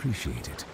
appreciate it.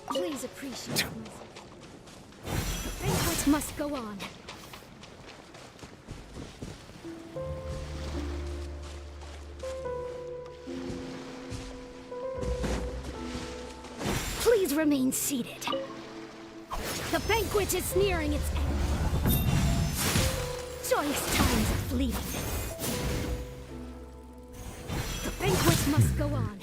Please appreciate me. The banquet must go on. Please remain seated. The banquet is nearing its end. Joyous times are fleeting. The banquet must go on.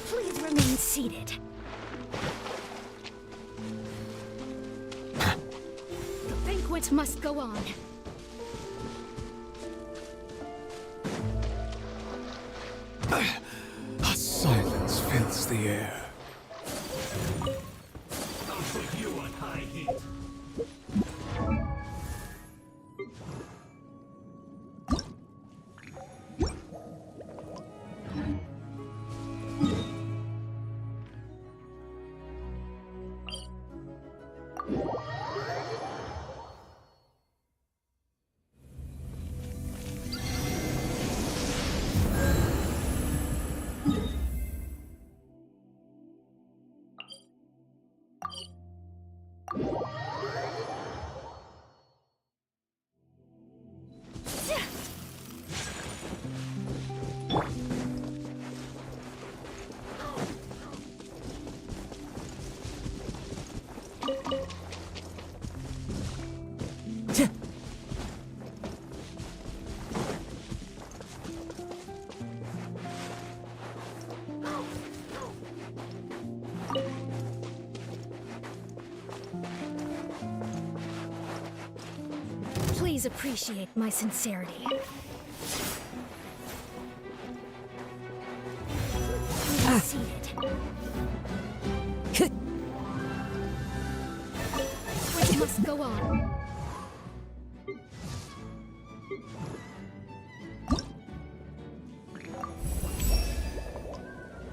Please remain seated. The banquet must go on. A silence fills the air. I'll put you on high heat. Please appreciate my sincerity. Please seated. Which must go on.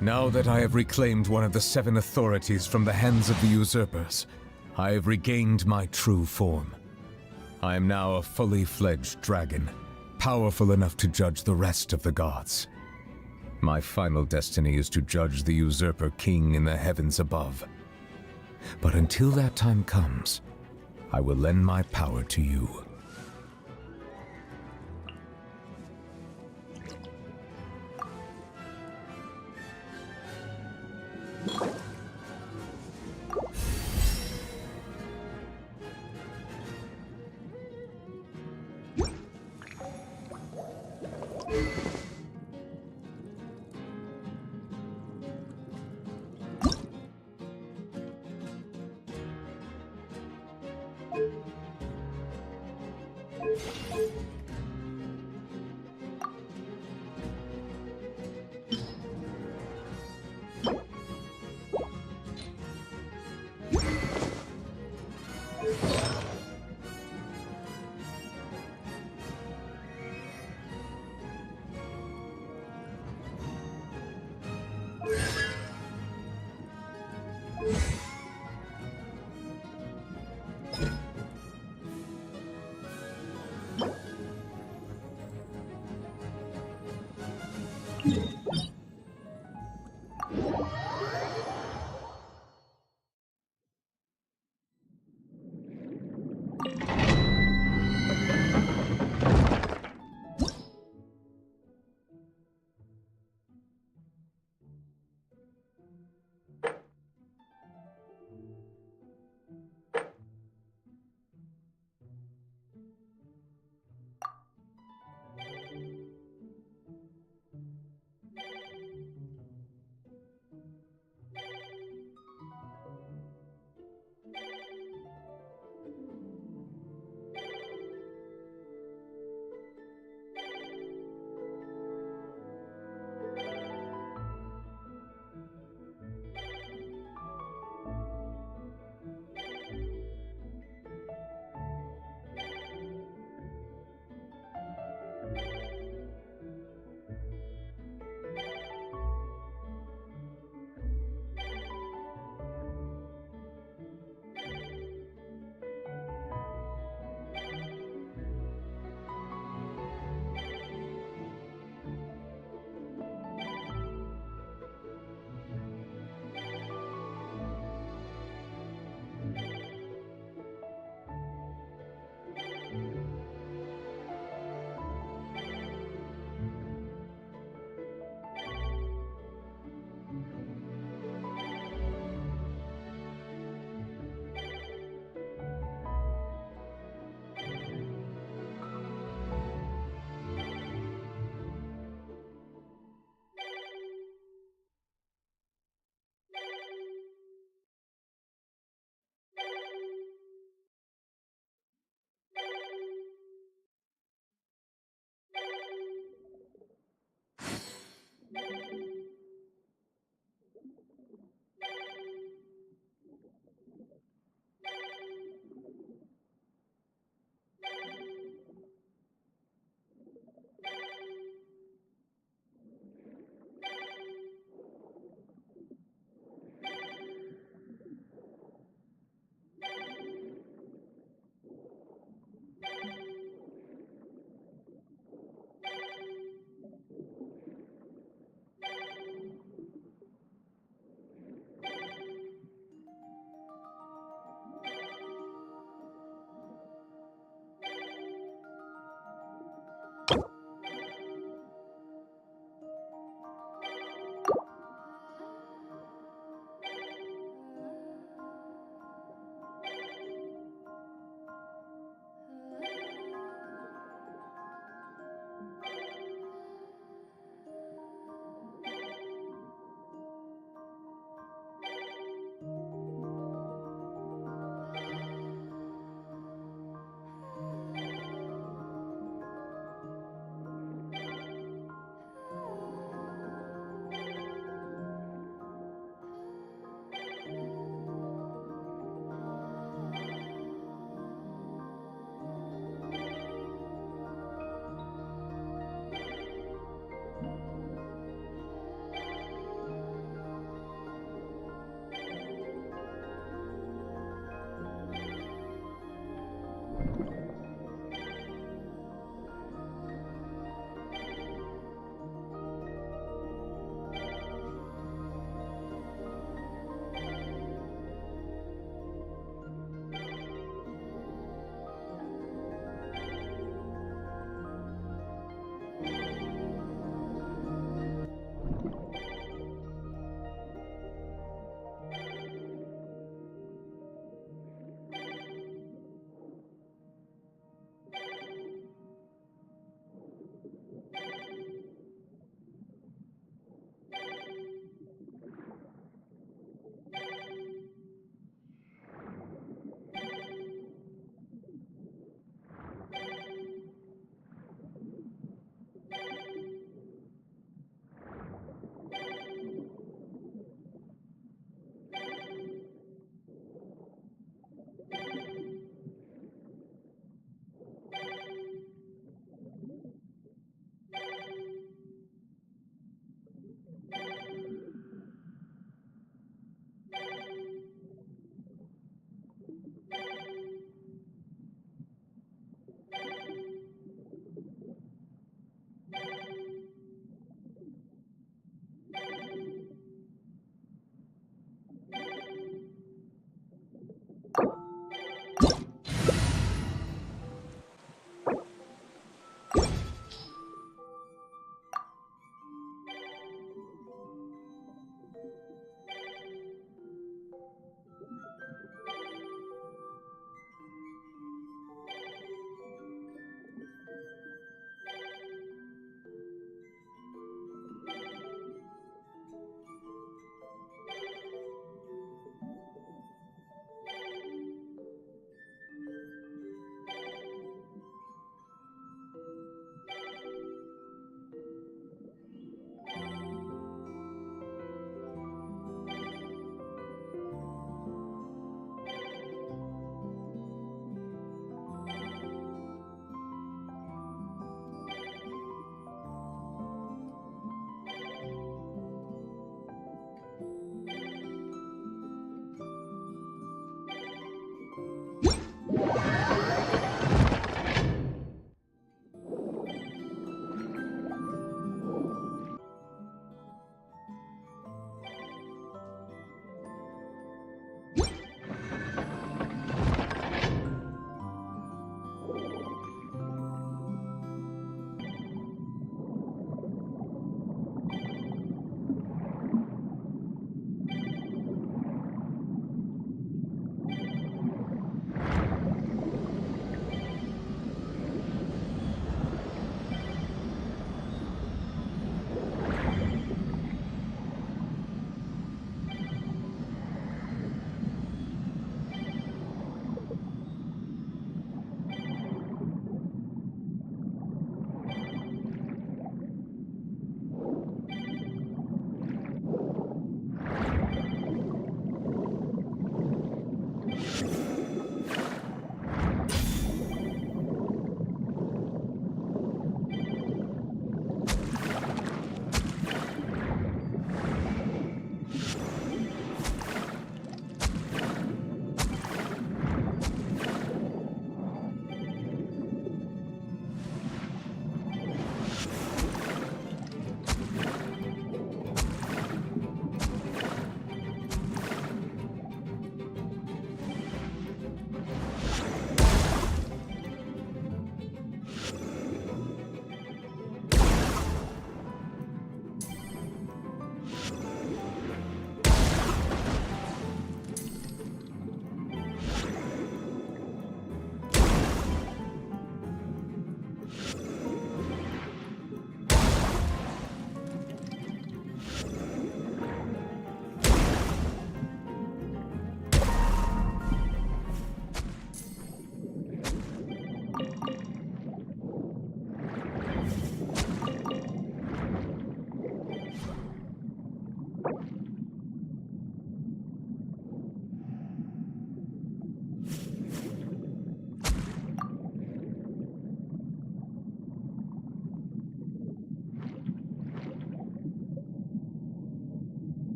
Now that I have reclaimed one of the 7 authorities from the hands of the usurpers, I have regained my true form. I am now a fully fledged dragon, powerful enough to judge the rest of the gods. My final destiny is to judge the usurper king in the heavens above. But until that time comes, I will lend my power to you.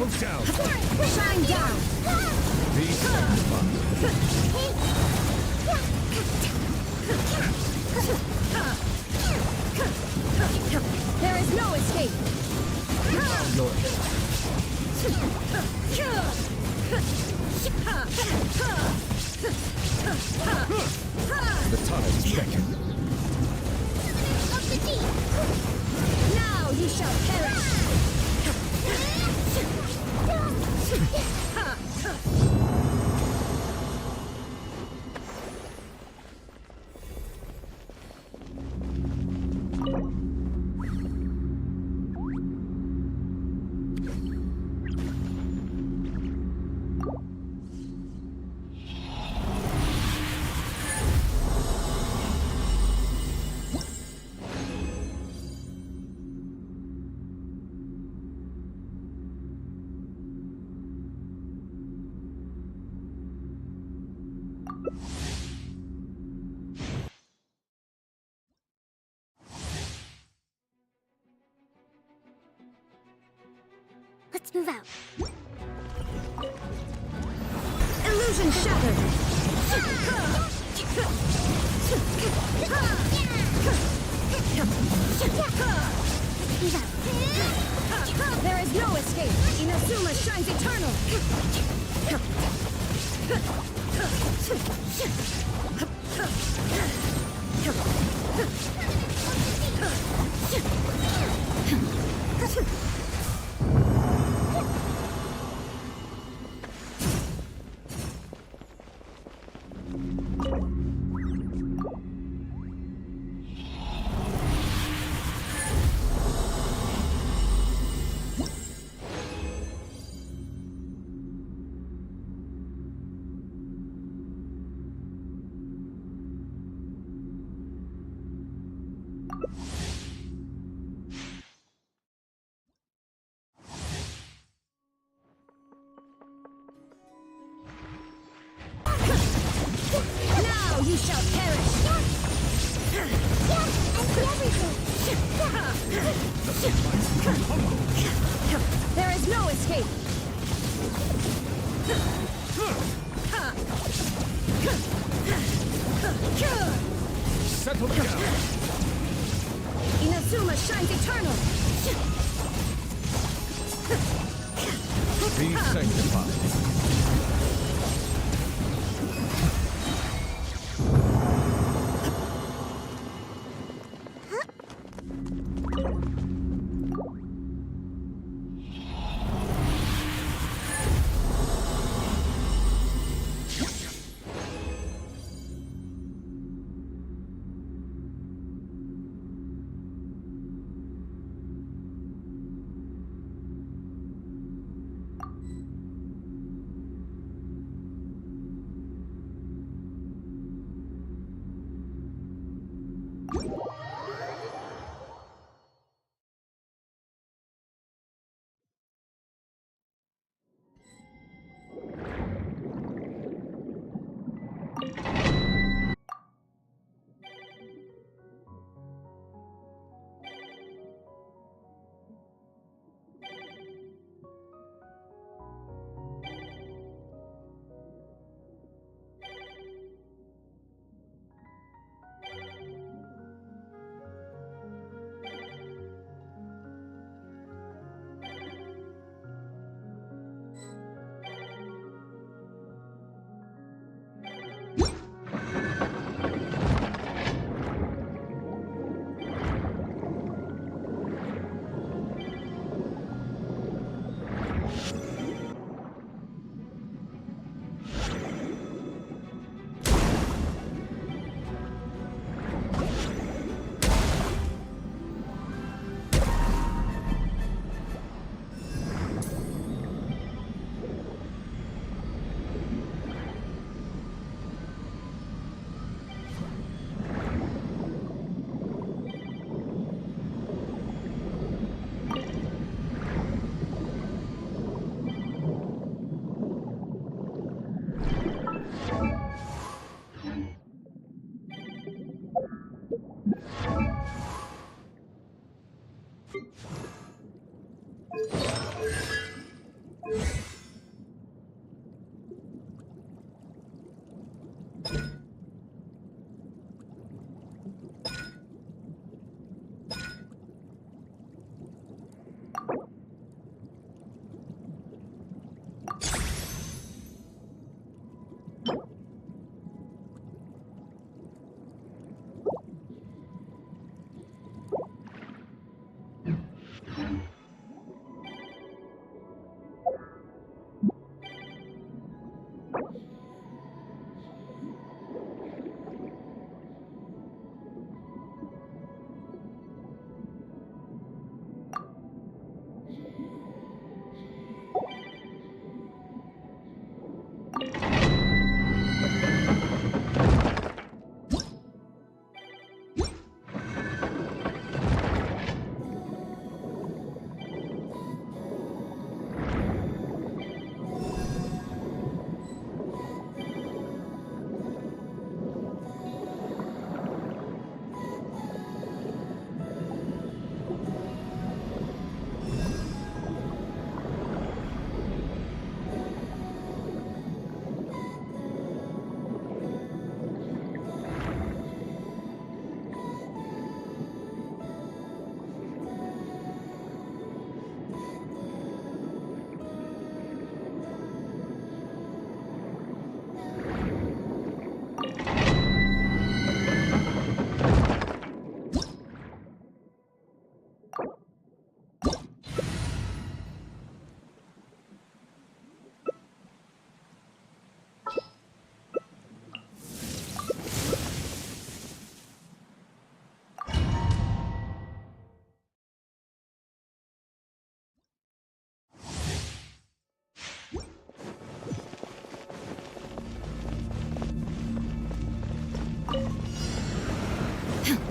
Smoke down! Shine down! Be sanctified! There is no escape! Found your hit. The tides beckon. Of the deep! Now you shall perish! Let's move out. Illusion shattered! There is no escape! Inazuma shines eternal! Now you shall perish! There is no escape! Settle down! Inazuma shines eternal! Be sanctified!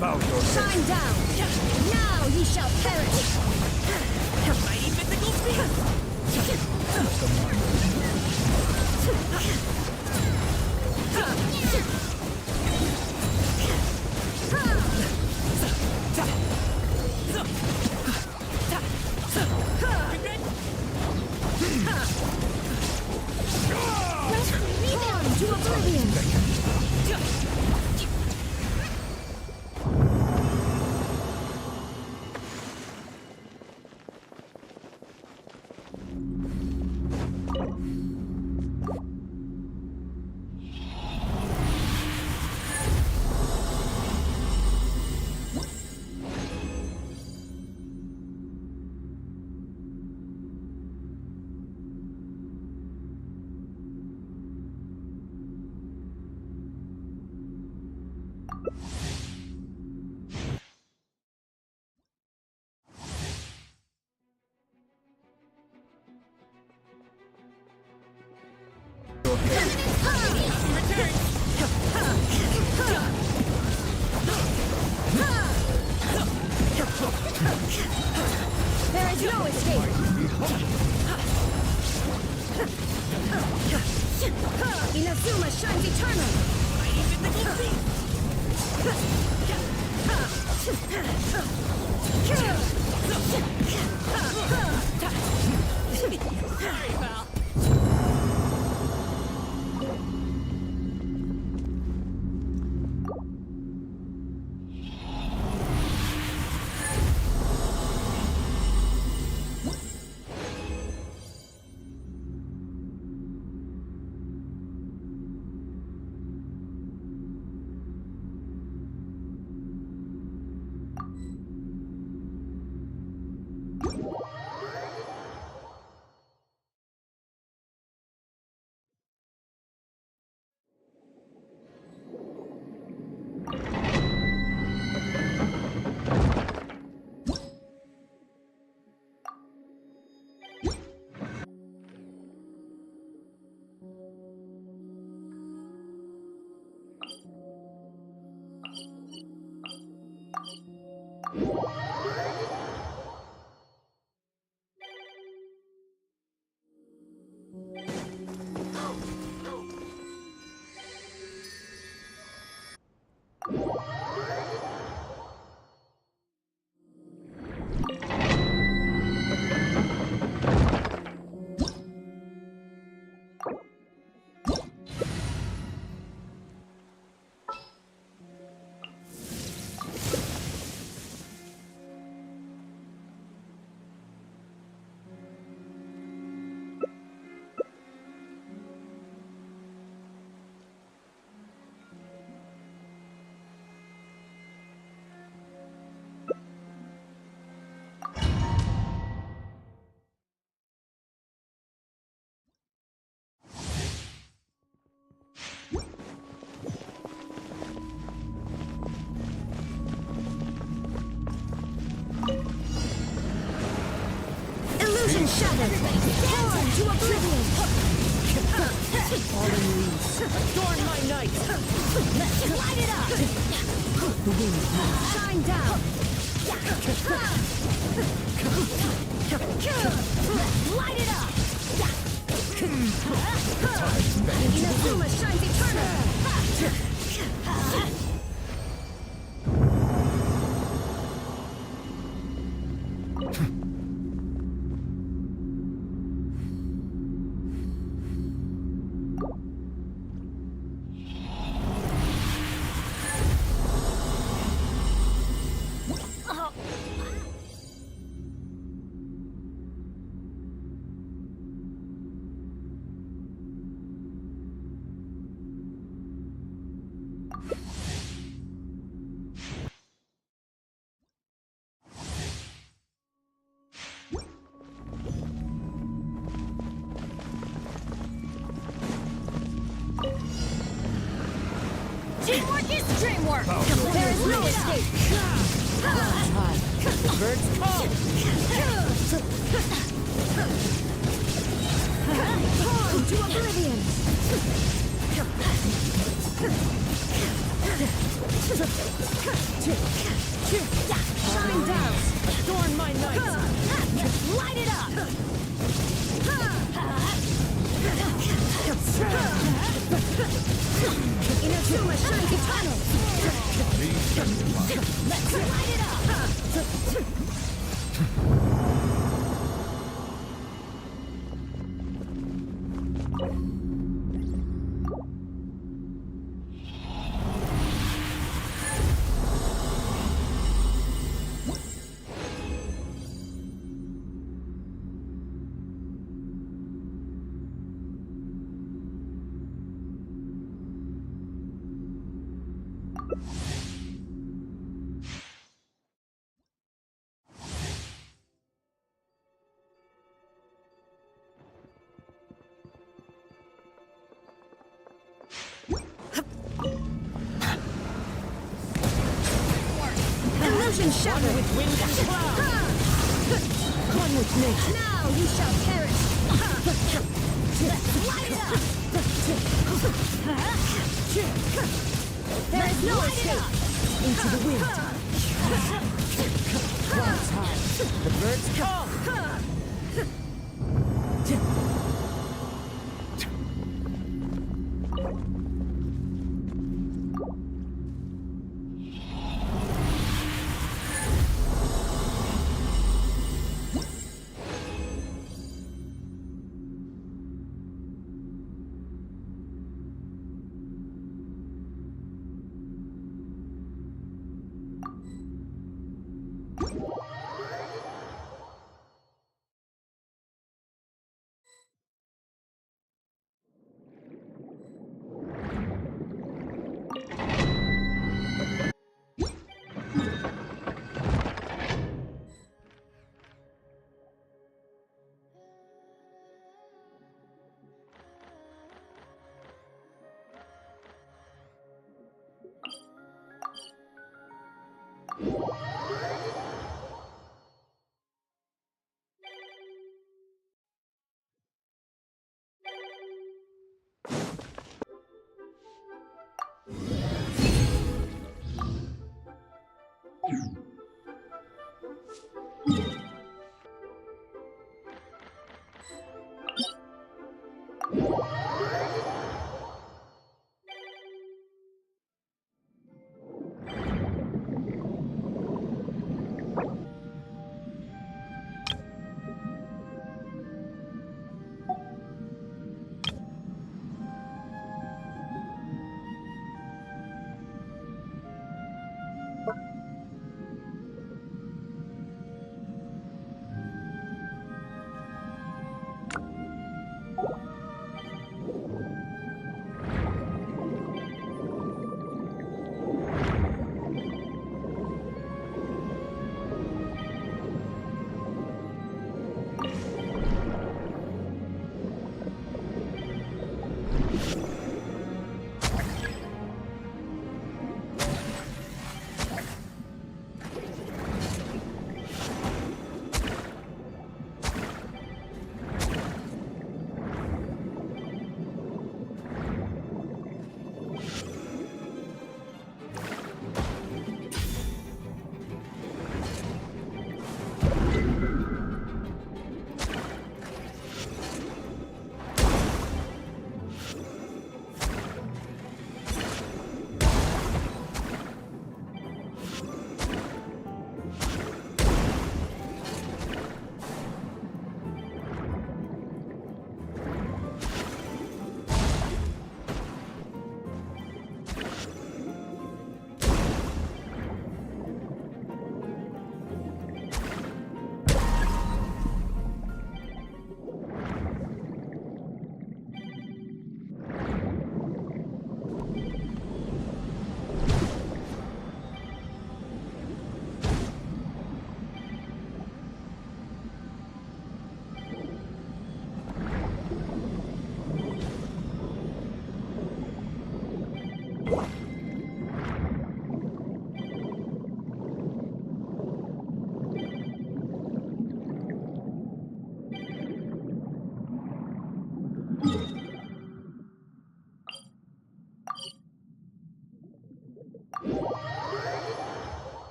Bow yourself. Shine down! Now ye shall perish! Mighty mythical Torn to oblivion! There is no escape! Inazuma shines eternal! Sorry, pal. Everybody dance into oblivion! Fallen leaves. Adorn my night. Let's light it up! The wind moves. Shine down! Let's light it up! Inazuma shines eternal! Teamwork is dreamwork! There is no escape! The birds call. Torn to oblivion! Shine down! Adorn my night. Light it up! Inazuma shines eternal! Let's light it Illusion shadow! With wind and cloud. One with nature. Now you shall perish! Let's light it up! There is no escape! Into the wind. Clouds high. The birds call.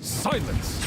Silence!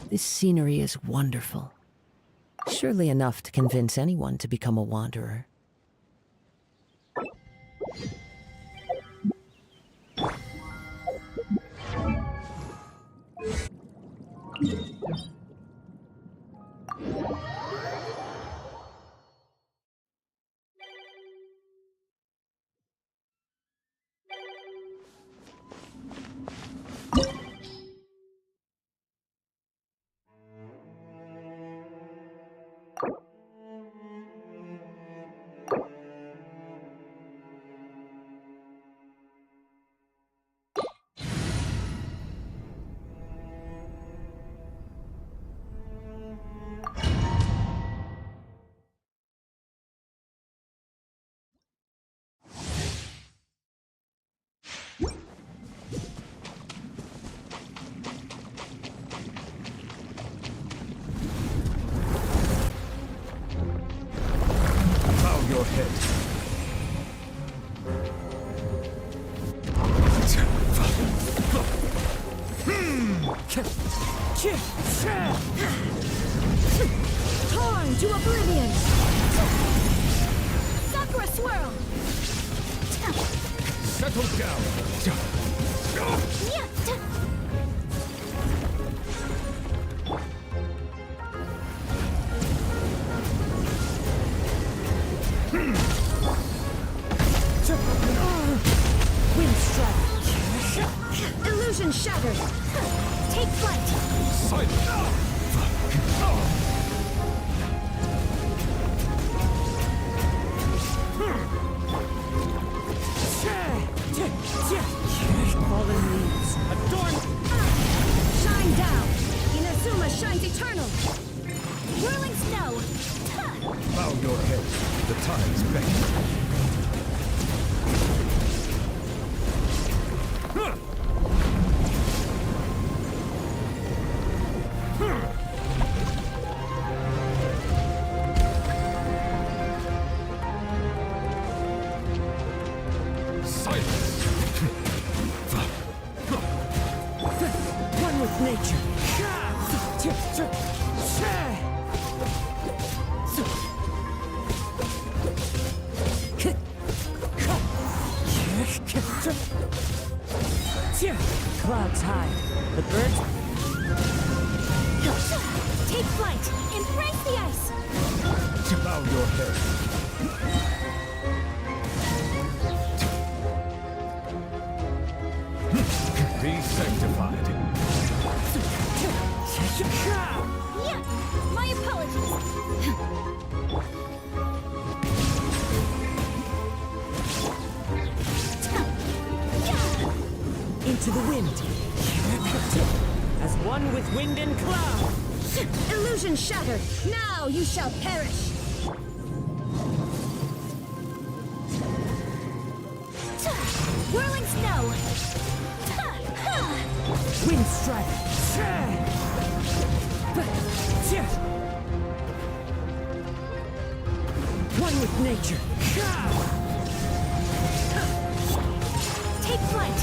This scenery is wonderful. Surely enough to convince anyone to become a wanderer. Bow your head. Torn to oblivion! Sakura swirl! Settle down. Wind strike. Illusion shattered! Take flight! Silence. Fallen leaves. Adorn. Shine down! Inazuma shines eternal! Whirling snow! Bow your head. The time's beckon. Silence. One with nature. Clouds high. The birds. Take flight! Embrace the ice! Bow your head. Be sanctified. Yeah! My apologies! Into the wind. As one with wind and cloud. Illusion shattered! Now you shall perish! Whirling snow! Wind strike. One with nature. Take flight!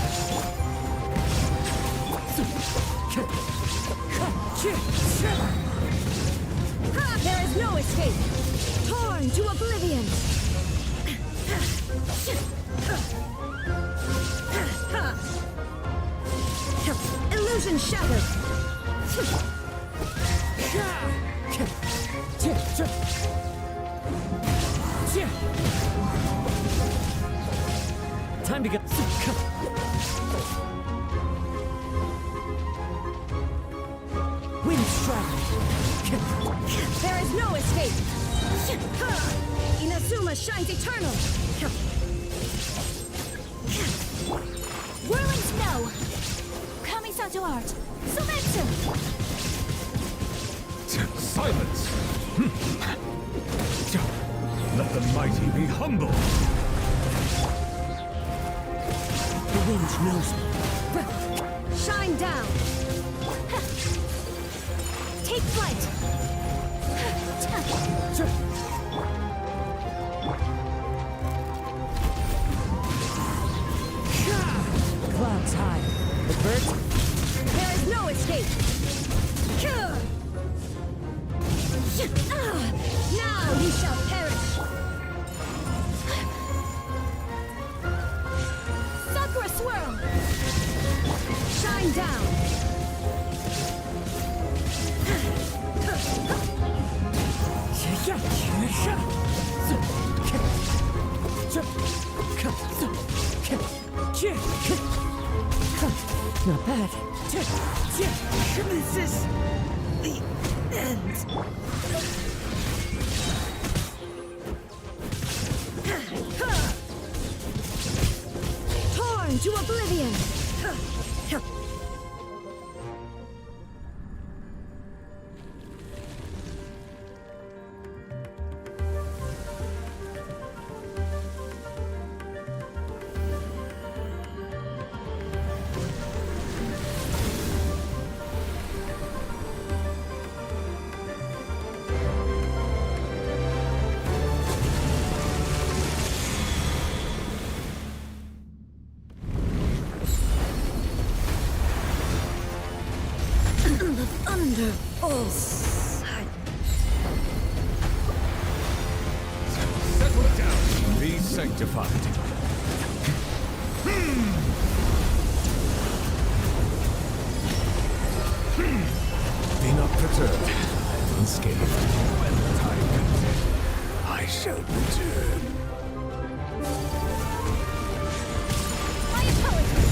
There is no escape! Torn to oblivion! Illusion shattered! Time to get. Wind strike. There is no escape! Inazuma shines eternal! Whirling snow! Kamisato art! Sometsu! Silence! Let the mighty be humble! The wind knows me. Shine down! Take flight! Clouds high. The birds. There is no escape! Going down! Not bad. This is the end. Torn to oblivion! Under all sides. Settle down. Be sanctified. Be not perturbed. Unscathed. When the time comes, I shall return. My apologies!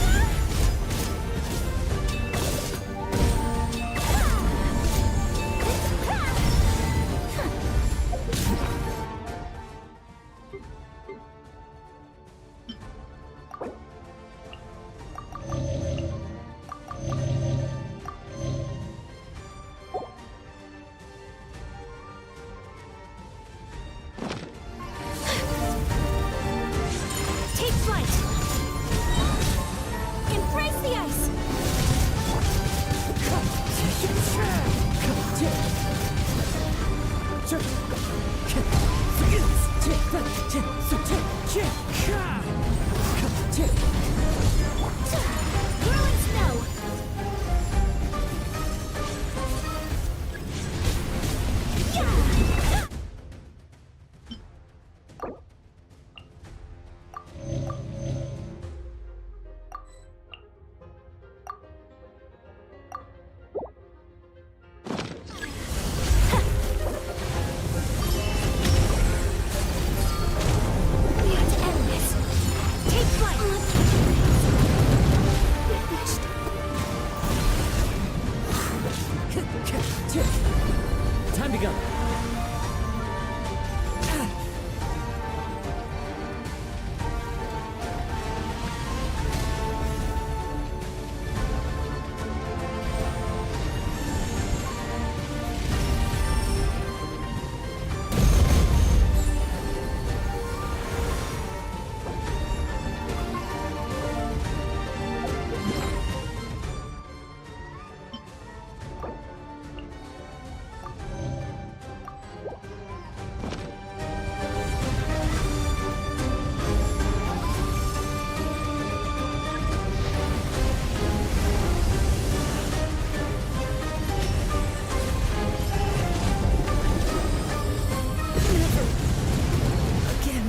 Take flight! Embrace the ice! Whirling snow! Yeah! We are to end this. Take flight! Witnessed. Time to go. Again.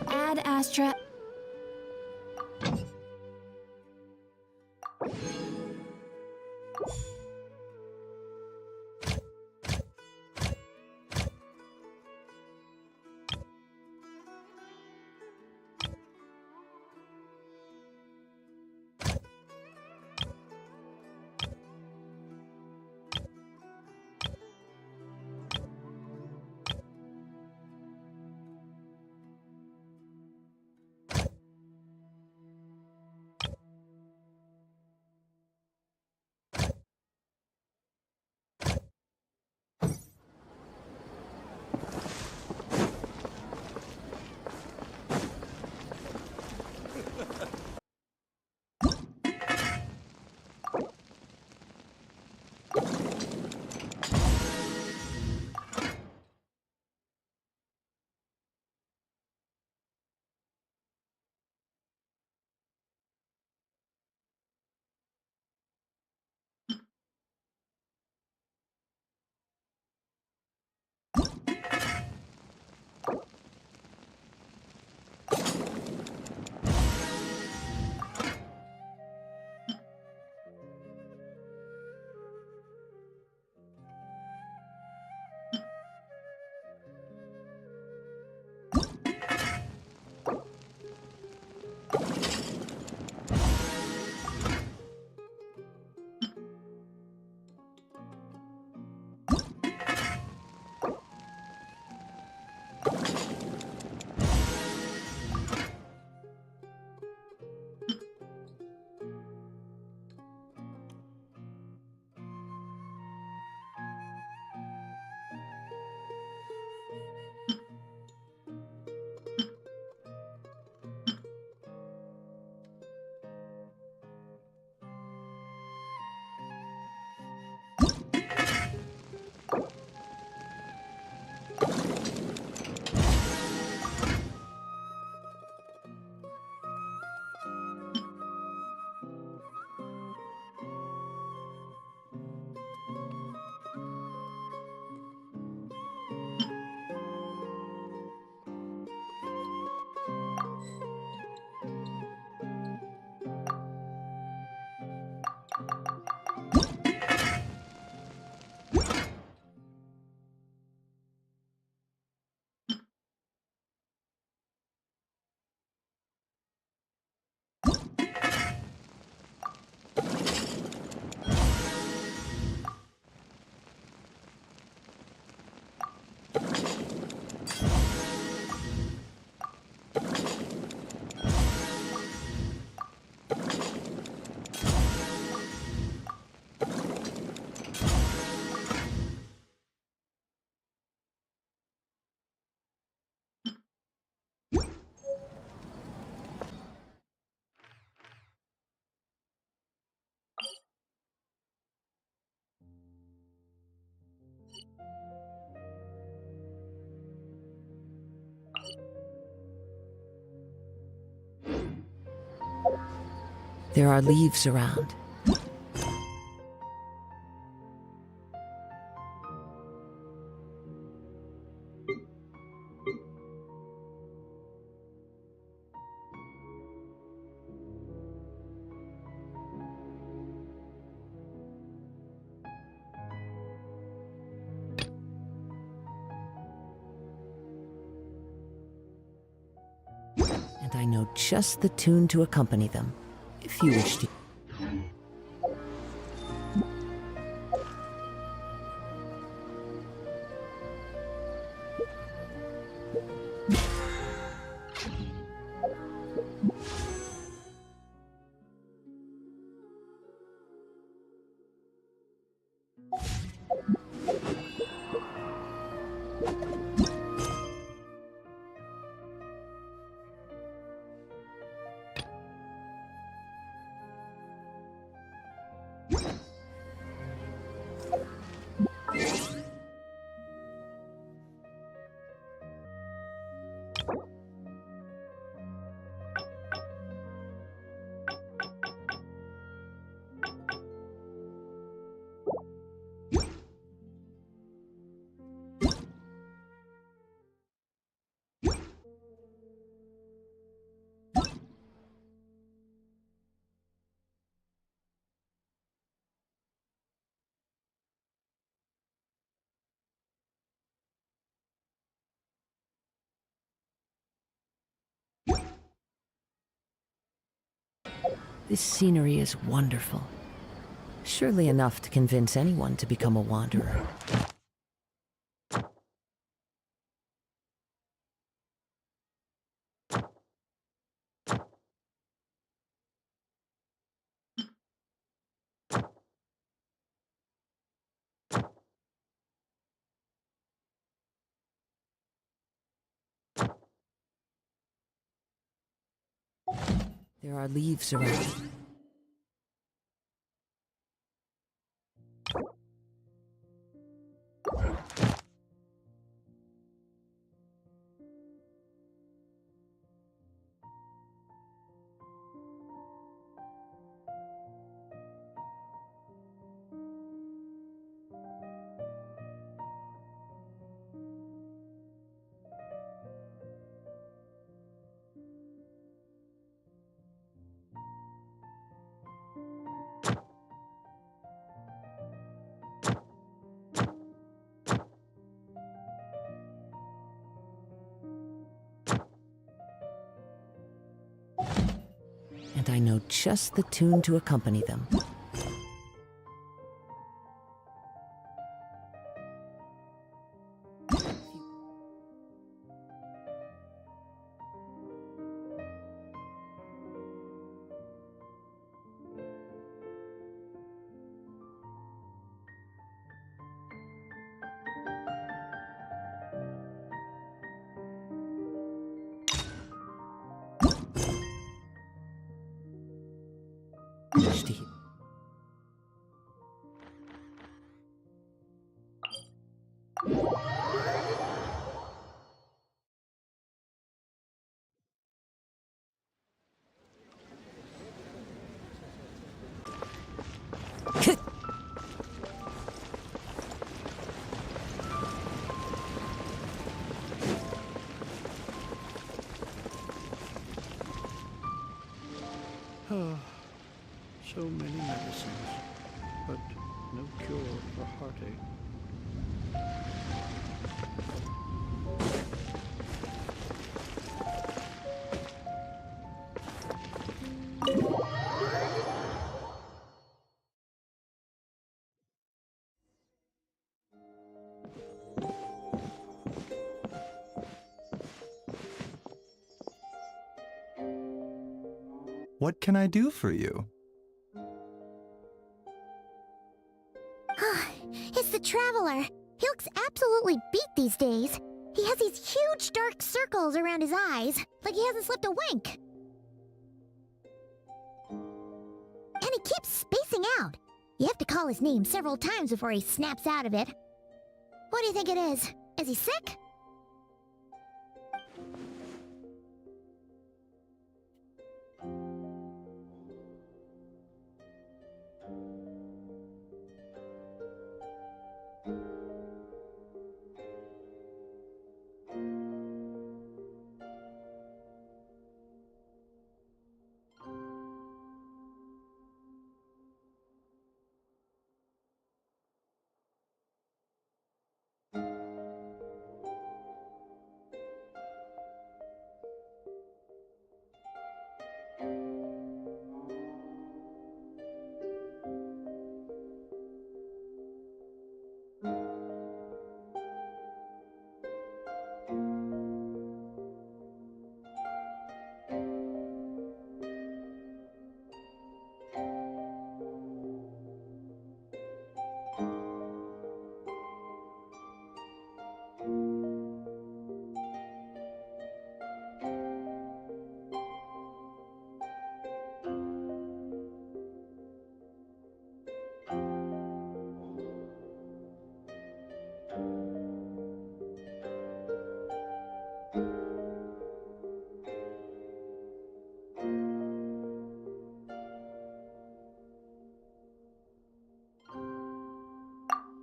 Ad Astra. There are leaves around. And I know just the tune to accompany them, if you wish to. This scenery is wonderful. Surely enough to convince anyone to become a wanderer. There are leaves around. And I know just the tune to accompany them. So many medicines, but no cure for heartache. What can I do for you? It's the Traveler. He looks absolutely beat these days. He has these huge dark circles around his eyes, like he hasn't slept a wink. And he keeps spacing out. You have to call his name several times before he snaps out of it. What do you think it is? Is he sick?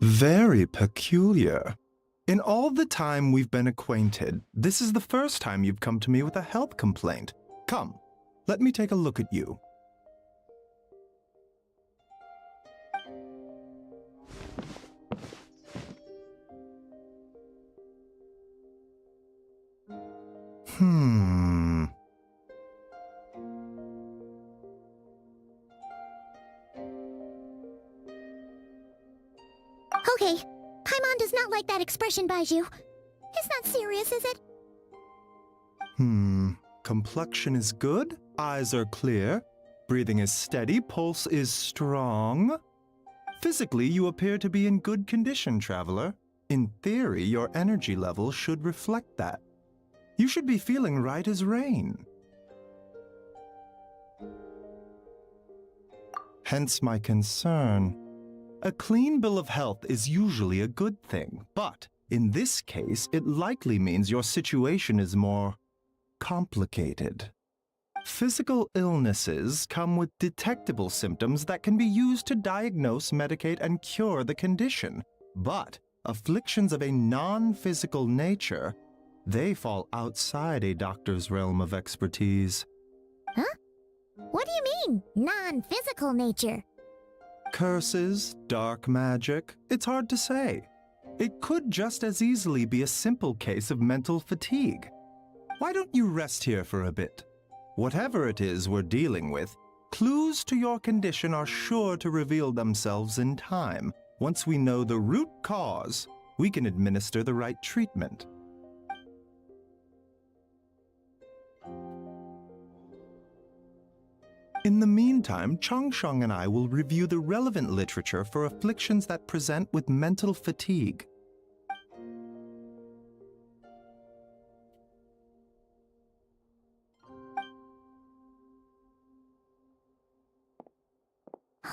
Very peculiar. In all the time we've been acquainted, this is the first time you've come to me with a health complaint. Come, let me take a look at you. Okay, Paimon does not like that expression, Baiju. It's not serious, is it? Complexion is good, eyes are clear, breathing is steady, pulse is strong. Physically, you appear to be in good condition, traveler. In theory, your energy level should reflect that. You should be feeling right as rain. Hence my concern. A clean bill of health is usually a good thing, but in this case, it likely means your situation is more complicated. Physical illnesses come with detectable symptoms that can be used to diagnose, medicate, and cure the condition. But afflictions of a non-physical nature, they fall outside a doctor's realm of expertise. Huh? What do you mean, non-physical nature? Curses, dark magic, it's hard to say. It could just as easily be a simple case of mental fatigue. Why don't you rest here for a bit? Whatever it is we're dealing with, clues to your condition are sure to reveal themselves in time. Once we know the root cause, we can administer the right treatment. In the meantime, Changsheng and I will review the relevant literature for afflictions that present with mental fatigue.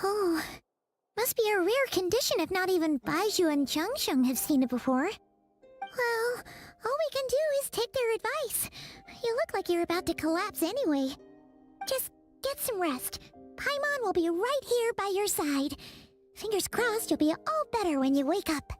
Oh, must be a rare condition if not even Baiju and Changsheng have seen it before. Well, all we can do is take their advice. You look like you're about to collapse anyway. Just get some rest. Paimon will be right here by your side. Fingers crossed you'll be all better when you wake up.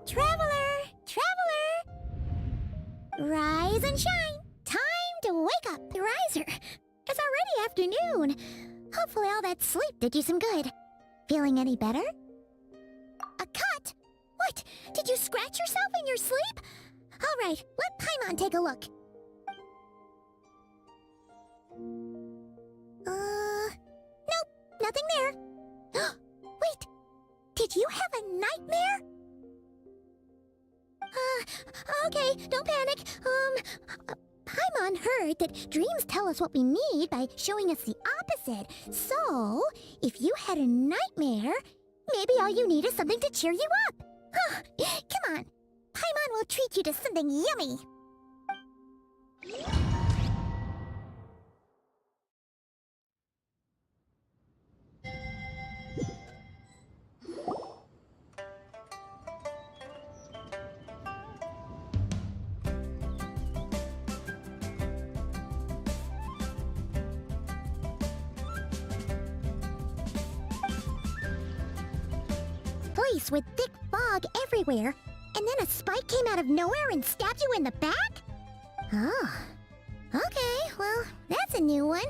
Traveler! Traveler! Rise and shine! Time to wake up, riser! It's already afternoon. Hopefully all that sleep did you some good. Feeling any better? A cut? What? Did you scratch yourself in your sleep? All right, let Paimon take a look. Nope, nothing there. Wait, did you have a nightmare? Okay, don't panic. Paimon heard that dreams tell us what we need by showing us the opposite. So, if you had a nightmare, maybe all you need is something to cheer you up. Come on, Paimon will treat you to something yummy. Place with thick fog everywhere, and then a spike came out of nowhere and stabbed you in the back? Oh. Okay, well, that's a new one.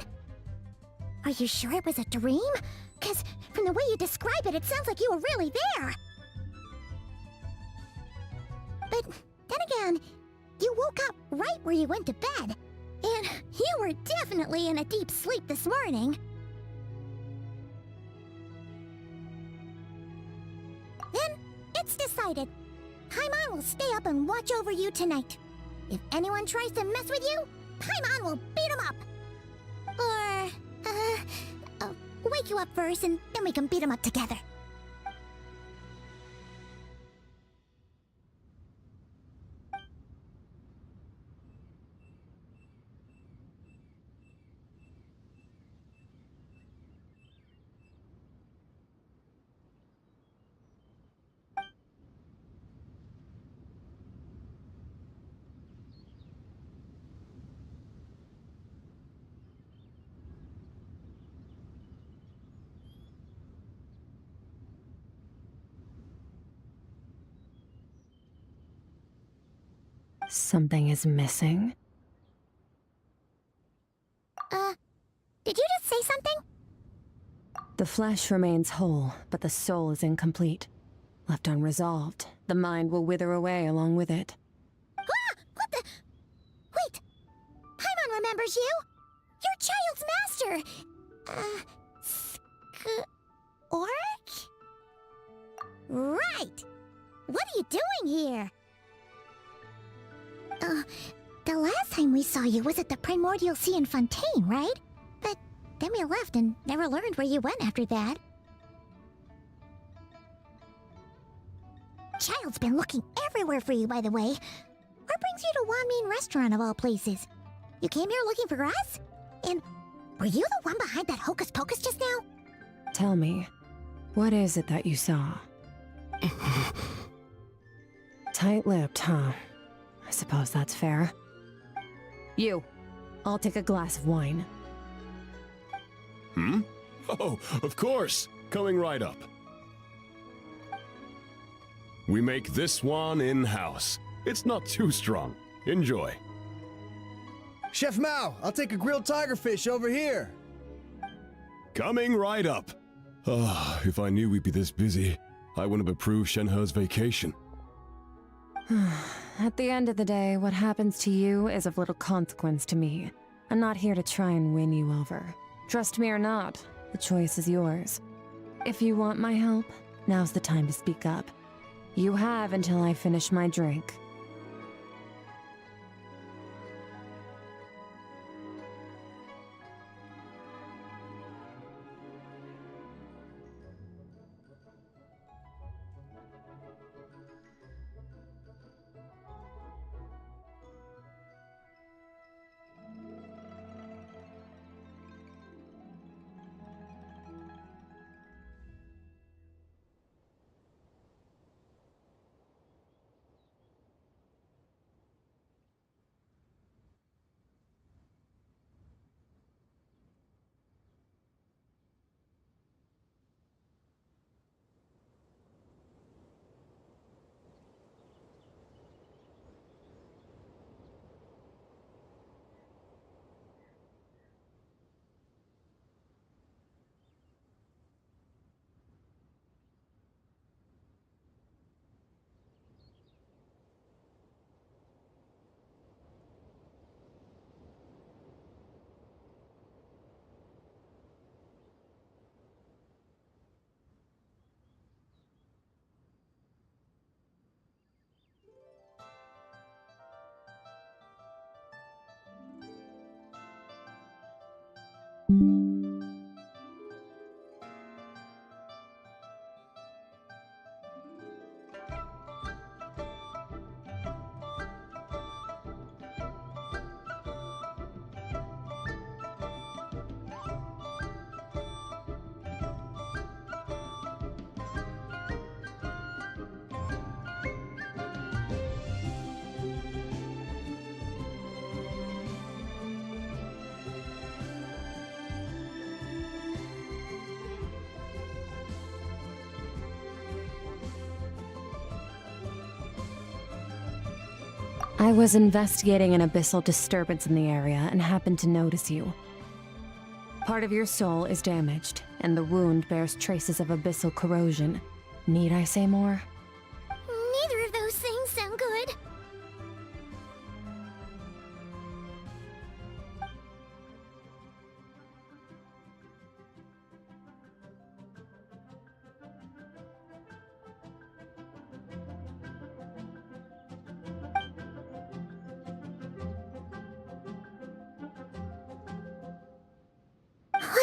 Are you sure it was a dream? 'Cause from the way you describe it, it sounds like you were really there. But then again, you woke up right where you went to bed. And you were definitely in a deep sleep this morning. Then, it's decided. Paimon will stay up and watch over you tonight. If anyone tries to mess with you, Paimon will beat him up. Or, wake you up first and then we can beat him up together. Something is missing. Did you just say something? The flesh remains whole, but the soul is incomplete. Left unresolved, the mind will wither away along with it. Ah! What the? Wait! Paimon remembers you! Your child's master! Orc? Right! What are you doing here? The last time we saw you was at the Primordial Sea in Fontaine, right? But then we left and never learned where you went after that. Child's been looking everywhere for you, by the way. What brings you to Wanmin Restaurant of all places? You came here looking for us? And were you the one behind that hocus pocus just now? Tell me, what is it that you saw? Tight-lipped, huh? I suppose that's fair. You, I'll take a glass of wine. Hmm? Oh, of course! Coming right up. We make this one in-house. It's not too strong. Enjoy. Chef Mao, I'll take a grilled tigerfish over here. Coming right up. Ah, if I knew we'd be this busy, I wouldn't have approved Shenhe's vacation. At the end of the day, what happens to you is of little consequence to me. I'm not here to try and win you over. Trust me or not, the choice is yours. If you want my help, now's the time to speak up. You have until I finish my drink. I was investigating an abyssal disturbance in the area and happened to notice you. Part of your soul is damaged, and the wound bears traces of abyssal corrosion. Need I say more? Neither of those things sound good.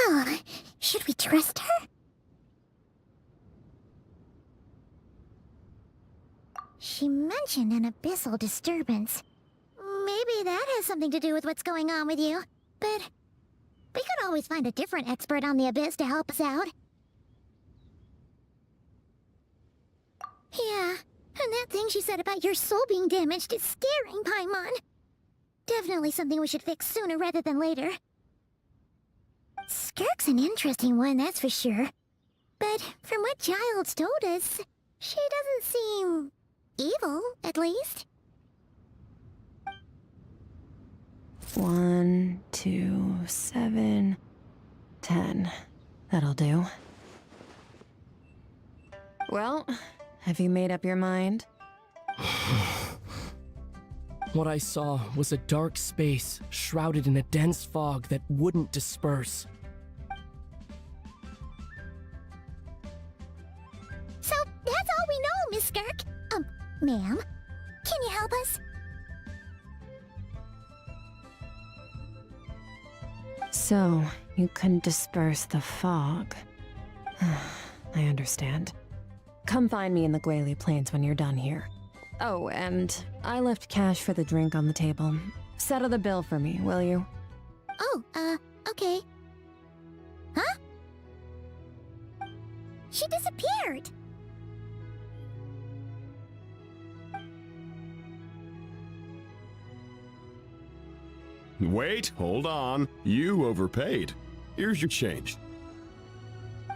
Well, should we trust her? She mentioned an abyssal disturbance. Maybe that has something to do with what's going on with you. But we could always find a different expert on the abyss to help us out. Yeah, and that thing she said about your soul being damaged is scaring, Paimon. Definitely something we should fix sooner rather than later. Skirk's an interesting one, that's for sure. But from what Childs told us, she doesn't seem evil, at least. 1, 2, 7, 10. That'll do. Well, have you made up your mind? What I saw was a dark space shrouded in a dense fog that wouldn't disperse. So, that's all we know, Miss Skirk. Ma'am, can you help us? So, you couldn't disperse the fog. I understand. Come find me in the Guili Plains when you're done here. Oh, and I left cash for the drink on the table. Settle the bill for me, will you? Oh, okay. Huh? She disappeared! Wait, hold on. You overpaid. Here's your change.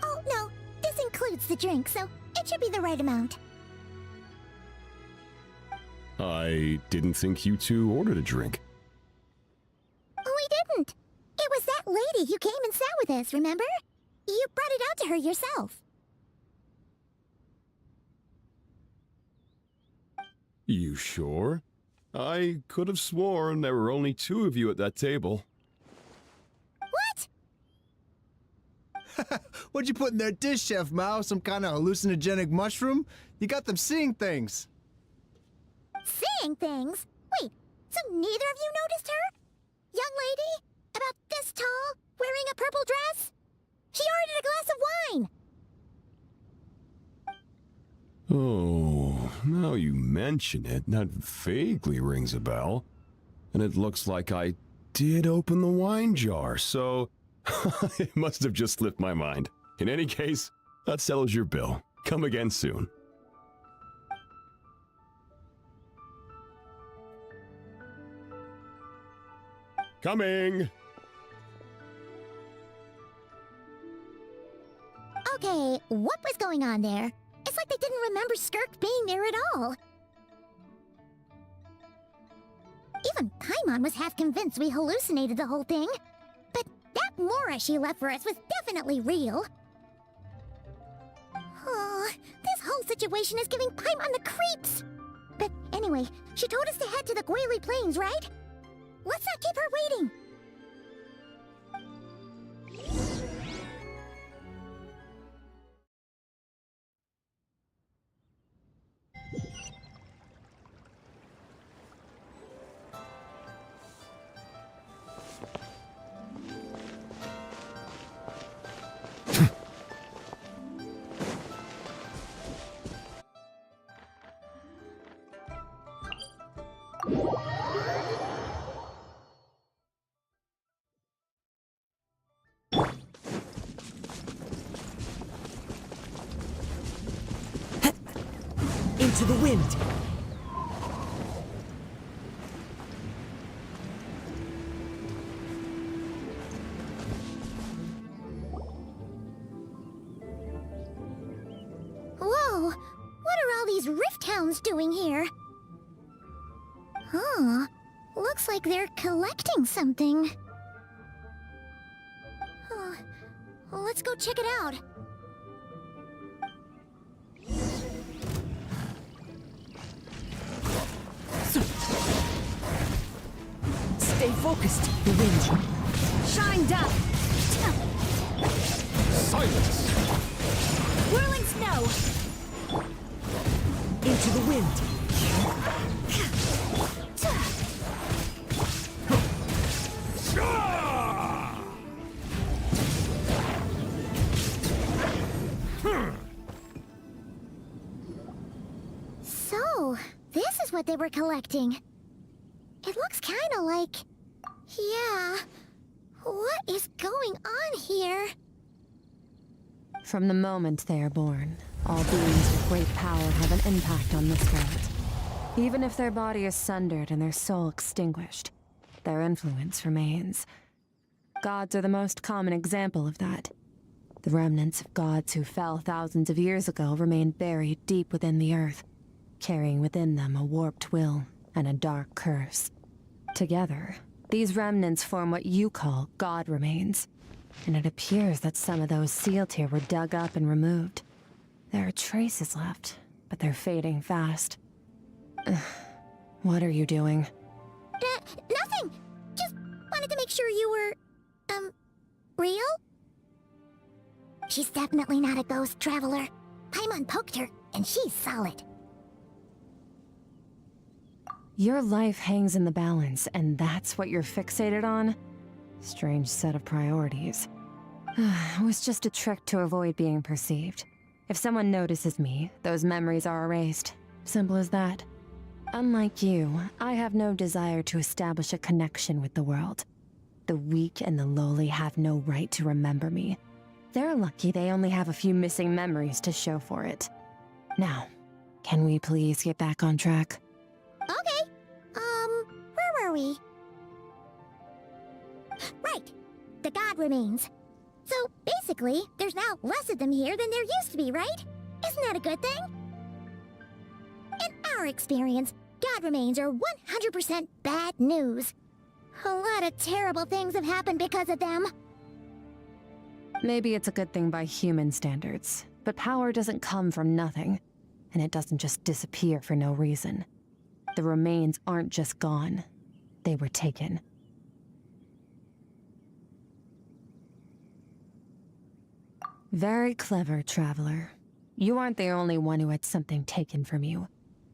Oh, no. This includes the drink, so it should be the right amount. I didn't think you two ordered a drink. We didn't. It was that lady who came and sat with us, remember? You brought it out to her yourself. You sure? I could have sworn there were only 2 of you at that table. What? What'd you put in their dish, Chef Mao? Some kind of hallucinogenic mushroom? You got them seeing things. Seeing things? Wait, so neither of you noticed her? Young lady? About this tall? Wearing a purple dress? She ordered a glass of wine! Oh, now you mention it, that vaguely rings a bell. And it looks like I did open the wine jar, so it must have just slipped my mind. In any case, that settles your bill. Come again soon. Coming! Okay, what was going on there? It's like they didn't remember Skirk being there at all. Even Paimon was half convinced we hallucinated the whole thing. But that Mora she left for us was definitely real. Oh, this whole situation is giving Paimon the creeps. But anyway, she told us to head to the Guili Plains, right? Let's not keep her waiting. Into the wind! Whoa! What are all these rift hounds doing here? Huh. Looks like they're collecting something. Huh. Well, let's go check it out. Stay focused, the wind. Shine down! Silence! Whirling snow! Into the wind. So, this is what they were collecting. It looks kinda like... Yeah... What is going on here? From the moment they are born, all beings with great power have an impact on this world. Even if their body is sundered and their soul extinguished, their influence remains. Gods are the most common example of that. The remnants of gods who fell thousands of years ago remain buried deep within the earth, carrying within them a warped will and a dark curse. Together, these remnants form what you call god remains, and it appears that some of those sealed here were dug up and removed. There are traces left, but they're fading fast. What are you doing? Nothing! Just wanted to make sure you were... real? She's definitely not a ghost traveler. Paimon poked her, and she's solid. Your life hangs in the balance, and that's what you're fixated on? Strange set of priorities. It was just a trick to avoid being perceived. If someone notices me, those memories are erased. Simple as that. Unlike you, I have no desire to establish a connection with the world. The weak and the lowly have no right to remember me. They're lucky they only have a few missing memories to show for it. Now, can we please get back on track? Okay. Where were we? Right. The god remains. So, basically, there's now less of them here than there used to be, right? Isn't that a good thing? In our experience, god remains are 100% bad news. A lot of terrible things have happened because of them. Maybe it's a good thing by human standards, but power doesn't come from nothing, and it doesn't just disappear for no reason. The remains aren't just gone. They were taken. Very clever, traveler. You aren't the only one who had something taken from you.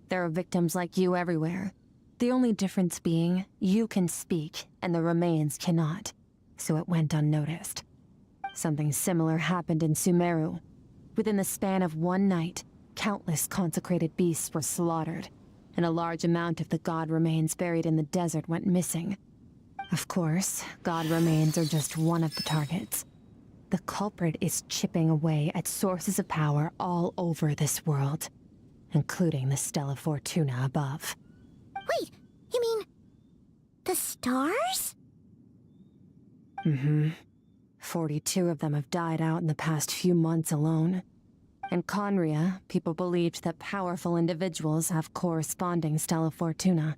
There are victims like you everywhere. The only difference being, you can speak, and the remains cannot. So it went unnoticed. Something similar happened in Sumeru. Within the span of one night, countless consecrated beasts were slaughtered, and a large amount of the god remains buried in the desert went missing. Of course, god remains are just one of the targets. The culprit is chipping away at sources of power all over this world, including the Stella Fortuna above. Wait, you mean... the stars? Mm-hmm. 42 of them have died out in the past few months alone. In Conria, people believed that powerful individuals have corresponding Stella Fortuna.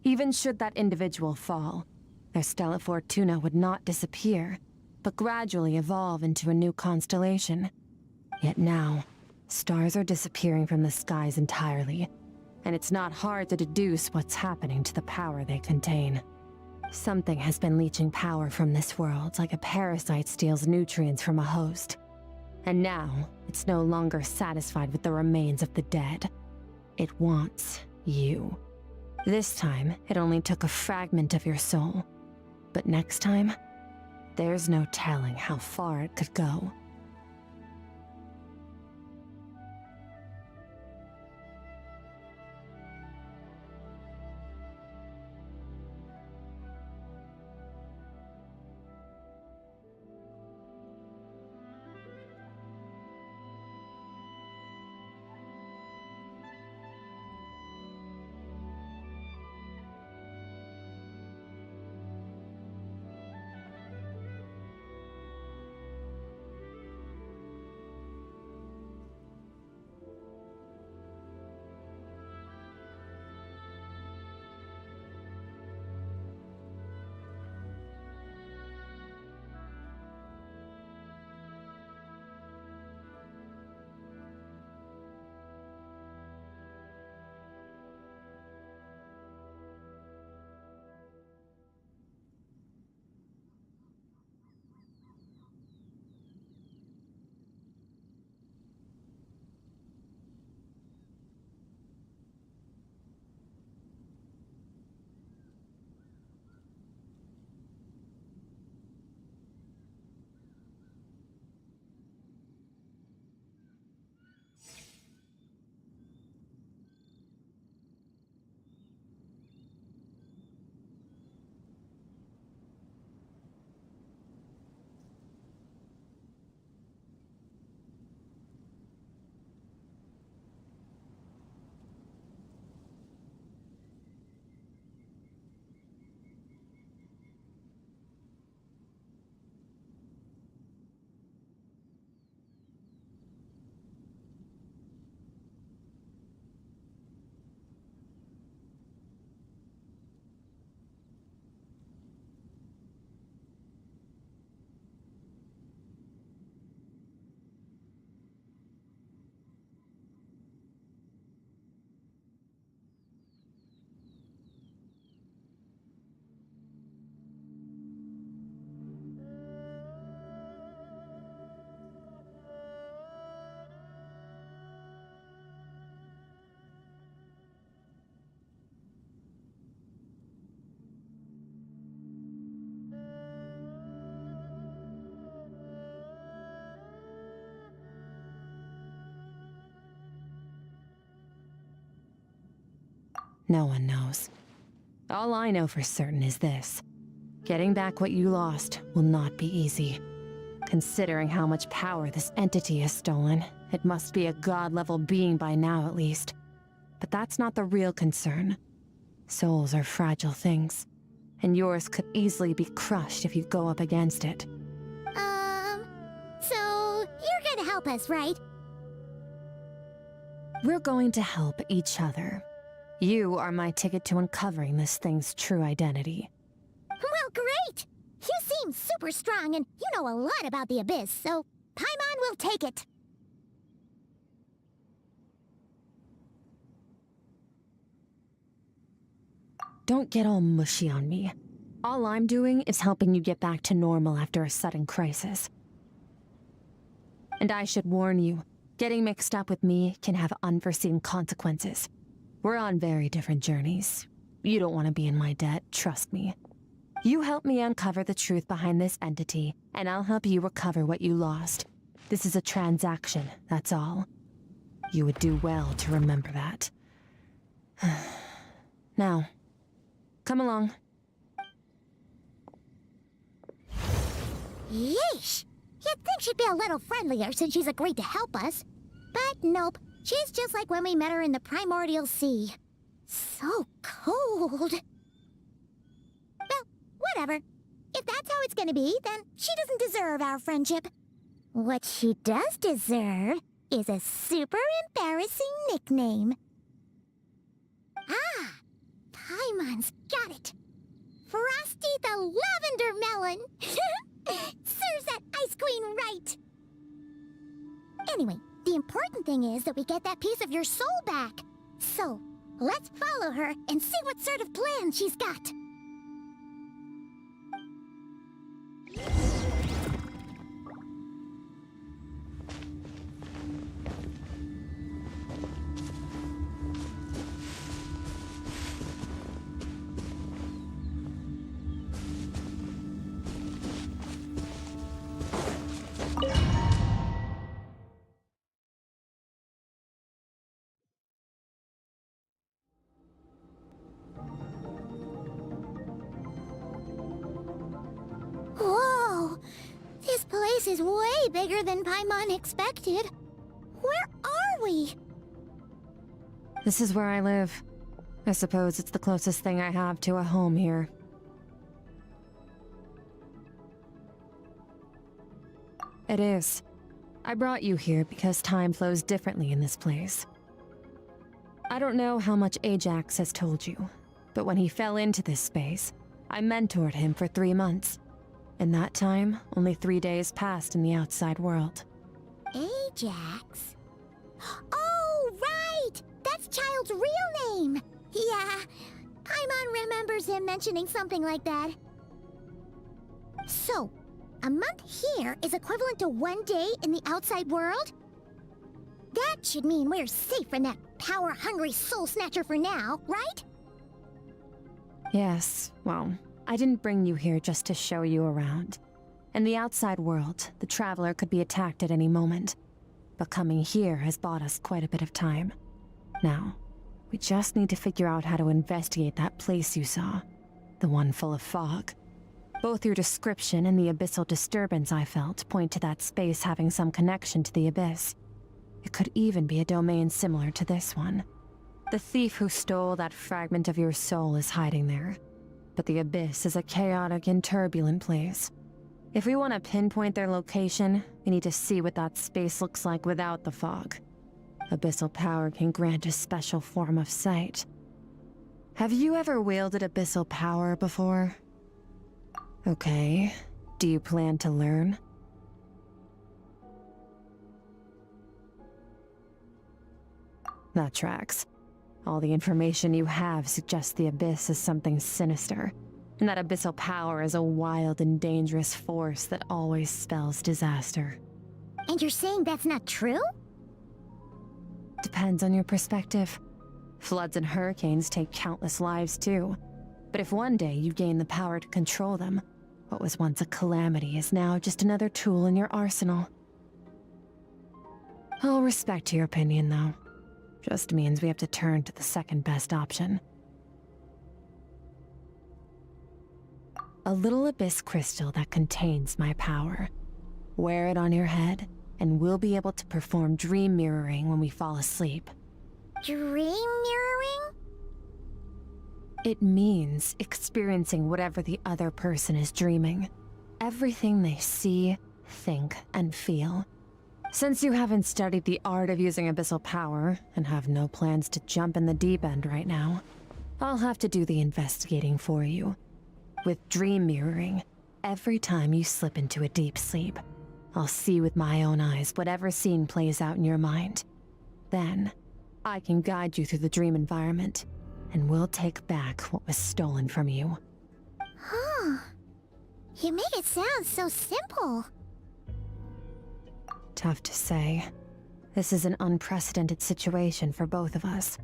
Even should that individual fall, their Stella Fortuna would not disappear, but gradually evolve into a new constellation. Yet now, stars are disappearing from the skies entirely, and it's not hard to deduce what's happening to the power they contain. Something has been leeching power from this world like a parasite steals nutrients from a host. And now, it's no longer satisfied with the remains of the dead. It wants you. This time, it only took a fragment of your soul. But next time, there's no telling how far it could go. No one knows. All I know for certain is this. Getting back what you lost will not be easy. Considering how much power this entity has stolen, it must be a god-level being by now at least. But that's not the real concern. Souls are fragile things, and yours could easily be crushed if you go up against it. So you're gonna help us, right? We're going to help each other. You are my ticket to uncovering this thing's true identity. Well, great! You seem super strong, and you know a lot about the Abyss, so Paimon will take it. Don't get all mushy on me. All I'm doing is helping you get back to normal after a sudden crisis. And I should warn you, getting mixed up with me can have unforeseen consequences. We're on very different journeys. You don't want to be in my debt, trust me. You help me uncover the truth behind this entity, and I'll help you recover what you lost. This is a transaction, that's all. You would do well to remember that. Now, come along. Yeesh! You'd think she'd be a little friendlier since she's agreed to help us. But nope, she's just like when we met her in the primordial sea. So cold. Well, whatever. If that's how it's gonna be, then she doesn't deserve our friendship. What she does deserve is a super embarrassing nickname. Ah! Paimon's got it. Frosty the Lavender Melon! Serves that Ice Queen right! Anyway, the important thing is that we get that piece of your soul back. So, let's follow her and see what sort of plan she's got. Whoa! This place is way bigger than Paimon expected. Where are we? This is where I live. I suppose it's the closest thing I have to a home here. It is. I brought you here because time flows differently in this place. I don't know how much Ajax has told you, but when he fell into this space, I mentored him for 3 months. In that time, only 3 days passed in the outside world. Ajax? Oh, right! That's Child's real name! Yeah, Paimon remembers him mentioning something like that. So, a month here is equivalent to 1 day in the outside world? That should mean we're safe from that power-hungry soul snatcher for now, right? Yes, well, I didn't bring you here just to show you around. In the outside world, the Traveler could be attacked at any moment. But coming here has bought us quite a bit of time. Now, we just need to figure out how to investigate that place you saw. The one full of fog. Both your description and the abyssal disturbance I felt point to that space having some connection to the Abyss. It could even be a domain similar to this one. The thief who stole that fragment of your soul is hiding there. But the Abyss is a chaotic and turbulent place. If we want to pinpoint their location, we need to see what that space looks like without the fog. Abyssal power can grant a special form of sight. Have you ever wielded abyssal power before? Okay. Do you plan to learn? That tracks. All the information you have suggests the Abyss is something sinister, and that abyssal power is a wild and dangerous force that always spells disaster. And you're saying that's not true? Depends on your perspective. Floods and hurricanes take countless lives too. But if one day you gain the power to control them, what was once a calamity is now just another tool in your arsenal. I'll respect your opinion though. Just means we have to turn to the second best option. a little abyss crystal that contains my power. Wear it on your head, and we'll be able to perform dream mirroring when we fall asleep. Dream mirroring? It means experiencing whatever the other person is dreaming. Everything they see, think, and feel. Since you haven't studied the art of using abyssal power, and have no plans to jump in the deep end right now, I'll have to do the investigating for you. With dream mirroring, every time you slip into a deep sleep, I'll see with my own eyes whatever scene plays out in your mind. Then, I can guide you through the dream environment, and we'll take back what was stolen from you. Huh. You make it sound so simple. Tough to say. This is an unprecedented situation for both of us.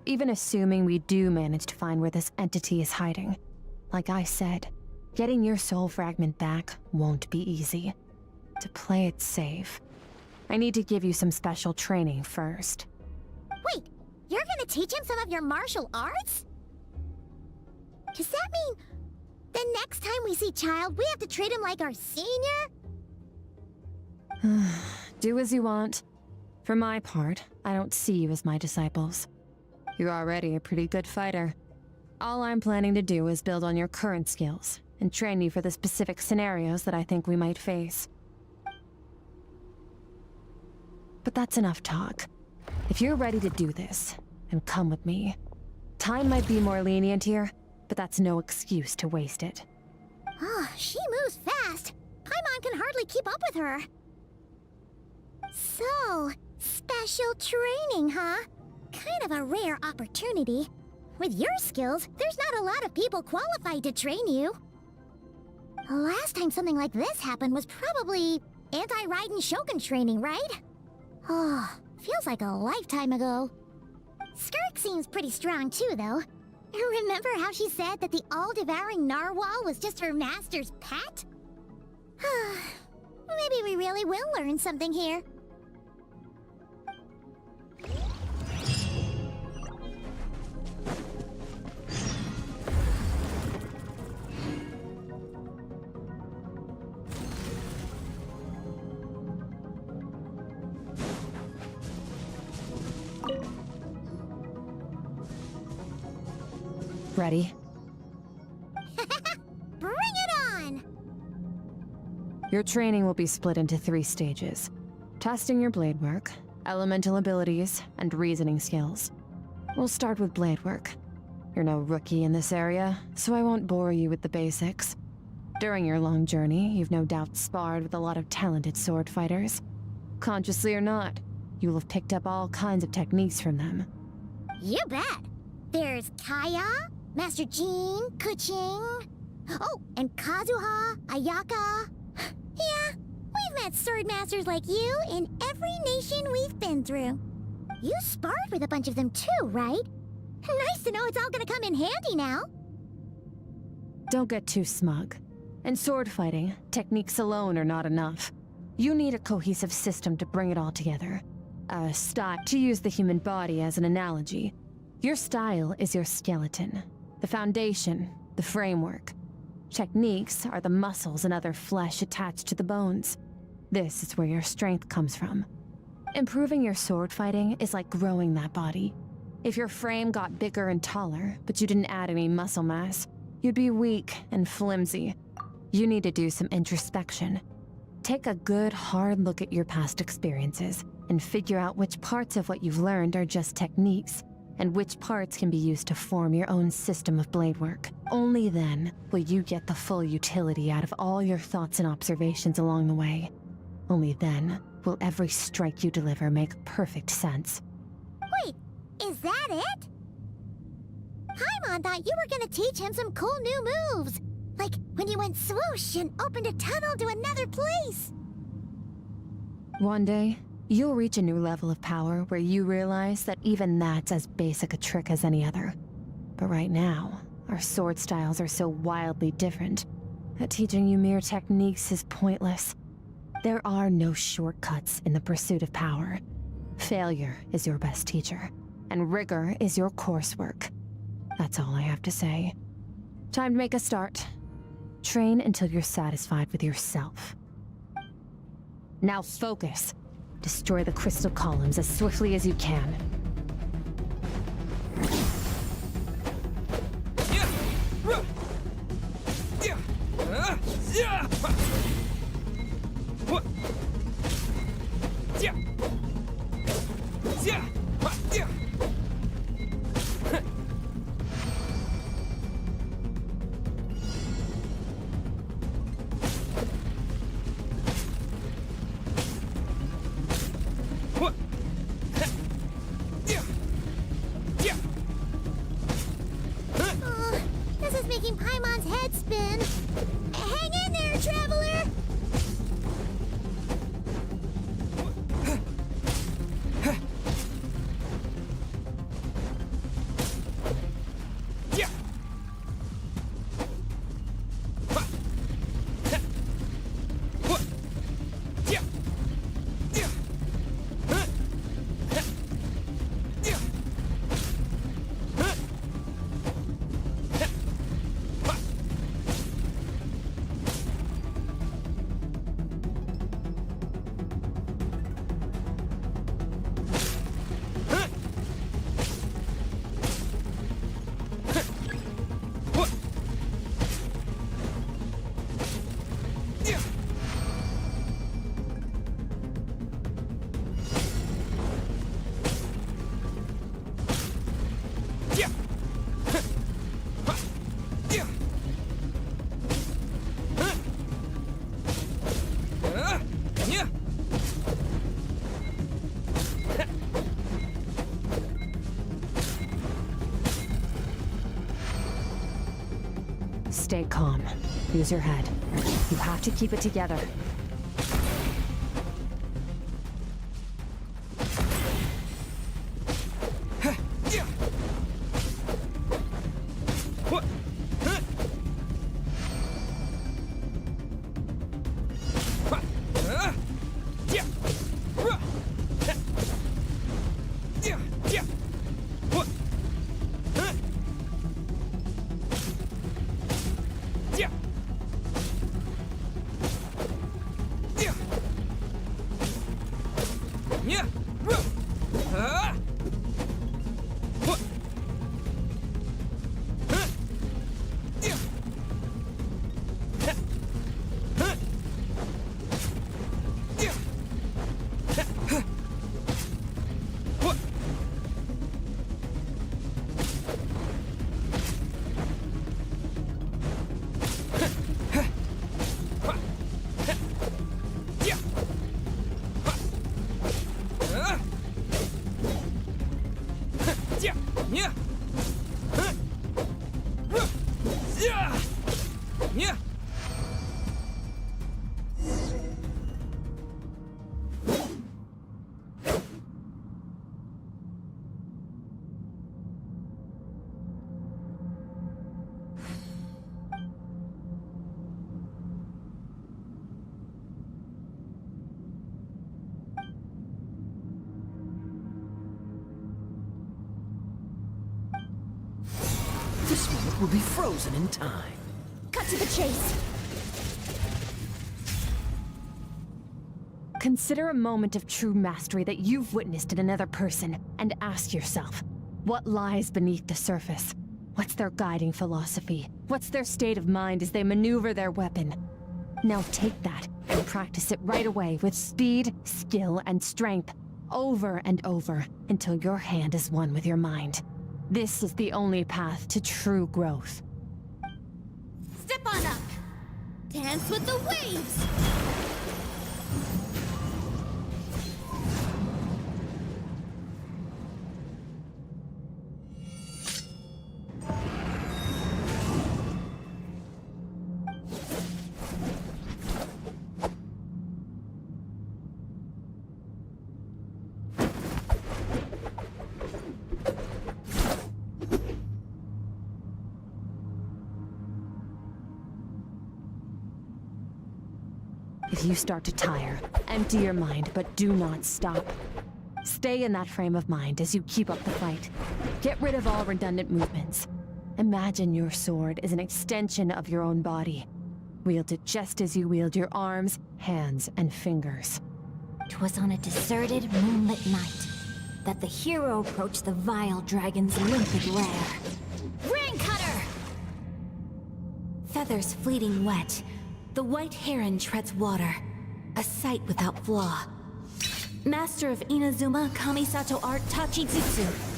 Even assuming we do manage to find where this entity is hiding, like I said, getting your soul fragment back won't be easy. To play it safe, I need to give you some special training first. Wait, you're gonna teach him some of your martial arts? Does that mean the next time we see Child, we have to treat him like our senior? Do as you want. For my part, I don't see you as my disciples. You're already a pretty good fighter. All I'm planning to do is build on your current skills and train you for the specific scenarios that I think we might face. But that's enough talk. If you're ready to do this, then come with me. Time might be more lenient here, but that's no excuse to waste it. Oh, she moves fast. Paimon can hardly keep up with her. So, special training, huh? Kind of a rare opportunity. With your skills, there's not a lot of people qualified to train you. The last time something like this happened was probably anti-Raiden Shogun training, right? Oh, feels like a lifetime ago. Skirk seems pretty strong too, though. Remember how she said that the all-devouring narwhal was just her master's pet? Maybe we really will learn something here. Ready? Bring it on! Your training will be split into 3 stages. Testing your blade work, elemental abilities, and reasoning skills. We'll start with blade work. You're no rookie in this area, so I won't bore you with the basics. During your long journey, you've no doubt sparred with a lot of talented sword fighters. Consciously or not, you will have picked up all kinds of techniques from them. You bet! There's Kaya, Master Jean, Kuching... Oh, and Kazuha, Ayaka... Yeah, we've met sword masters like you in every nation we've been through. You sparred with a bunch of them too, right? Nice to know it's all gonna come in handy now. Don't get too smug. In sword fighting, techniques alone are not enough. You need a cohesive system to bring it all together. A style, to use the human body as an analogy. Your style is your skeleton, the foundation, the framework. Techniques are the muscles and other flesh attached to the bones. This is where your strength comes from. Improving your sword fighting is like growing that body. If your frame got bigger and taller, but you didn't add any muscle mass, you'd be weak and flimsy. You need to do some introspection. Take a good, hard look at your past experiences and figure out which parts of what you've learned are just techniques, and which parts can be used to form your own system of blade work. Only then will you get the full utility out of all your thoughts and observations along the way. Only then will every strike you deliver make perfect sense. Wait, is that it? Paimon thought you were gonna teach him some cool new moves. Like when you went swoosh and opened a tunnel to another place. One day, you'll reach a new level of power where you realize that even that's as basic a trick as any other. But right now, our sword styles are so wildly different that teaching you mere techniques is pointless. There are no shortcuts in the pursuit of power. Failure is your best teacher, and rigor is your coursework. That's all I have to say. Time to make a start. Train until you're satisfied with yourself. Now focus. Destroy the crystal columns as swiftly as you can. Oh, this is making Paimon's head spin. Hang in there, traveler! Stay calm. Use your head. You have to keep it together. This moment will be frozen in time. Cut to the chase. Consider a moment of true mastery that you've witnessed in another person, and ask yourself, what lies beneath the surface? What's their guiding philosophy? What's their state of mind as they maneuver their weapon? Now take that and practice it right away with speed, skill, and strength, over and over, until your hand is one with your mind. This is the only path to true growth. Step on up. Dance with the waves. If you start to tire, empty your mind, but do not stop. Stay in that frame of mind as you keep up the fight. Get rid of all redundant movements. Imagine your sword is an extension of your own body. Wield it just as you wield your arms, hands, and fingers. 'Twas on a deserted, moonlit night that the hero approached the vile dragon's limpid lair. Ring cutter! Feathers fleeting wet, the white heron treads water, a sight without flaw. Master of Inazuma Kamisato art Tachijutsu.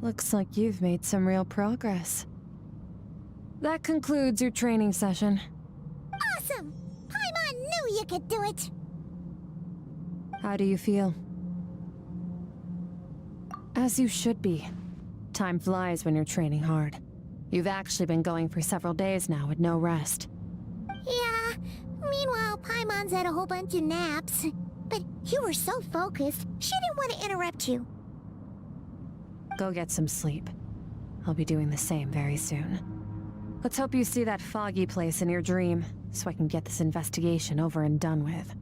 Looks like you've made some real progress. That concludes your training session. Awesome! Paimon knew you could do it! How do you feel? As you should be. Time flies when you're training hard. You've actually been going for several days now with no rest. Yeah, meanwhile Paimon's had a whole bunch of naps. But you were so focused, she didn't want to interrupt you. Go get some sleep. I'll be doing the same very soon. Let's hope you see that foggy place in your dream, so I can get this investigation over and done with.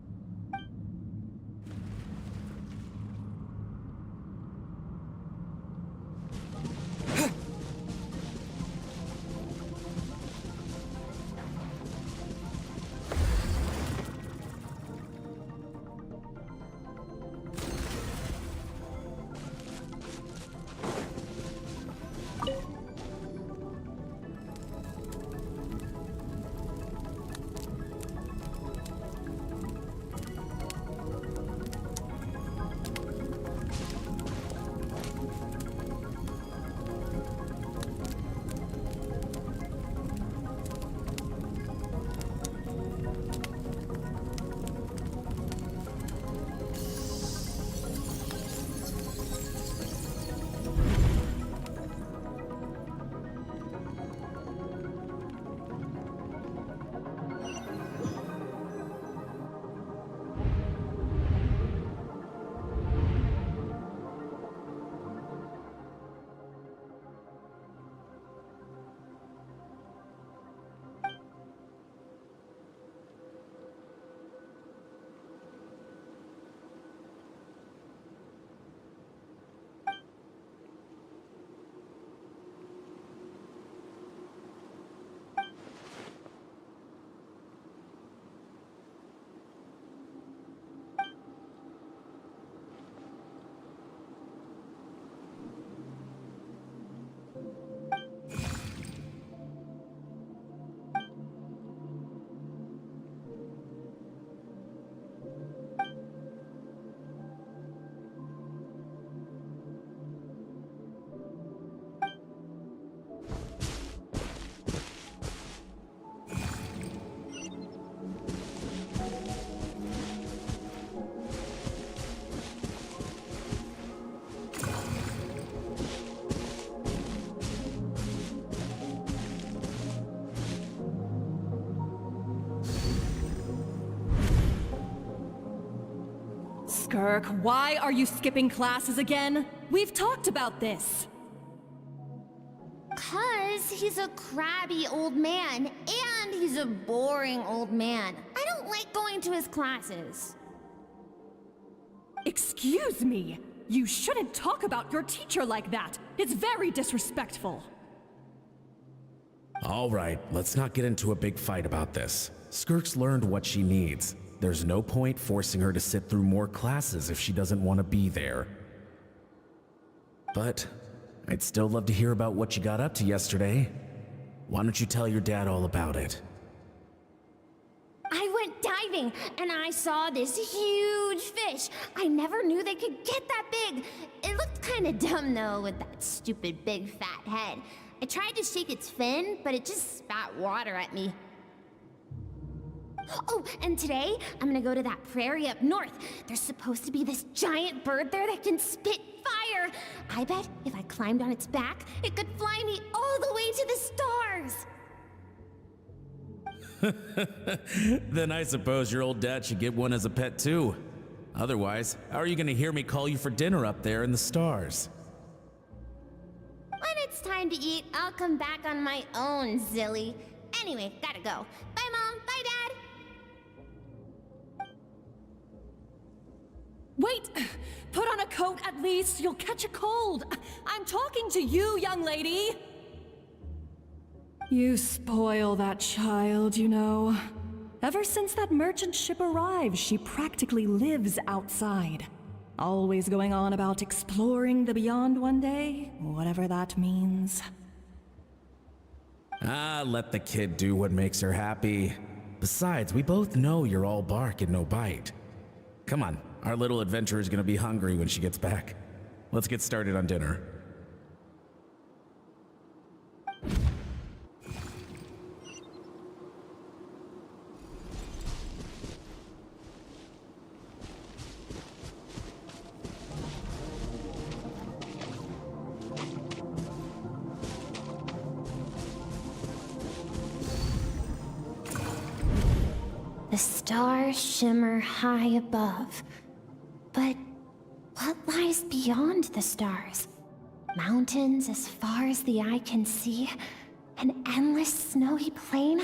Skirk, why are you skipping classes again? We've talked about this. 'Cause he's a crabby old man, and he's a boring old man. I don't like going to his classes. Excuse me! You shouldn't talk about your teacher like that! It's very disrespectful! All right, let's not get into a big fight about this. Skirk's learned what she needs. There's no point forcing her to sit through more classes if she doesn't want to be there. But I'd still love to hear about what you got up to yesterday. Why don't you tell your dad all about it? I went diving, and I saw this huge fish. I never knew they could get that big. It looked kinda dumb though, with that stupid big fat head. I tried to shake its fin, but it just spat water at me. Oh, and today I'm gonna go to that prairie up north. There's supposed to be this giant bird there that can spit fire. I bet if I climbed on its back, it could fly me all the way to the stars. Then I suppose your old dad should get one as a pet too. Otherwise, how are you gonna hear me call you for dinner up there in the stars? When it's time to eat, I'll come back on my own, Zilly. Anyway, gotta go. Bye, Mom. Bye, Dad. Wait! Put on a coat at least. You'll catch a cold. I'm talking to you, young lady. You spoil that child, you know. Ever since that merchant ship arrived, she practically lives outside. Always going on about exploring the beyond one day, whatever that means. Ah, let the kid do what makes her happy. Besides, we both know you're all bark and no bite. Come on, our little adventurer is gonna be hungry when she gets back. Let's get started on dinner. The stars shimmer high above. But what lies beyond the stars? Mountains as far as the eye can see? An endless snowy plain?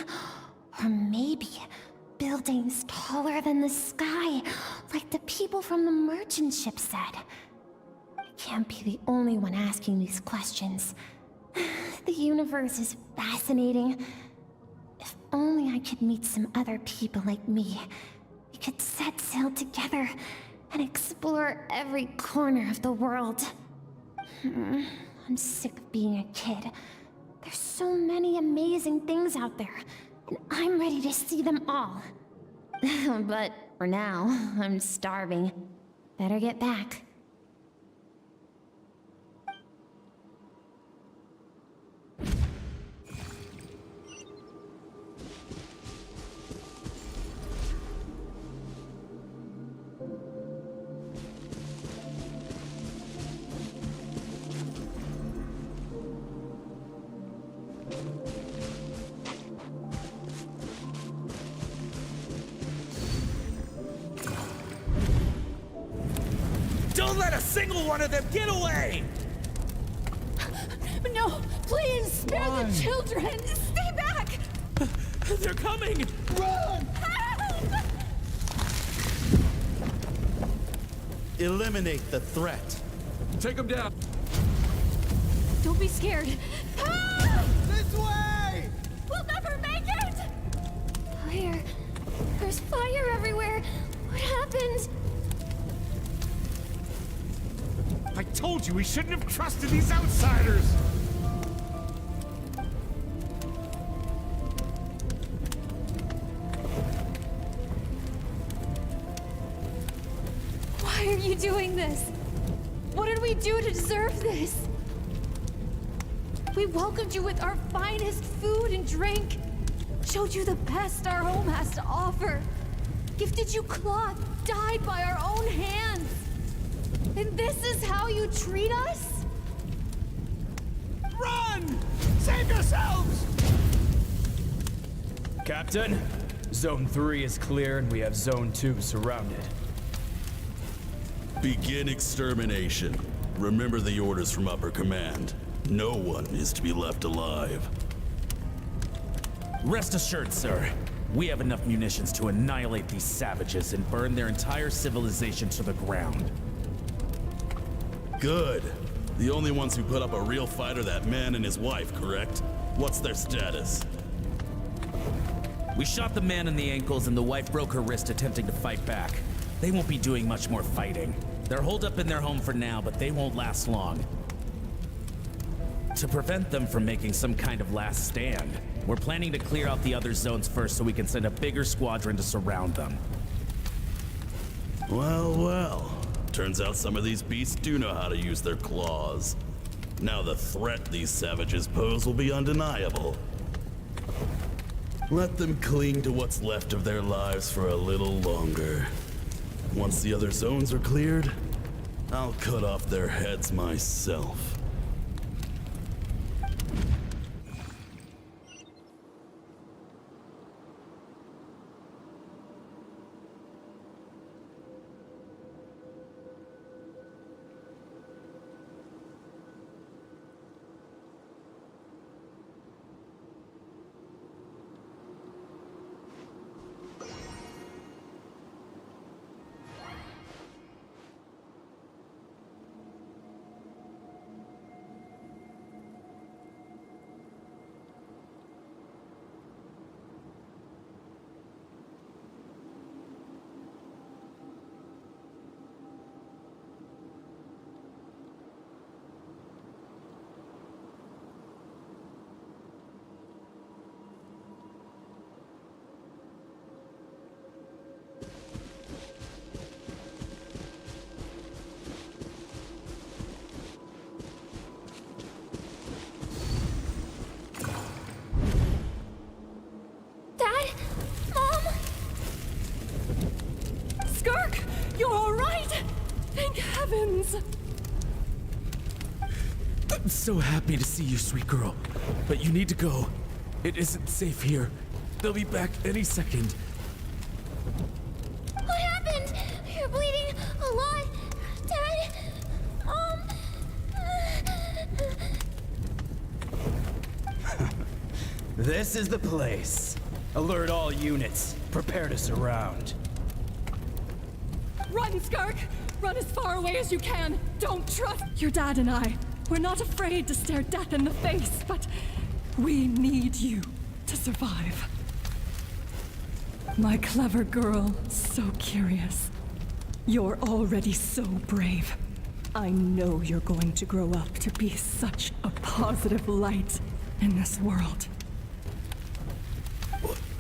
Or maybe buildings taller than the sky, like the people from the merchant ship said? I can't be the only one asking these questions. The universe is fascinating. If only I could meet some other people like me. We could set sail together and explore every corner of the world. I'm sick of being a kid. There's so many amazing things out there, and I'm ready to see them all. But for now, I'm starving. Better get back. Don't let a single one of them get away! No, please, spare the children! Stay back! They're coming! Run! Help! Eliminate the threat. Take them down! Don't be scared. Help! This way! We'll never make it! Fire. There's fire everywhere. What happened? I told you we shouldn't have trusted these outsiders! Why are you doing this? What did we do to deserve this? We welcomed you with our finest food and drink, showed you the best our home has to offer, gifted you cloth dyed by our own hands. And this is how you treat us? Run! Save yourselves! Captain, Zone 3 is clear and we have Zone 2 surrounded. Begin extermination. Remember the orders from upper command. No one is to be left alive. Rest assured, sir. We have enough munitions to annihilate these savages and burn their entire civilization to the ground. Good. The only ones who put up a real fight are that man and his wife, correct? What's their status? We shot the man in the ankles and the wife broke her wrist attempting to fight back. They won't be doing much more fighting. They're holed up in their home for now, but they won't last long. To prevent them from making some kind of last stand, we're planning to clear out the other zones first so we can send a bigger squadron to surround them. Well, well. Turns out some of these beasts do know how to use their claws. Now the threat these savages pose will be undeniable. Let them cling to what's left of their lives for a little longer. Once the other zones are cleared, I'll cut off their heads myself. Dad? Mom? Skirk, you're all right? Thank heavens. I'm so happy to see you, sweet girl. But you need to go. It isn't safe here. They'll be back any second. What happened? You're bleeding a lot. Dad? This is the place. Alert all units. Prepare to surround. Run, Skirk! Run as far away as you can. Don't trust your dad and I. We're not afraid to stare death in the face, but we need you to survive. My clever girl, so curious. You're already so brave. I know you're going to grow up to be such a positive light in this world.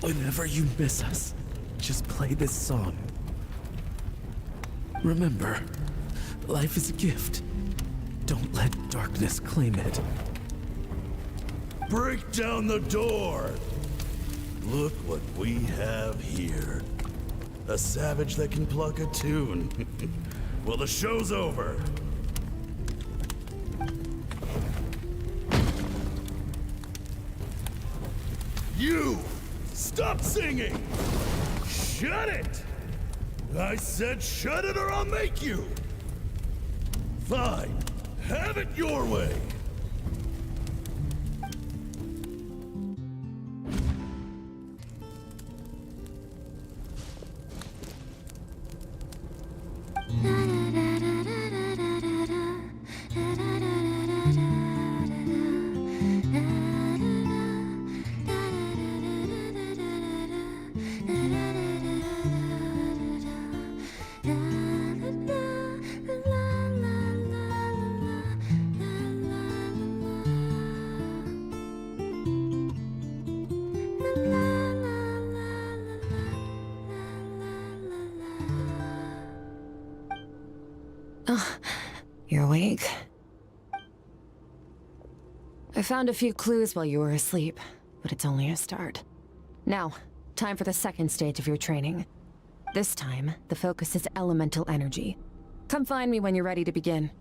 Whenever you miss us, just play this song. Remember, life is a gift. Don't let darkness claim it. Break down the door! Look what we have here. A savage that can pluck a tune. Well, the show's over. You! Stop singing! Shut it! I said shut it or I'll make you! Fine. Have it your way. You're awake? I found a few clues while you were asleep, but it's only a start. Now, time for the second stage of your training. This time, the focus is elemental energy. Come find me when you're ready to begin.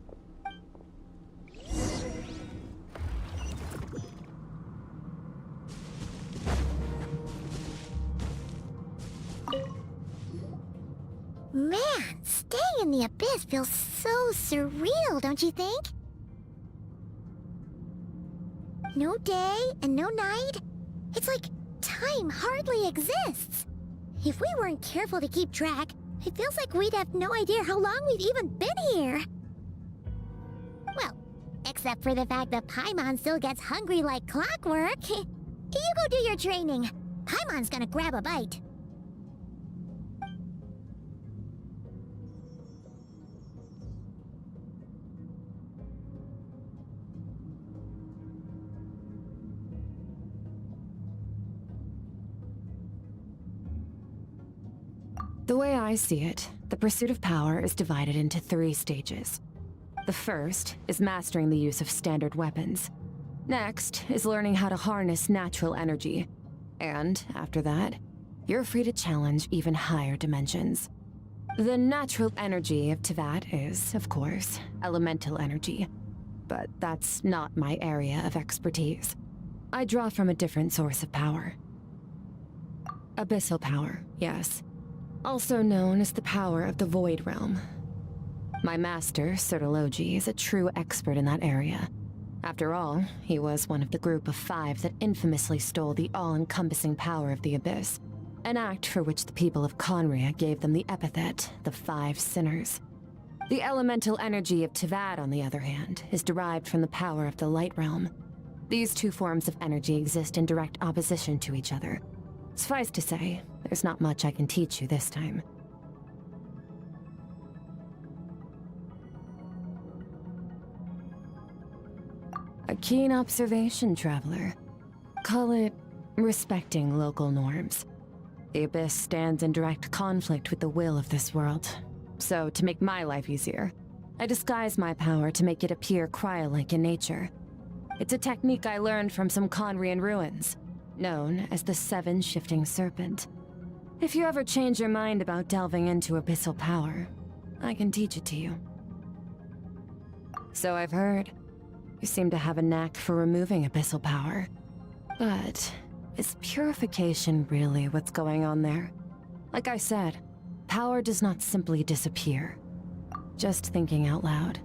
Man, staying in the abyss feels so surreal, don't you think? No day and no night? It's like time hardly exists. If we weren't careful to keep track, it feels like we'd have no idea how long we've even been here. Well, except for the fact that Paimon still gets hungry like clockwork. You go do your training. Paimon's gonna grab a bite. The way I see it, the pursuit of power is divided into 3 stages. The first is mastering the use of standard weapons. Next is learning how to harness natural energy. And after that, you're free to challenge even higher dimensions. The natural energy of Tevat is, of course, elemental energy. But that's not my area of expertise. I draw from a different source of power. Abyssal power, yes. Also known as the power of the Void Realm. My master, Sertologi, is a true expert in that area. After all, he was one of the group of 5 that infamously stole the all-encompassing power of the Abyss, an act for which the people of Conria gave them the epithet, the 5 Sinners. The elemental energy of Tevat, on the other hand, is derived from the power of the Light Realm. These 2 forms of energy exist in direct opposition to each other. Suffice to say, there's not much I can teach you this time. A keen observation, traveler. Call it respecting local norms. The Abyss stands in direct conflict with the will of this world. So, to make my life easier, I disguise my power to make it appear cryo-like in nature. It's a technique I learned from some Conrian ruins, known as the 7 Shifting Serpent. If you ever change your mind about delving into abyssal power, I can teach it to you. So I've heard. You seem to have a knack for removing abyssal power. But is purification really what's going on there? Like I said, power does not simply disappear. Just thinking out loud.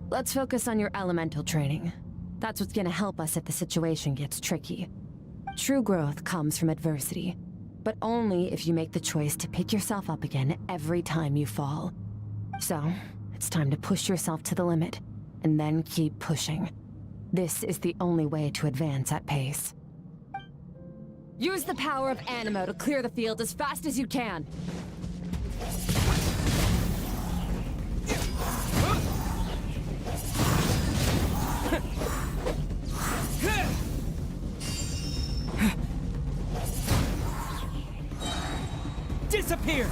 Let's focus on your elemental training. That's what's gonna help us if the situation gets tricky. True growth comes from adversity, but only if you make the choice to pick yourself up again every time you fall. So, it's time to push yourself to the limit, and then keep pushing. This is the only way to advance at pace. Use the power of Animo to clear the field as fast as you can. Disappear!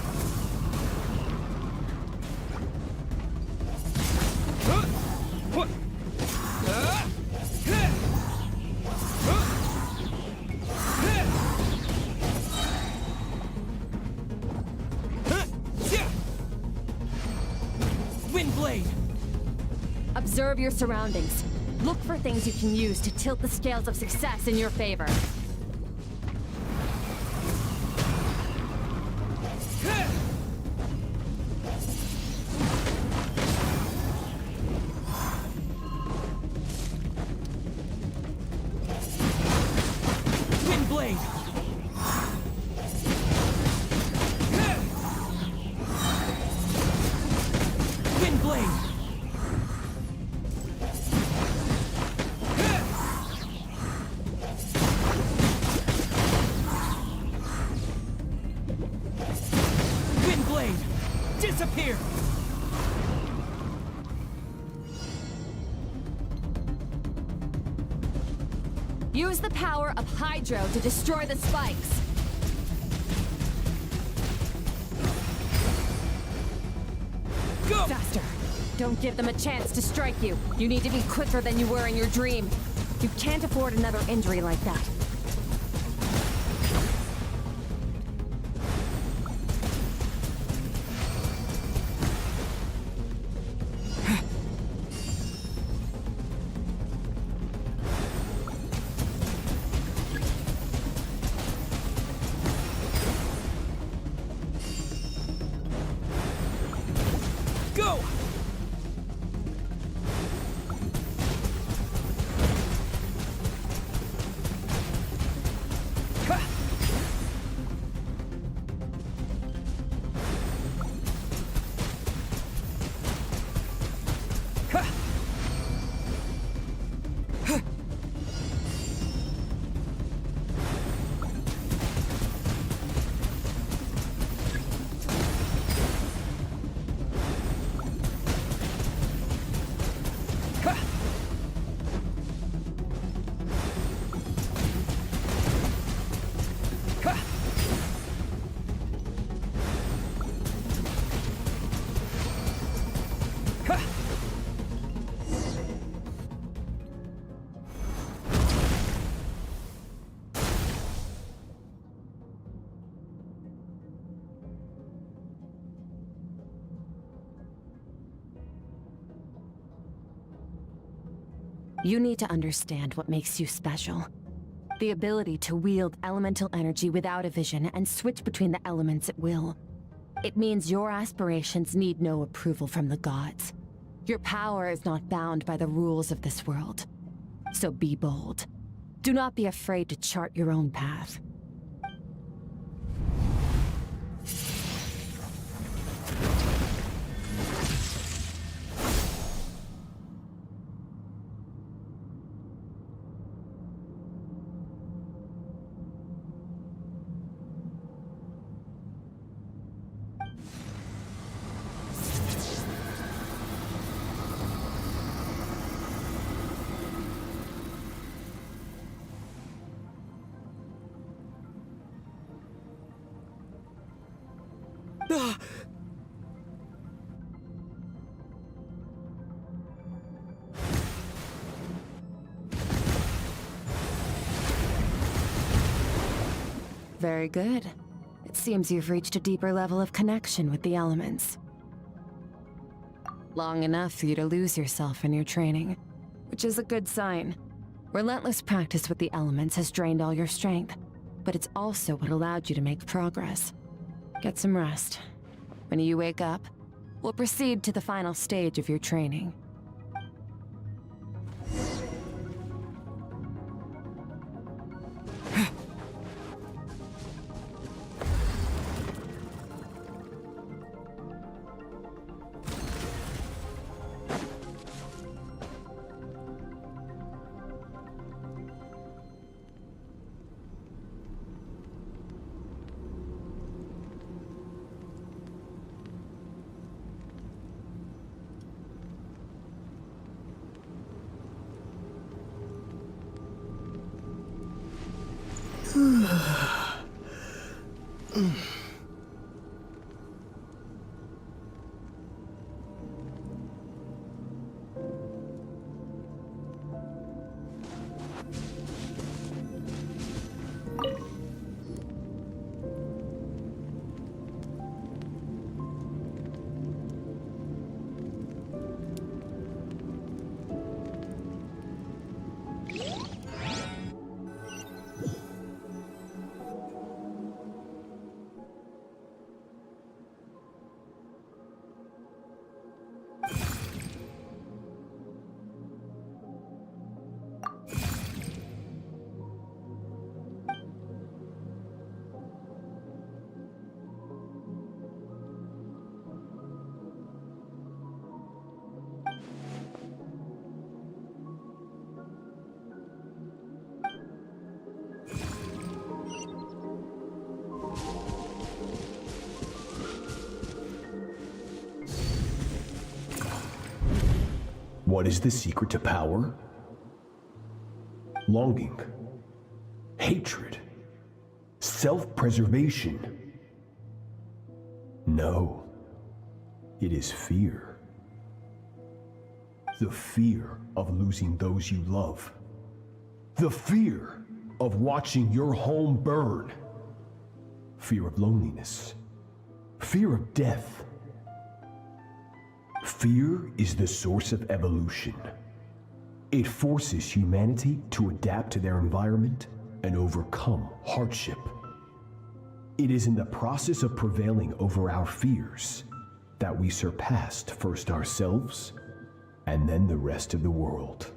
Windblade! Observe your surroundings. Look for things you can use to tilt the scales of success in your favor. Windblade! Windblade! Windblade! Disappear! Use the power of Hydro to destroy the spikes. Go! Faster! Don't give them a chance to strike you. You need to be quicker than you were in your dream. You can't afford another injury like that. Go! You need to understand what makes you special. The ability to wield elemental energy without a vision and switch between the elements at will. It means your aspirations need no approval from the gods. Your power is not bound by the rules of this world. So be bold. Do not be afraid to chart your own path. Very good. It seems you've reached a deeper level of connection with the elements. Long enough for you to lose yourself in your training, which is a good sign. Relentless practice with the elements has drained all your strength, but it's also what allowed you to make progress. Get some rest. When you wake up, we'll proceed to the final stage of your training. What is the secret to power? Longing, hatred, self-preservation. No, it is fear. The fear of losing those you love. The fear of watching your home burn. Fear of loneliness. Fear of death. Fear is the source of evolution. It forces humanity to adapt to their environment and overcome hardship. It is in the process of prevailing over our fears that we surpassed first ourselves and then the rest of the world.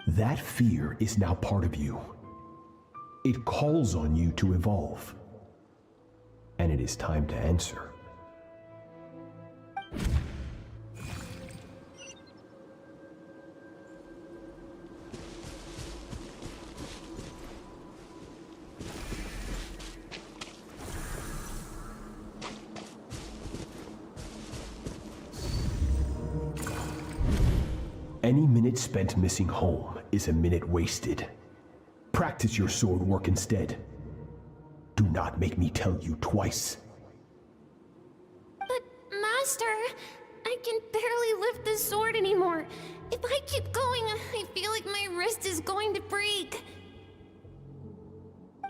That fear is now part of you. It calls on you to evolve. And it is time to answer. Any minute spent missing home is a minute wasted. Practice your sword work instead. Do not make me tell you twice. But, Master, I can barely lift the sword anymore. If I keep going, I feel like my wrist is going to break.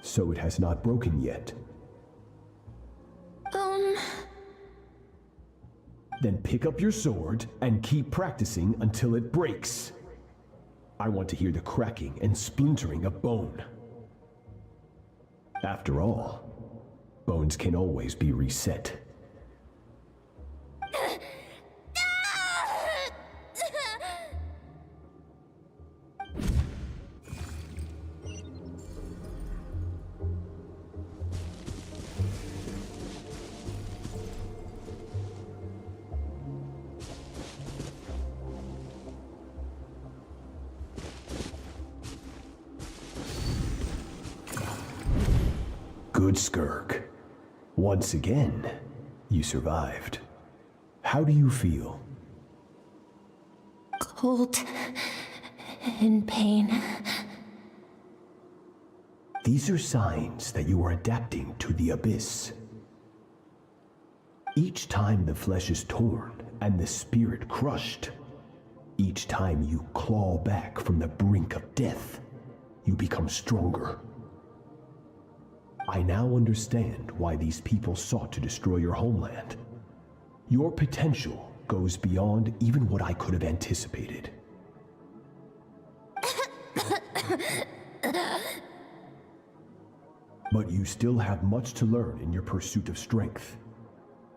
So it has not broken yet. Then pick up your sword and keep practicing until it breaks. I want to hear the cracking and splintering of bone. After all, bones can always be reset. Good, Skirk. Once again, you survived. How do you feel? Cold. In pain. These are signs that you are adapting to the abyss. Each time the flesh is torn and the spirit crushed, each time you claw back from the brink of death, you become stronger. I now understand why these people sought to destroy your homeland. Your potential goes beyond even what I could have anticipated. But you still have much to learn in your pursuit of strength.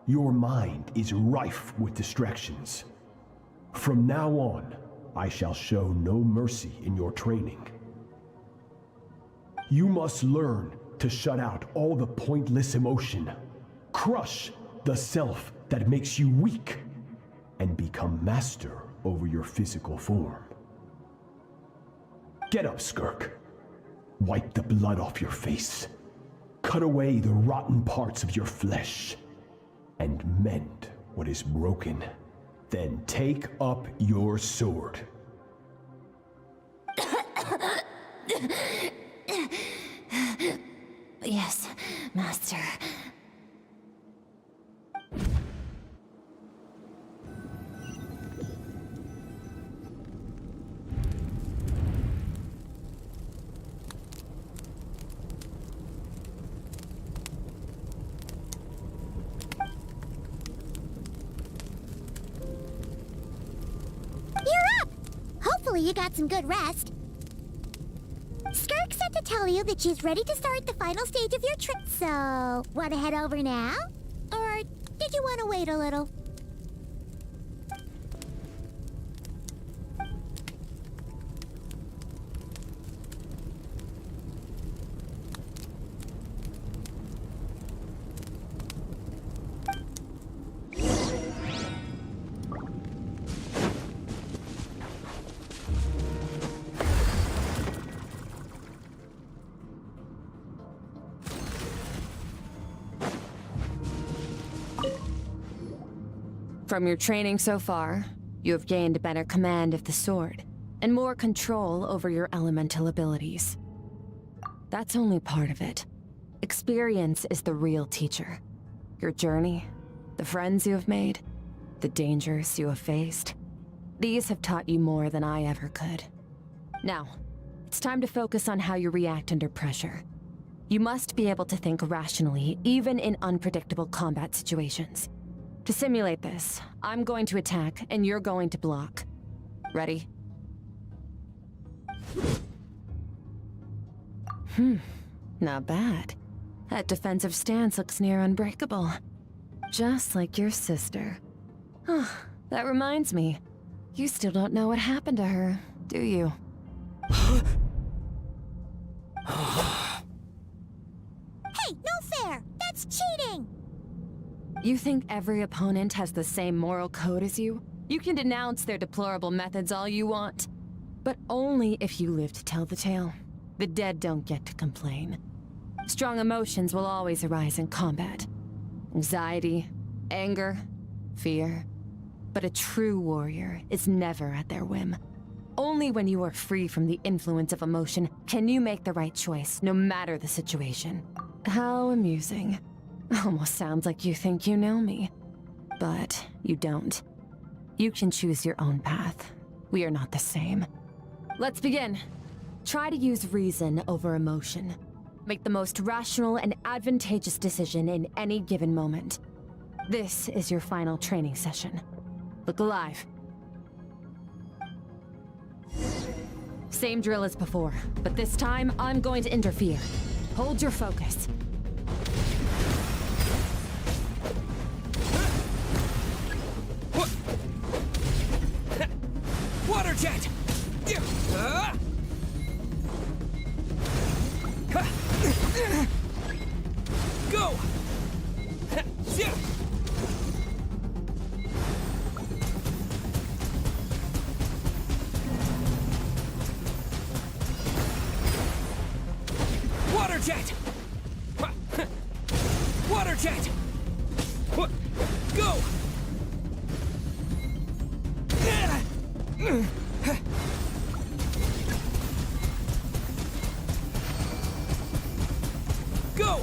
Your mind is rife with distractions. From now on, I shall show no mercy in your training. You must learn to shut out all the pointless emotion, crush the self that makes you weak, and become master over your physical form. Get up, Skirk. Wipe the blood off your face. Cut away the rotten parts of your flesh, and mend what is broken. Then take up your sword. Yes, Master. You're up! Hopefully you got some good rest. Skirk said to tell you that she's ready to start the final stage of your trip, so want to head over now? Or did you want to wait a little? From your training so far, you have gained better command of the sword, and more control over your elemental abilities. That's only part of it. Experience is the real teacher. Your journey, the friends you have made, the dangers you have faced. These have taught you more than I ever could. Now, it's time to focus on how you react under pressure. You must be able to think rationally, even in unpredictable combat situations. To simulate this, I'm going to attack, and you're going to block. Ready? Not bad. That defensive stance looks near unbreakable. Just like your sister. Oh, that reminds me. You still don't know what happened to her, do you? Hey, no fair! That's cheating! You think every opponent has the same moral code as you? You can denounce their deplorable methods all you want. But only if you live to tell the tale. The dead don't get to complain. Strong emotions will always arise in combat. Anxiety, anger, fear. But a true warrior is never at their whim. Only when you are free from the influence of emotion can you make the right choice, no matter the situation. How amusing. Almost sounds like you think you know me. But you don't. You can choose your own path. We are not the same. Let's begin. Try to use reason over emotion. Make the most rational and advantageous decision in any given moment. This is your final training session. Look alive. Same drill as before, but this time I'm going to interfere. Hold your focus. Water jet! Go! Water jet! Water jet! Go! Go! Go!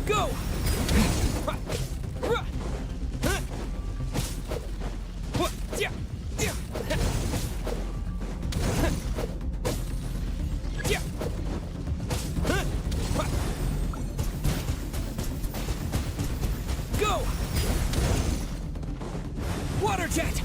Go! Go! Water jet!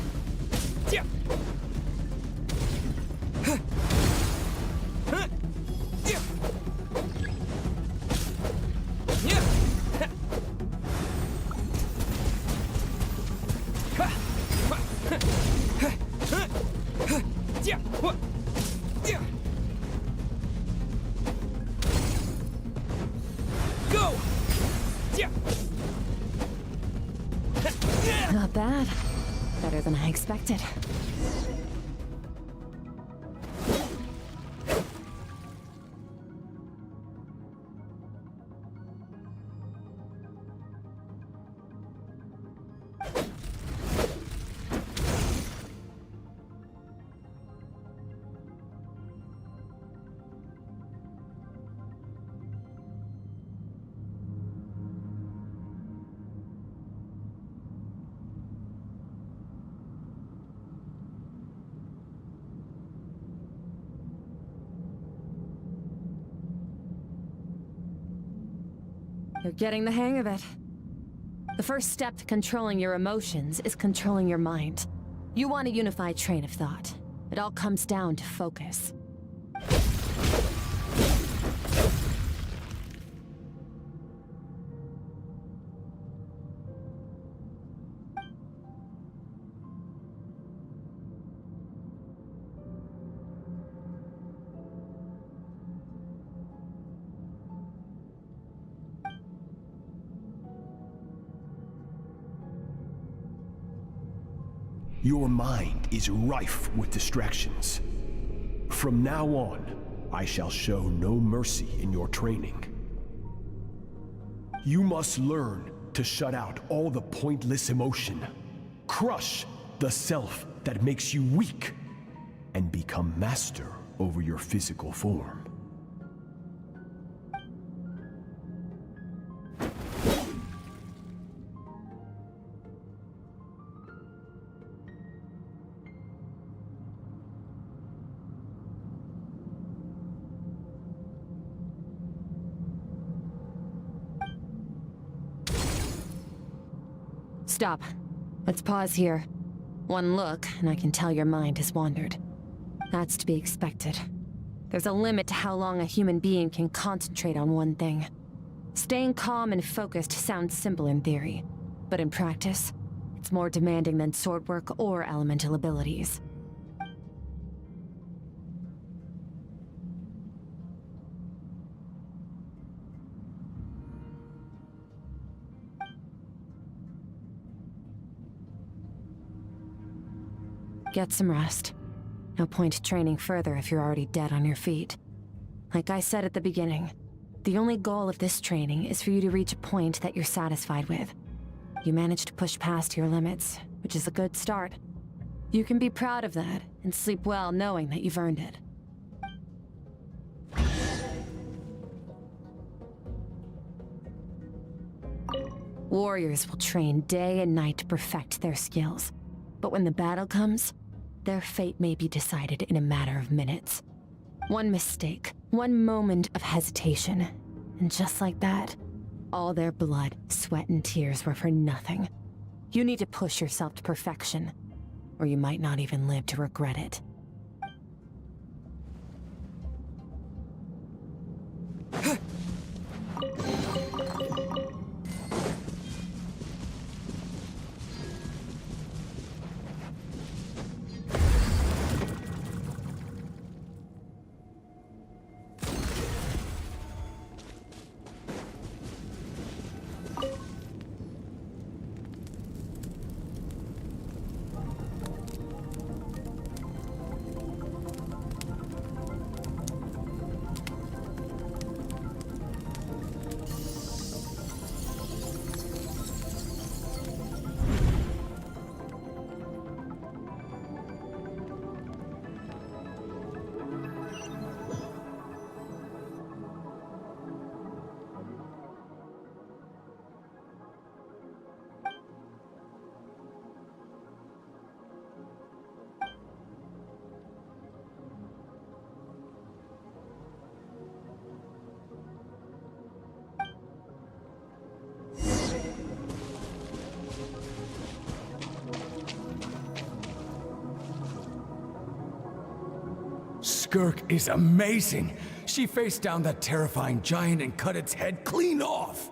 Go! Not bad. Better than I expected. You're getting the hang of it. The first step to controlling your emotions is controlling your mind. You want a unified train of thought. It all comes down to focus. Your mind is rife with distractions. From now on, I shall show no mercy in your training. You must learn to shut out all the pointless emotion, crush the self that makes you weak, and become master over your physical form. Stop. Let's pause here. One look, and I can tell your mind has wandered. That's to be expected. There's a limit to how long a human being can concentrate on one thing. Staying calm and focused sounds simple in theory, but in practice, it's more demanding than sword work or elemental abilities. Get some rest. No point training further if you're already dead on your feet. Like I said at the beginning, the only goal of this training is for you to reach a point that you're satisfied with. You managed to push past your limits, which is a good start. You can be proud of that and sleep well knowing that you've earned it. Warriors will train day and night to perfect their skills. But when the battle comes, their fate may be decided in a matter of minutes. One mistake, one moment of hesitation, and just like that, all their blood, sweat, and tears were for nothing. You need to push yourself to perfection, or you might not even live to regret it. Skirk is amazing. She faced down that terrifying giant and cut its head clean off.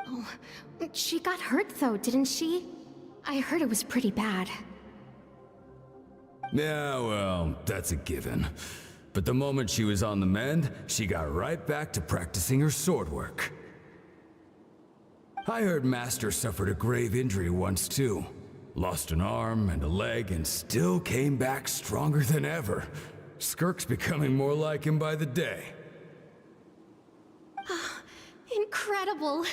Oh, she got hurt though, didn't she? I heard it was pretty bad. Yeah, well, that's a given. But the moment she was on the mend, she got right back to practicing her sword work. I heard Master suffered a grave injury once too. Lost an arm and a leg and still came back stronger than ever. Skirk's becoming more like him by the day. Incredible.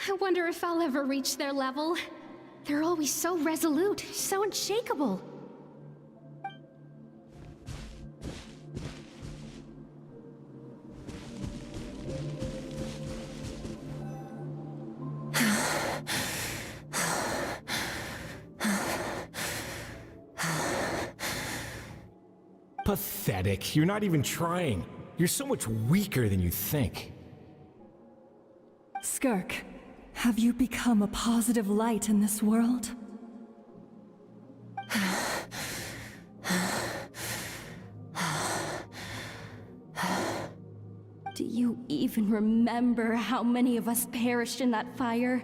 I wonder if I'll ever reach their level. They're always so resolute, so unshakable. Pathetic. You're not even trying. You're so much weaker than you think. Skirk, have you become a positive light in this world? Do you even remember how many of us perished in that fire?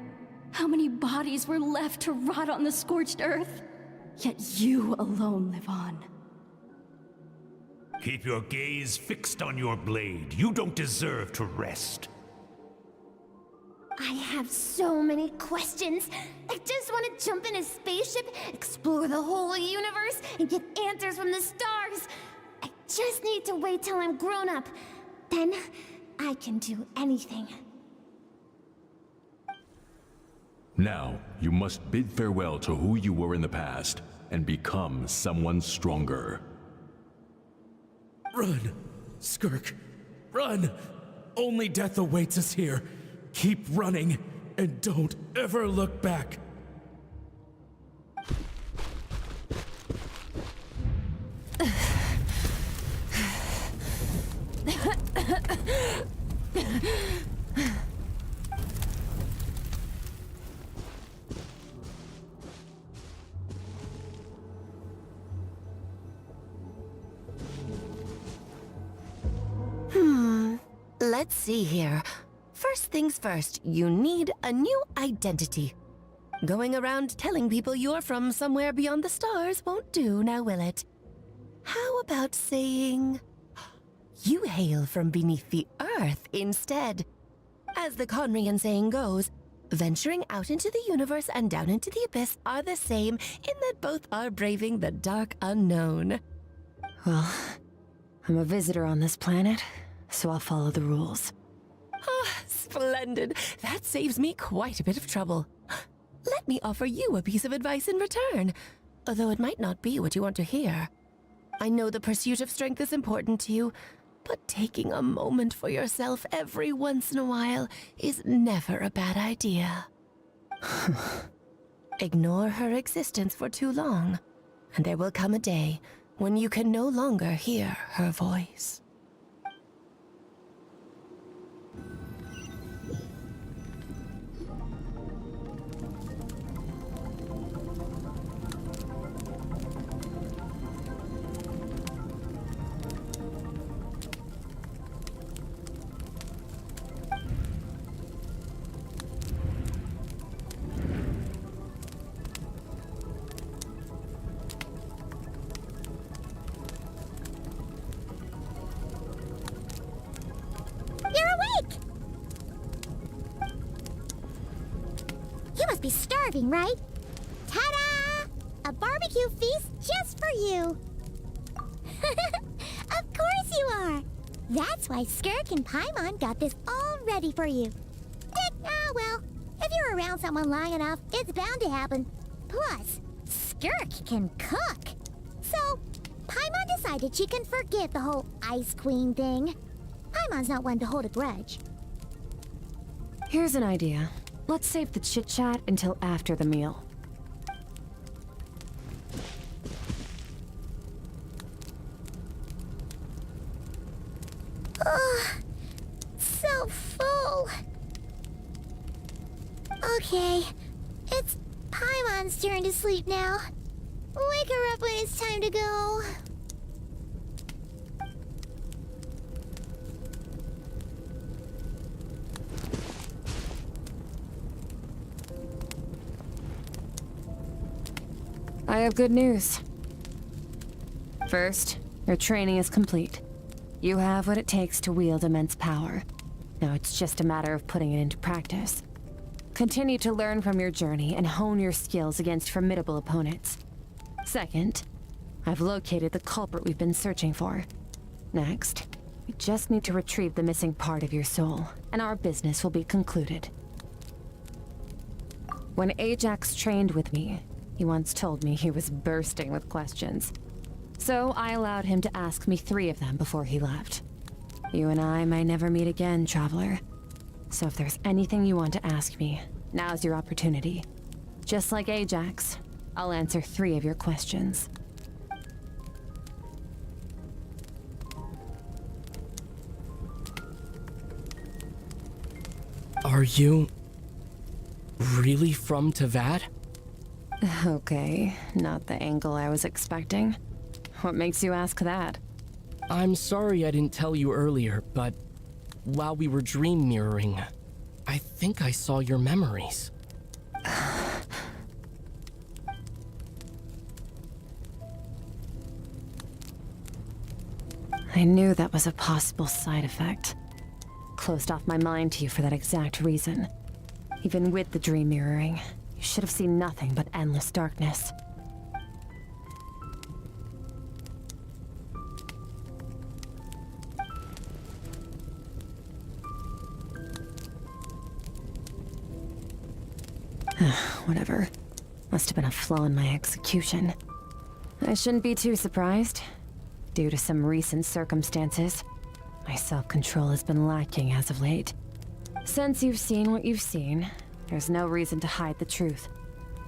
How many bodies were left to rot on the scorched earth? Yet you alone live on. Keep your gaze fixed on your blade. You don't deserve to rest. I have so many questions. I just want to jump in a spaceship, explore the whole universe, and get answers from the stars. I just need to wait till I'm grown up. Then, I can do anything. Now, you must bid farewell to who you were in the past, and become someone stronger. Run, Skirk, run! Only death awaits us here. Keep running, and don't ever look back. Let's see here. First things first, you need a new identity. Going around telling people you're from somewhere beyond the stars won't do, now will it? How about saying you hail from beneath the earth instead? As the Conrian saying goes, Venturing out into the universe and down into the abyss are the same in that both are braving the dark unknown. Well, I'm a visitor on this planet, so I'll follow the rules. Ah, splendid. That saves me quite a bit of trouble. Let me offer you a piece of advice in return, although it might not be what you want to hear. I know the pursuit of strength is important to you, but taking a moment for yourself every once in a while is never a bad idea. Ignore her existence for too long, and there will come a day when you can no longer hear her voice. You must be starving, right? Ta-da! A barbecue feast just for you! Of course you are! That's why Skirk and Paimon got this all ready for you. Well, if you're around someone long enough, it's bound to happen. Plus, Skirk can cook. So, Paimon decided she can forget the whole Ice Queen thing. Paimon's not one to hold a grudge. Here's an idea. Let's save the chit-chat until after the meal. Ugh, so full. Okay, it's Paimon's turn to sleep now. Wake her up when it's time to go. I have good news. First, your training is complete. You have what it takes to wield immense power. Now it's just a matter of putting it into practice. Continue to learn from your journey and hone your skills against formidable opponents. Second, I've located the culprit we've been searching for. Next, we just need to retrieve the missing part of your soul, and our business will be concluded. When Ajax trained with me, he once told me he was bursting with questions. So I allowed him to ask me 3 of them before he left. You and I may never meet again, Traveler. So if there's anything you want to ask me, now's your opportunity. Just like Ajax, I'll answer 3 of your questions. Are you really from Teyvat? Okay, not the angle I was expecting. What makes you ask that? I'm sorry I didn't tell you earlier, but while we were dream mirroring, I think I saw your memories. I knew that was a possible side effect. Closed off my mind to you for that exact reason. Even with the dream mirroring, you should have seen nothing but endless darkness. Whatever. Must have been a flaw in my execution. I shouldn't be too surprised. Due to some recent circumstances, my self-control has been lacking as of late. Since you've seen what you've seen, there's no reason to hide the truth.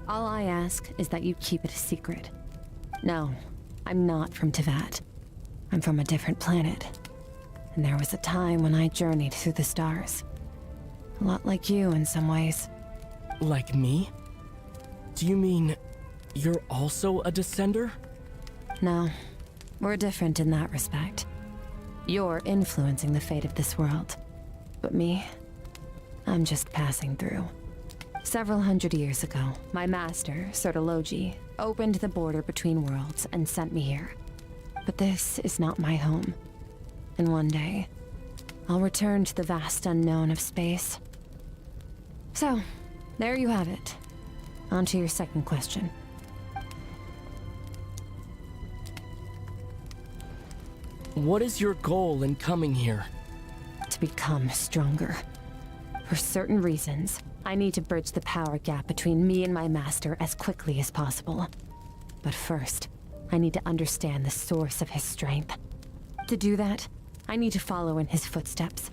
All I ask is that you keep it a secret. No, I'm not from Teyvat. I'm from a different planet. And there was a time when I journeyed through the stars. A lot like you in some ways. Like me? Do you mean you're also a descender? No, we're different in that respect. You're influencing the fate of this world. But me, I'm just passing through. Several hundred years ago, my master, Sertologi, opened the border between worlds and sent me here. But this is not my home. And one day, I'll return to the vast unknown of space. So, There you have it. On to your second question. What is your goal in coming here? To become stronger. For certain reasons, I need to bridge the power gap between me and my master as quickly as possible. But first, I need to understand the source of his strength. To do that, I need to follow in his footsteps.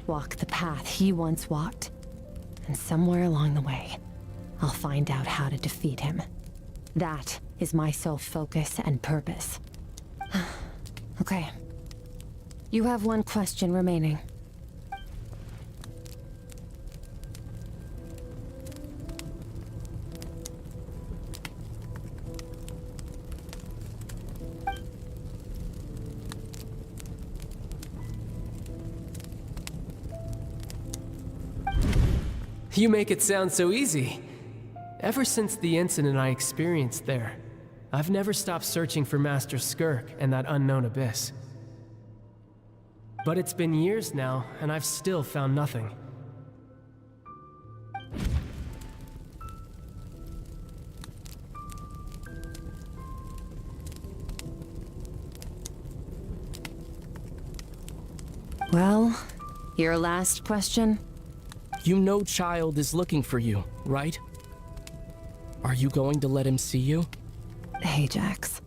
Walk the path he once walked. And somewhere along the way, I'll find out how to defeat him. That is my sole focus and purpose. Okay. You have one question remaining. You make it sound so easy. Ever since the incident I experienced there, I've never stopped searching for Master Skirk and that unknown abyss. But it's been years now, and I've still found nothing. Well, your last question? You know Child is looking for you, right? Are you going to let him see you? Ajax.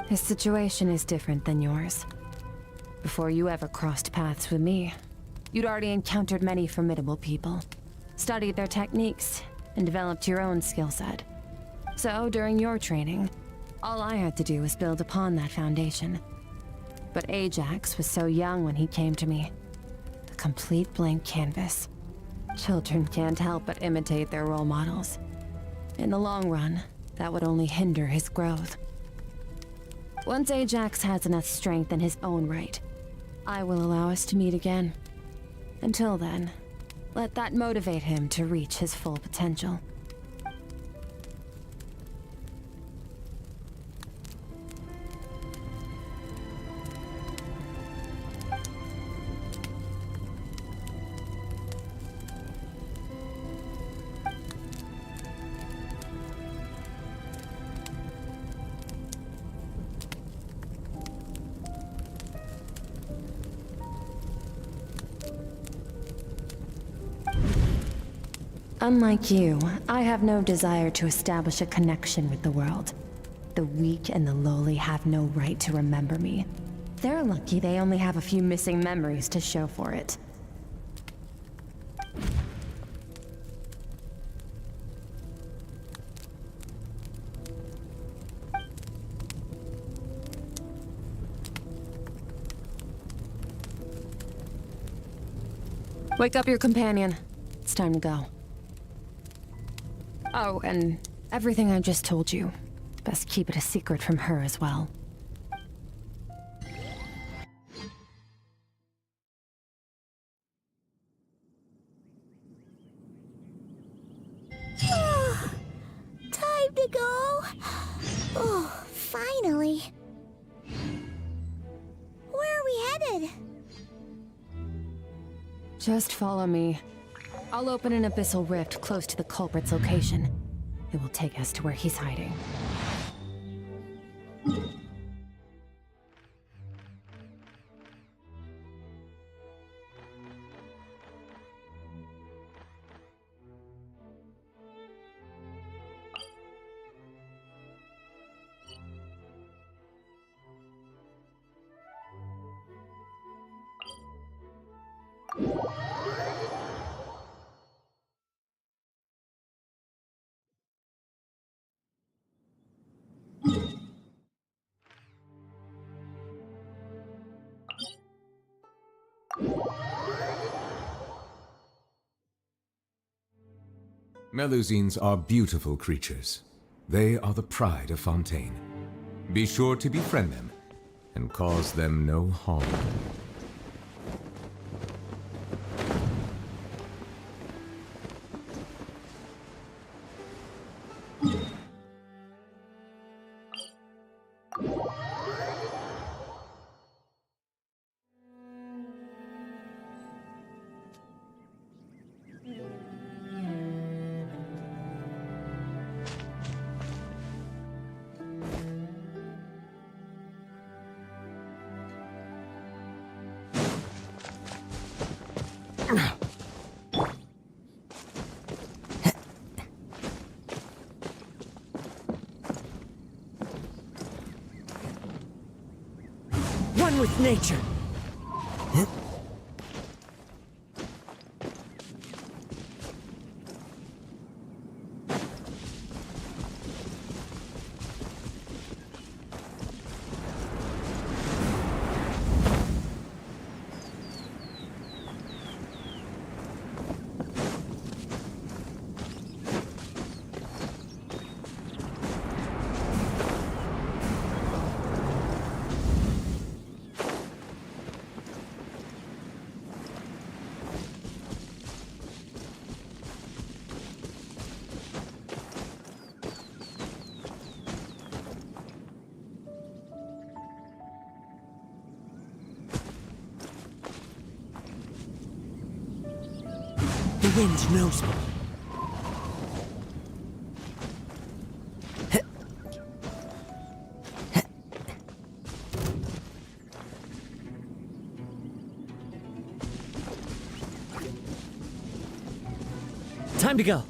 His situation is different than yours. Before you ever crossed paths with me, you'd already encountered many formidable people, studied their techniques, and developed your own skill set. So, during your training, all I had to do was build upon that foundation. But Ajax was so young when he came to me. A complete blank canvas. Children can't help but imitate their role models. In the long run, that would only hinder his growth. Once Ajax has enough strength in his own right, I will allow us to meet again. Until then, let that motivate him to reach his full potential. Unlike you, I have no desire to establish a connection with the world. The weak and the lowly have no right to remember me. They're lucky they only have a few missing memories to show for it. Wake up your companion. It's time to go. Oh, and everything I just told you. Best keep it a secret from her as well. Time to go. Oh, finally. Where are we headed? Just follow me. I'll open an abyssal rift close to the culprit's location. It will take us to where he's hiding. Melusines are beautiful creatures. They are the pride of Fontaine. Be sure to befriend them and cause them no harm. One with nature. The wind knows me. Time to go.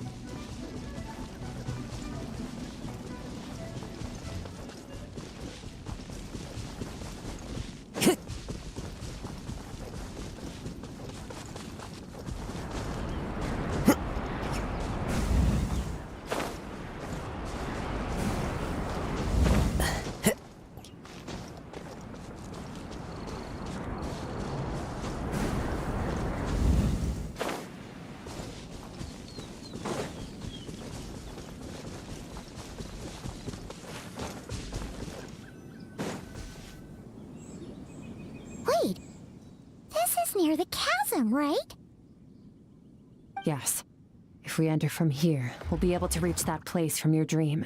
Wait, this is near the chasm, right? Yes. If we enter from here, we'll be able to reach that place from your dream.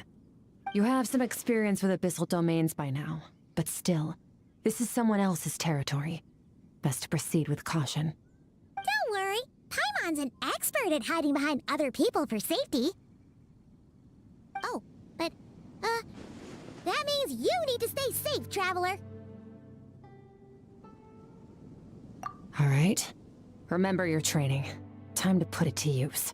You have some experience with abyssal domains by now, but still, this is someone else's territory. Best to proceed with caution. Don't worry, Paimon's an expert at hiding behind other people for safety. Oh, but, that means you need to stay safe, traveler. All right. Remember your training. Time to put it to use.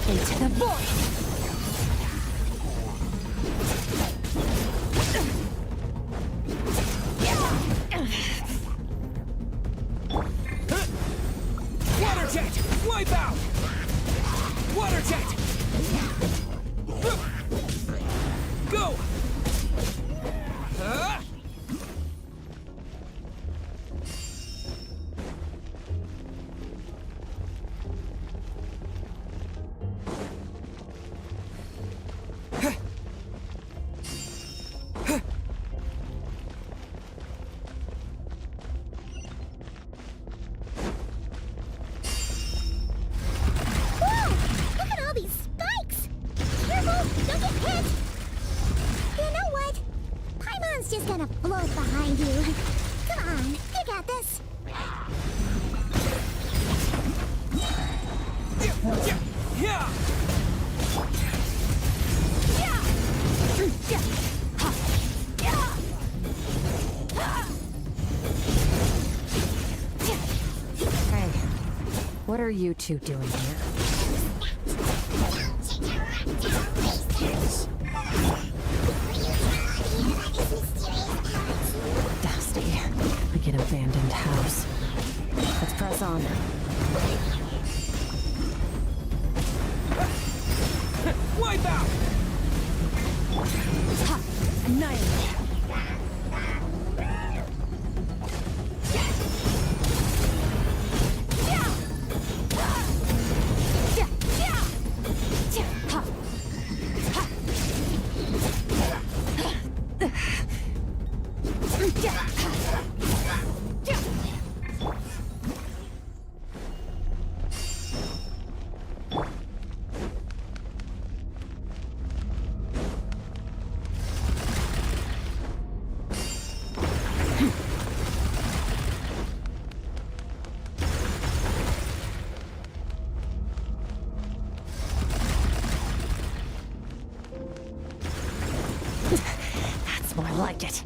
Into the void! Water jet! Wipe out! Water jet! Go! Just gonna float behind you. Come on, you got this. Hey, what are you two doing here? Like an abandoned house. Let's press on. Wipe out! Annihilate. That's more like it.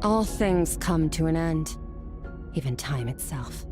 All things come to an end, even time itself.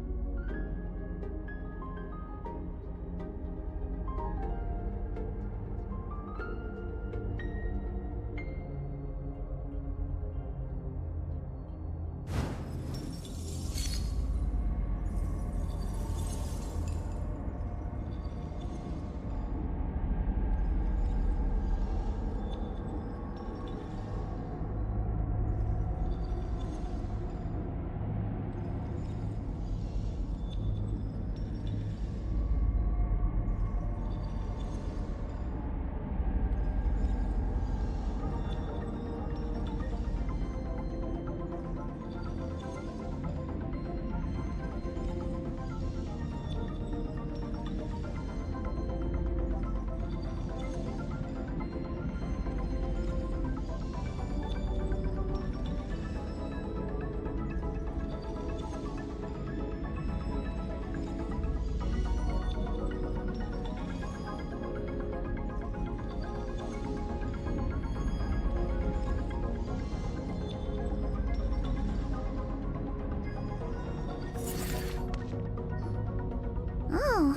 Oh,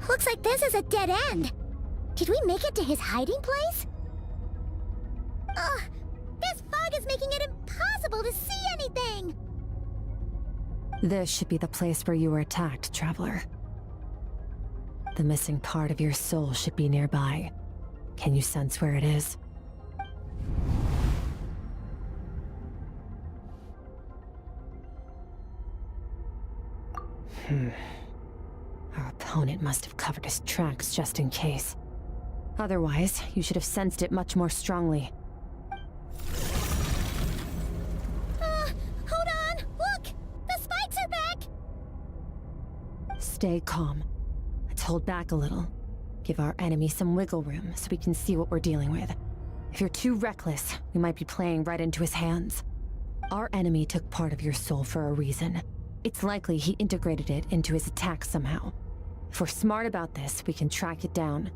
looks like this is a dead end. Did we make it to his hiding place? Ugh, this fog is making it impossible to see anything! This should be the place where you were attacked, Traveler. The missing part of your soul should be nearby. Can you sense where it is? Our opponent must have covered his tracks just in case. Otherwise, you should have sensed it much more strongly. Hold on! Look! The spikes are back! Stay calm. Let's hold back a little. Give our enemy some wiggle room so we can see what we're dealing with. If you're too reckless, we might be playing right into his hands. Our enemy took part of your soul for a reason. It's likely he integrated it into his attack somehow. If we're smart about this, we can track it down.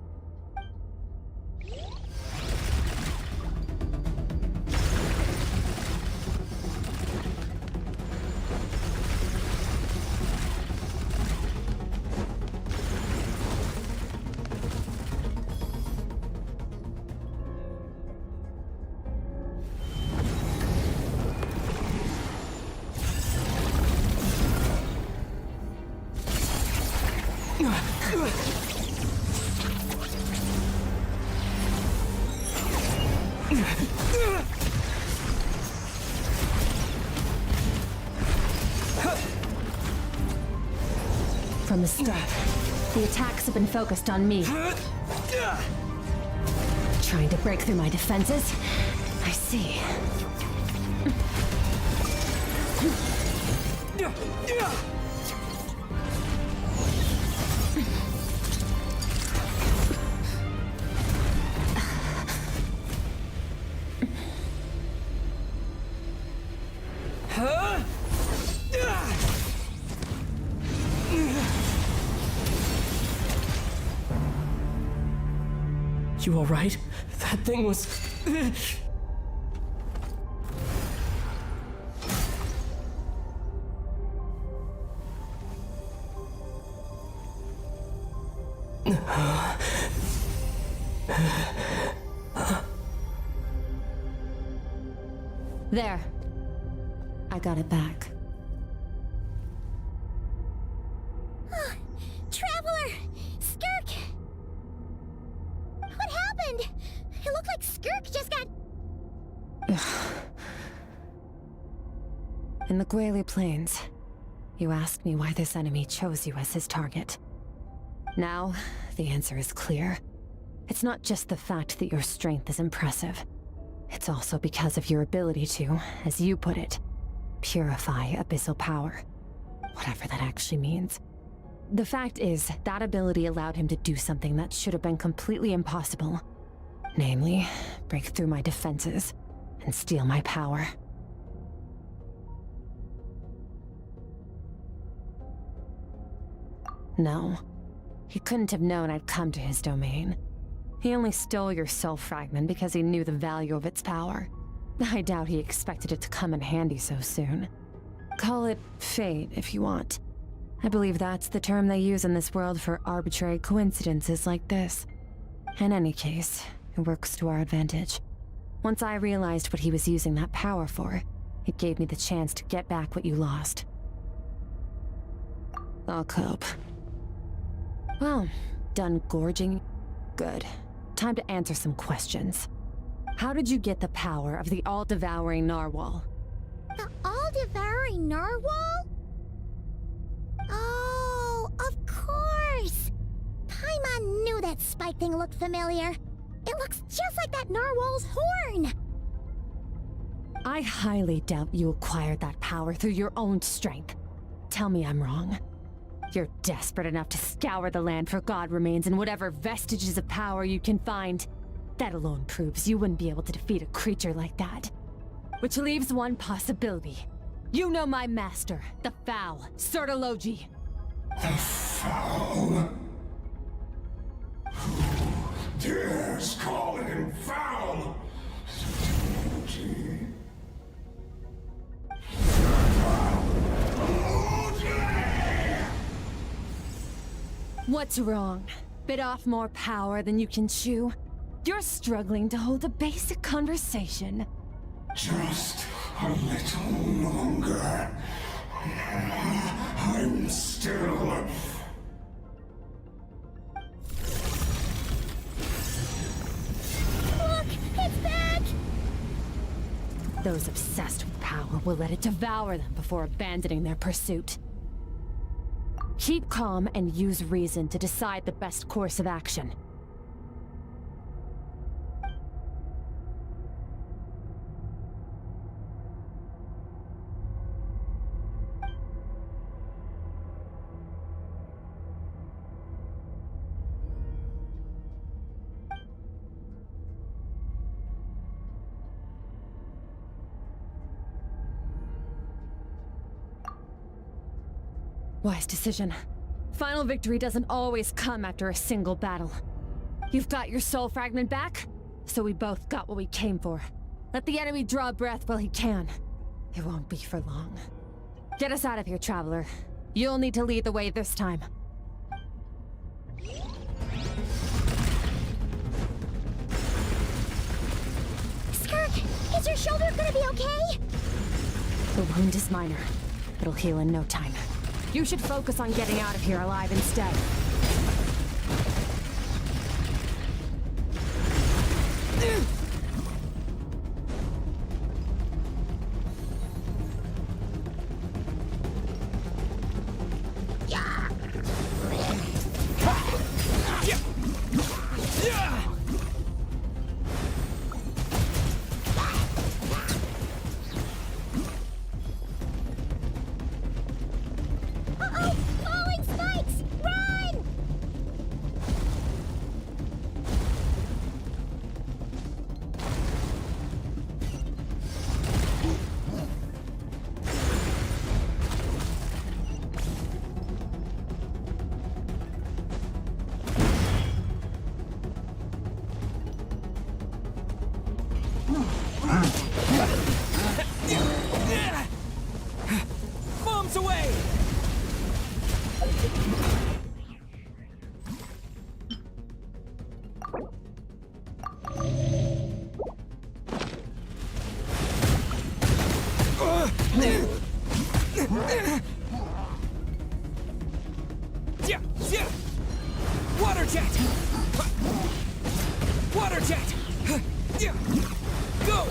From the start, the attacks have been focused on me. Trying to break through my defenses? I see. You alright? That thing was... There. I got it back. Traveler! Skirk! What happened? It looked like Skirk just got... In the Guili Plains, you asked me why this enemy chose you as his target. Now, the answer is clear. It's not just the fact that your strength is impressive. It's also because of your ability to, as you put it, purify abyssal power. Whatever that actually means. The fact is, that ability allowed him to do something that should have been completely impossible. Namely, break through my defenses and steal my power. No, he couldn't have known I'd come to his domain. He only stole your soul fragment because he knew the value of its power. I doubt he expected it to come in handy so soon. Call it fate if you want. I believe that's the term they use in this world for arbitrary coincidences like this. In any case, it works to our advantage. Once I realized what he was using that power for, it gave me the chance to get back what you lost. I'll cope. Well, done gorging? Good. Time to answer some questions. How did you get the power of the all-devouring narwhal? The all-devouring narwhal? Oh, of course! Paimon knew that spike thing looked familiar. It looks just like that narwhal's horn! I highly doubt you acquired that power through your own strength. Tell me I'm wrong. You're desperate enough to scour the land for god remains and whatever vestiges of power you can find. That alone proves you wouldn't be able to defeat a creature like that. Which leaves one possibility. You know my master, the Foul, Sertologi. The Foul? Who dares call him foul? What's wrong? Bit off more power than you can chew? You're struggling to hold a basic conversation. Just a little longer. I'm still... Look! It's back! Those obsessed with power will let it devour them before abandoning their pursuit. Keep calm and use reason to decide the best course of action. Wise decision. Final victory doesn't always come after a single battle. You've got your soul fragment back, so we both got what we came for. Let the enemy draw breath while he can. It won't be for long. Get us out of here, traveler. You'll need to lead the way this time. Skirk, is your shoulder gonna be okay? The wound is minor. It'll heal in no time. You should focus on getting out of here alive instead. Bombs away! Water jet! Water jet! Go!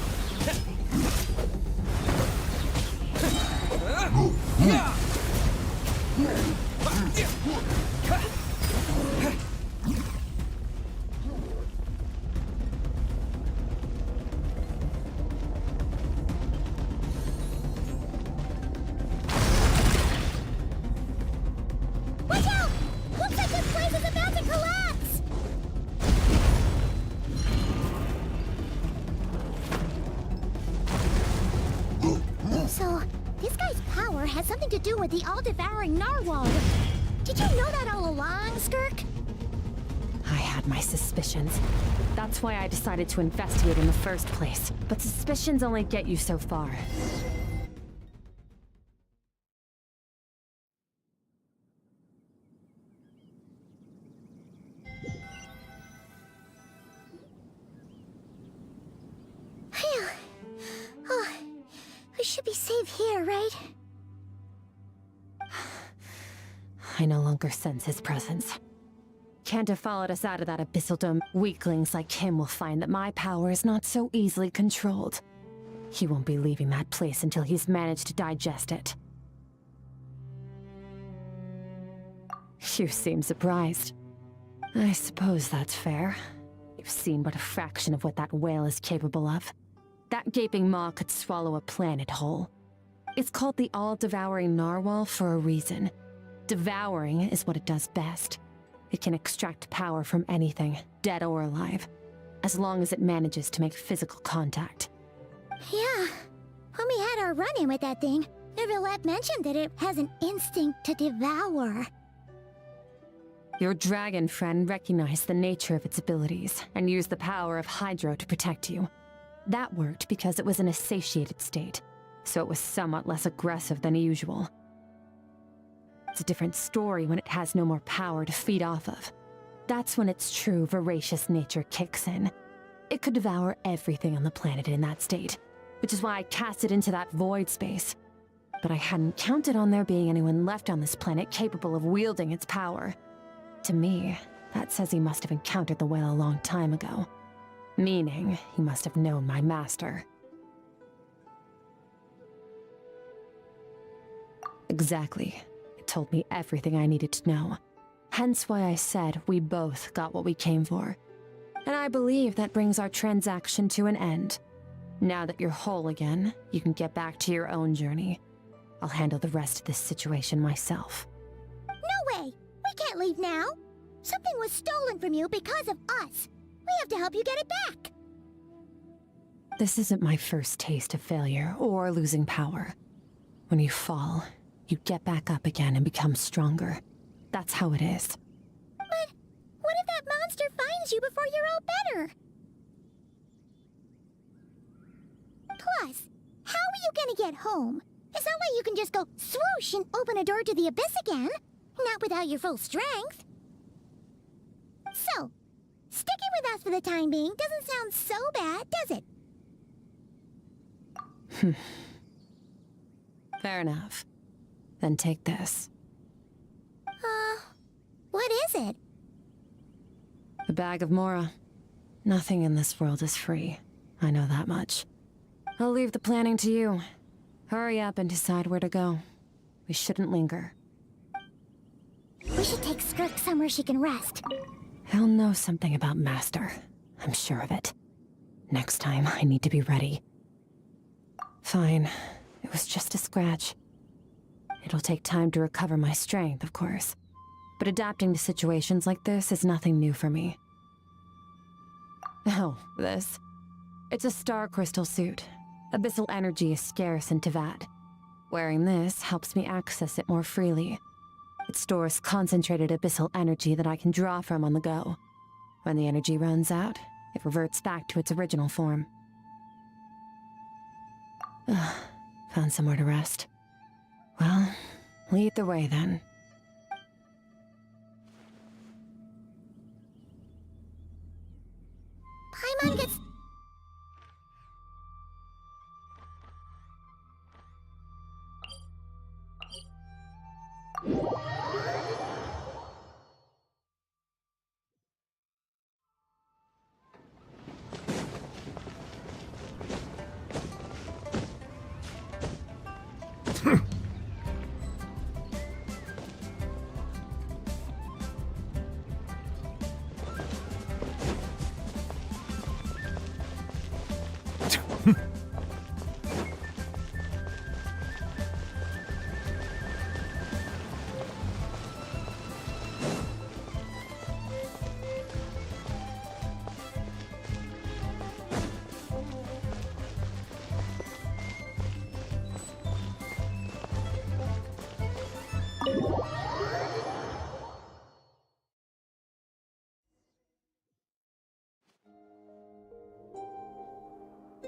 This guy's power has something to do with the all-devouring narwhal. Did you know that all along, Skirk? I had my suspicions. That's why I decided to investigate in the first place. But suspicions only get you so far. Phew. Oh, we should be safe here, right? I no longer sense his presence. Can't have followed us out of that abyssal dome. Weaklings like him will find that my power is not so easily controlled. He won't be leaving that place until he's managed to digest it. You seem surprised. I suppose that's fair. You've seen but a fraction of what that whale is capable of. That gaping maw could swallow a planet whole. It's called the all-devouring narwhal for a reason. Devouring is what it does best. It can extract power from anything, dead or alive, as long as it manages to make physical contact. Yeah. When we had our run-in with that thing, Neverlet mentioned that it has an instinct to devour. Your dragon friend recognized the nature of its abilities and used the power of Hydro to protect you. That worked because it was in a satiated state, so it was somewhat less aggressive than usual. It's a different story when it has no more power to feed off of. That's when its true voracious nature kicks in. It could devour everything on the planet in that state, which is why I cast it into that void space. But I hadn't counted on there being anyone left on this planet capable of wielding its power. To me, that says he must have encountered the whale a long time ago. Meaning, he must have known my master. Exactly. It told me everything I needed to know. Hence why I said we both got what we came for. And I believe that brings our transaction to an end. Now that you're whole again, you can get back to your own journey. I'll handle the rest of this situation myself. No way! We can't leave now! Something was stolen from you because of us! We have to help you get it back! This isn't my first taste of failure or losing power. When you fall, you get back up again and become stronger. That's how it is. But what if that monster finds you before you're all better? Plus, how are you gonna get home? It's not like you can just go swoosh and open a door to the abyss again. Not without your full strength. So, sticking with us for the time being doesn't sound so bad, does it? Fair enough. Then take this. What is it? A bag of Mora. Nothing in this world is free. I know that much. I'll leave the planning to you. Hurry up and decide where to go. We shouldn't linger. We should take Skirk somewhere she can rest. He'll know something about Master. I'm sure of it. Next time, I need to be ready. Fine. It was just a scratch. It'll take time to recover my strength, of course. But adapting to situations like this is nothing new for me. Oh, this. It's a star crystal suit. Abyssal energy is scarce in Teyvat. Wearing this helps me access it more freely. It stores concentrated abyssal energy that I can draw from on the go. When the energy runs out, it reverts back to its original form. Found somewhere to rest. Well, lead the way then. Paimon gets...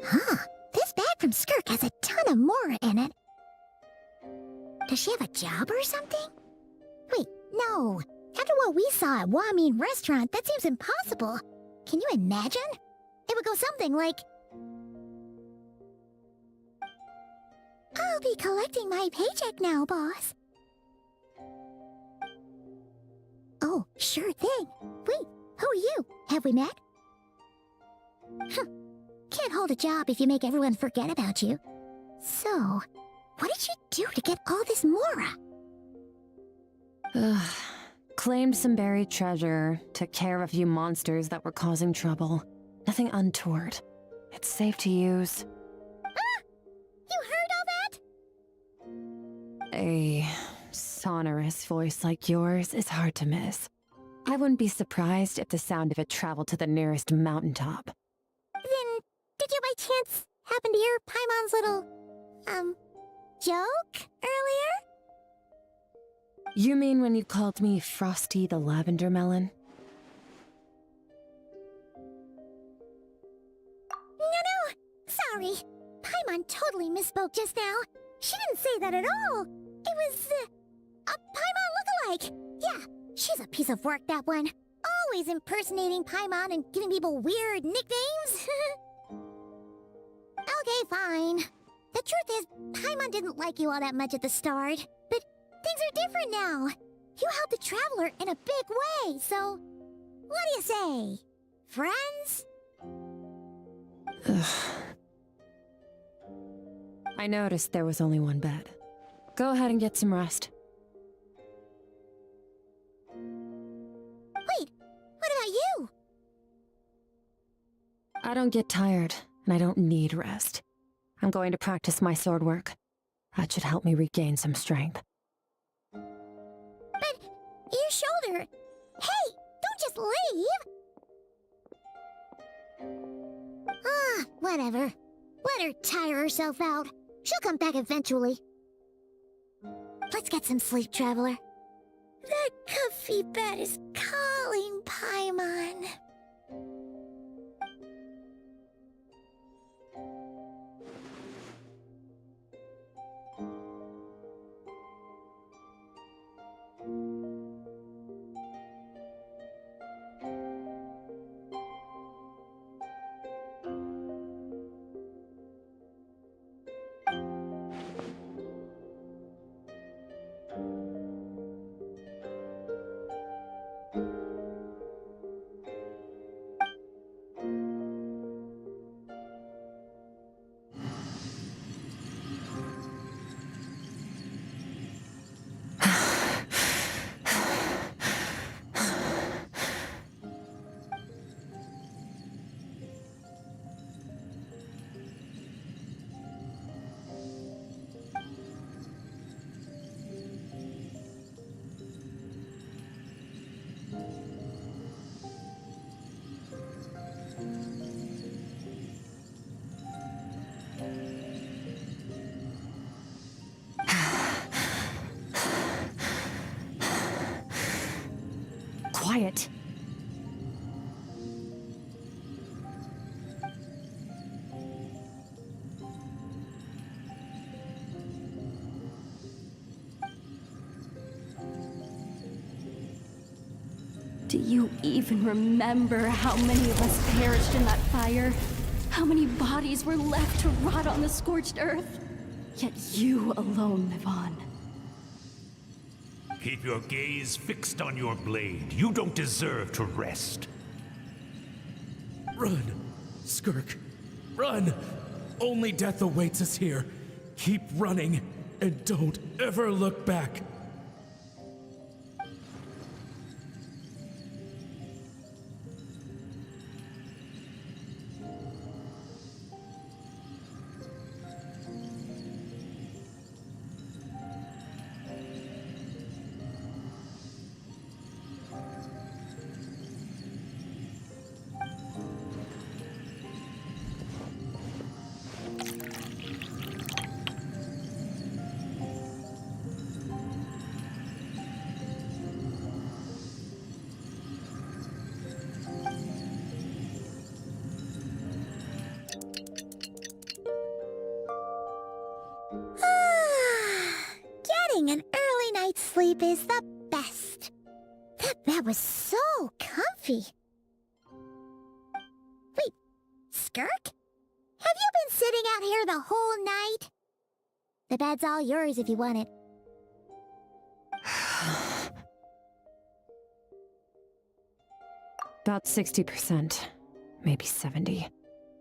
Huh. This bag from Skirk has a ton of Mora in it. Does she have a job or something? Wait, no. After what we saw at Wamin Restaurant, that seems impossible. Can you imagine? It would go something like... I'll be collecting my paycheck now, boss. Oh, sure thing. Wait, who are you? Have we met? Can't hold a job if you make everyone forget about you. So, what did you do to get all this Mora? Claimed some buried treasure, took care of a few monsters that were causing trouble. Nothing untoward. It's safe to use. Ah! You heard all that? A sonorous voice like yours is hard to miss. I wouldn't be surprised if the sound of it traveled to the nearest mountaintop. Then, did you by chance happen to hear Paimon's little, joke earlier? You mean when you called me Frosty the Lavender Melon? No, sorry. Paimon totally misspoke just now. She didn't say that at all. It was, a Paimon lookalike. Yeah, she's a piece of work, that one. Always impersonating Paimon and giving people weird nicknames. Okay, fine. The truth is, Paimon didn't like you all that much at the start, but things are different now. You helped the Traveler in a big way, so... What do you say? Friends? I noticed there was only one bed. Go ahead and get some rest. Wait, what about you? I don't get tired, and I don't need rest. I'm going to practice my sword work. That should help me regain some strength. But your shoulder... Hey, don't just leave! Ah, whatever. Let her tire herself out. She'll come back eventually. Let's get some sleep, Traveler. That comfy bed is calling, Paimon. Quiet. Do you even remember how many of us perished in that fire? How many bodies were left to rot on the scorched earth? Yet you alone live on. Keep your gaze fixed on your blade. You don't deserve to rest. Run, Skirk. Run! Only death awaits us here. Keep running, and don't ever look back. Getting an early night's sleep is the best. That bed was so comfy. Wait, Skirk? Have you been sitting out here the whole night? The bed's all yours if you want it. About 60%, maybe 70.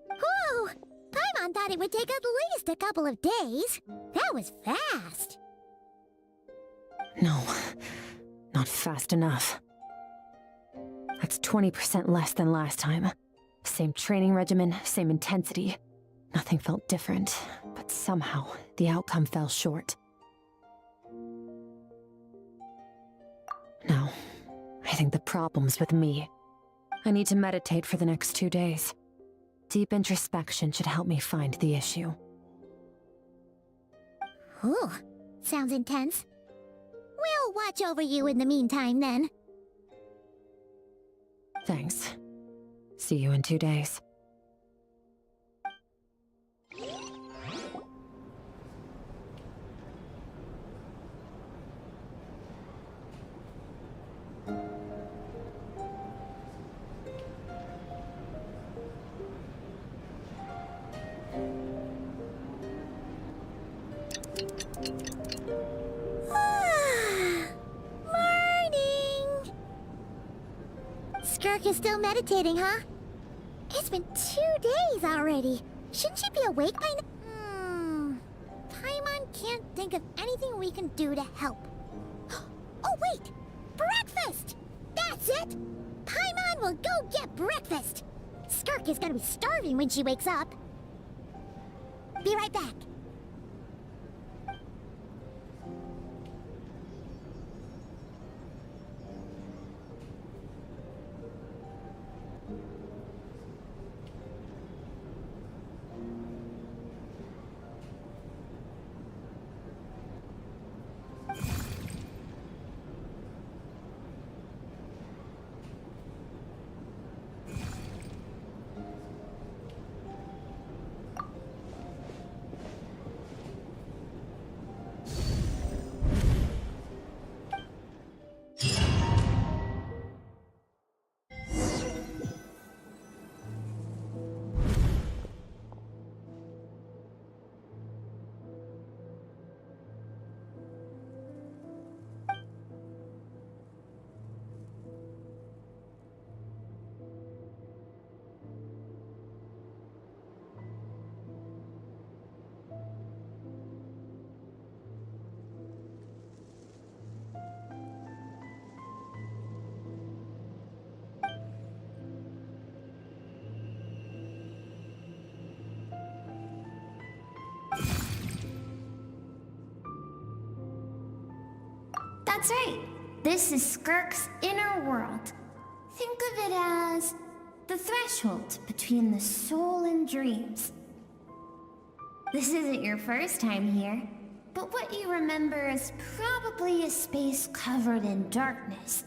Whew! Paimon thought it would take at least a couple of days. That was fast. No, not fast enough. That's 20% less than last time. Same training regimen, same intensity. Nothing felt different, but somehow the outcome fell short. No, I think the problem's with me. I need to meditate for the next 2 days. Deep introspection should help me find the issue. Ooh, sounds intense. We'll watch over you in the meantime, then. Thanks. See you in 2 days. Morning! Skirk is still meditating, huh? It's been 2 days already. Shouldn't she be awake by now? Paimon can't think of anything we can do to help. Oh, wait! Breakfast! That's it! Paimon will go get breakfast! Skirk is gonna be starving when she wakes up. Be right back. That's right. This is Skirk's inner world. Think of it as the threshold between the soul and dreams. This isn't your first time here, but what you remember is probably a space covered in darkness.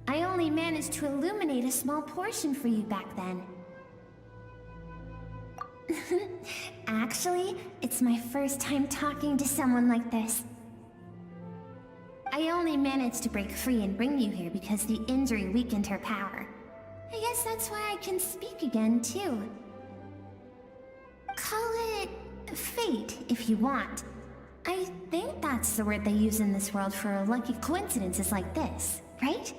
I only managed to illuminate a small portion for you back then. Actually, it's my first time talking to someone like this. I only managed to break free and bring you here because the injury weakened her power. I guess that's why I can speak again, too. Call it fate, if you want. I think that's the word they use in this world for lucky coincidences like this, right?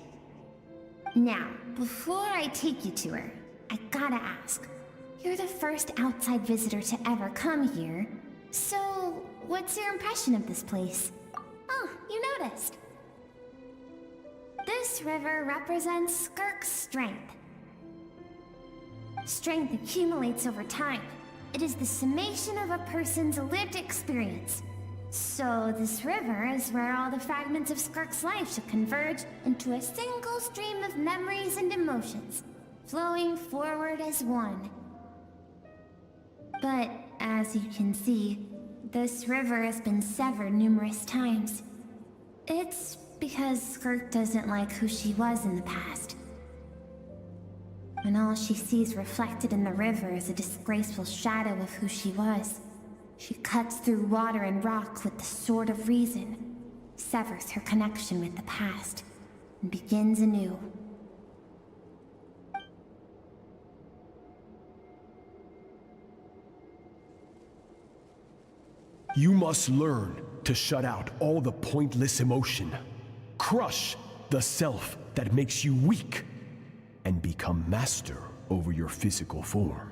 Now, before I take you to her, I gotta ask. You're the first outside visitor to ever come here, so what's your impression of this place? Oh, you noticed. This river represents Skirk's strength. Strength accumulates over time. It is the summation of a person's lived experience. So this river is where all the fragments of Skirk's life should converge into a single stream of memories and emotions, flowing forward as one. But as you can see, this river has been severed numerous times. It's because Skirk doesn't like who she was in the past. And all she sees reflected in the river is a disgraceful shadow of who she was. She cuts through water and rock with the sword of reason, severs her connection with the past, and begins anew. You must learn to shut out all the pointless emotion, crush the self that makes you weak, and become master over your physical form.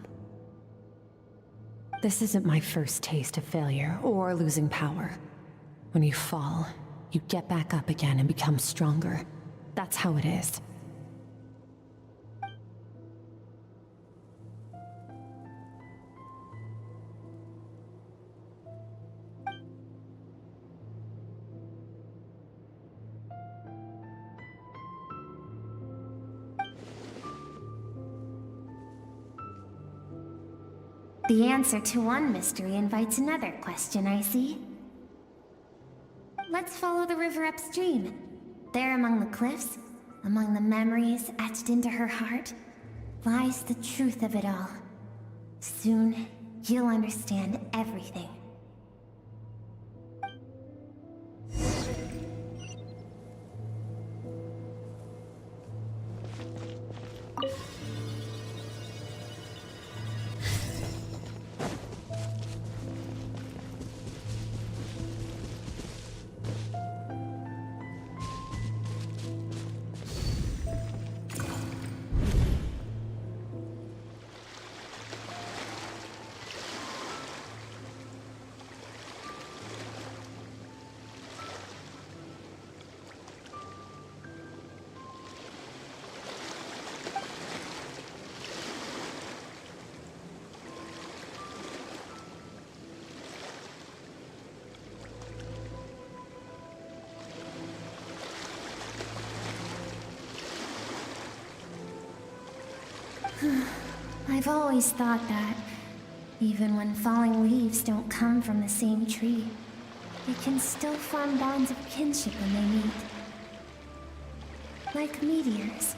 This isn't my first taste of failure or losing power. When you fall, you get back up again and become stronger. That's how it is. The answer to one mystery invites another question, I see. Let's follow the river upstream. There among the cliffs, among the memories etched into her heart, lies the truth of it all. Soon, you'll understand everything. I've always thought that, even when falling leaves don't come from the same tree, they can still form bonds of kinship when they meet. Like meteors,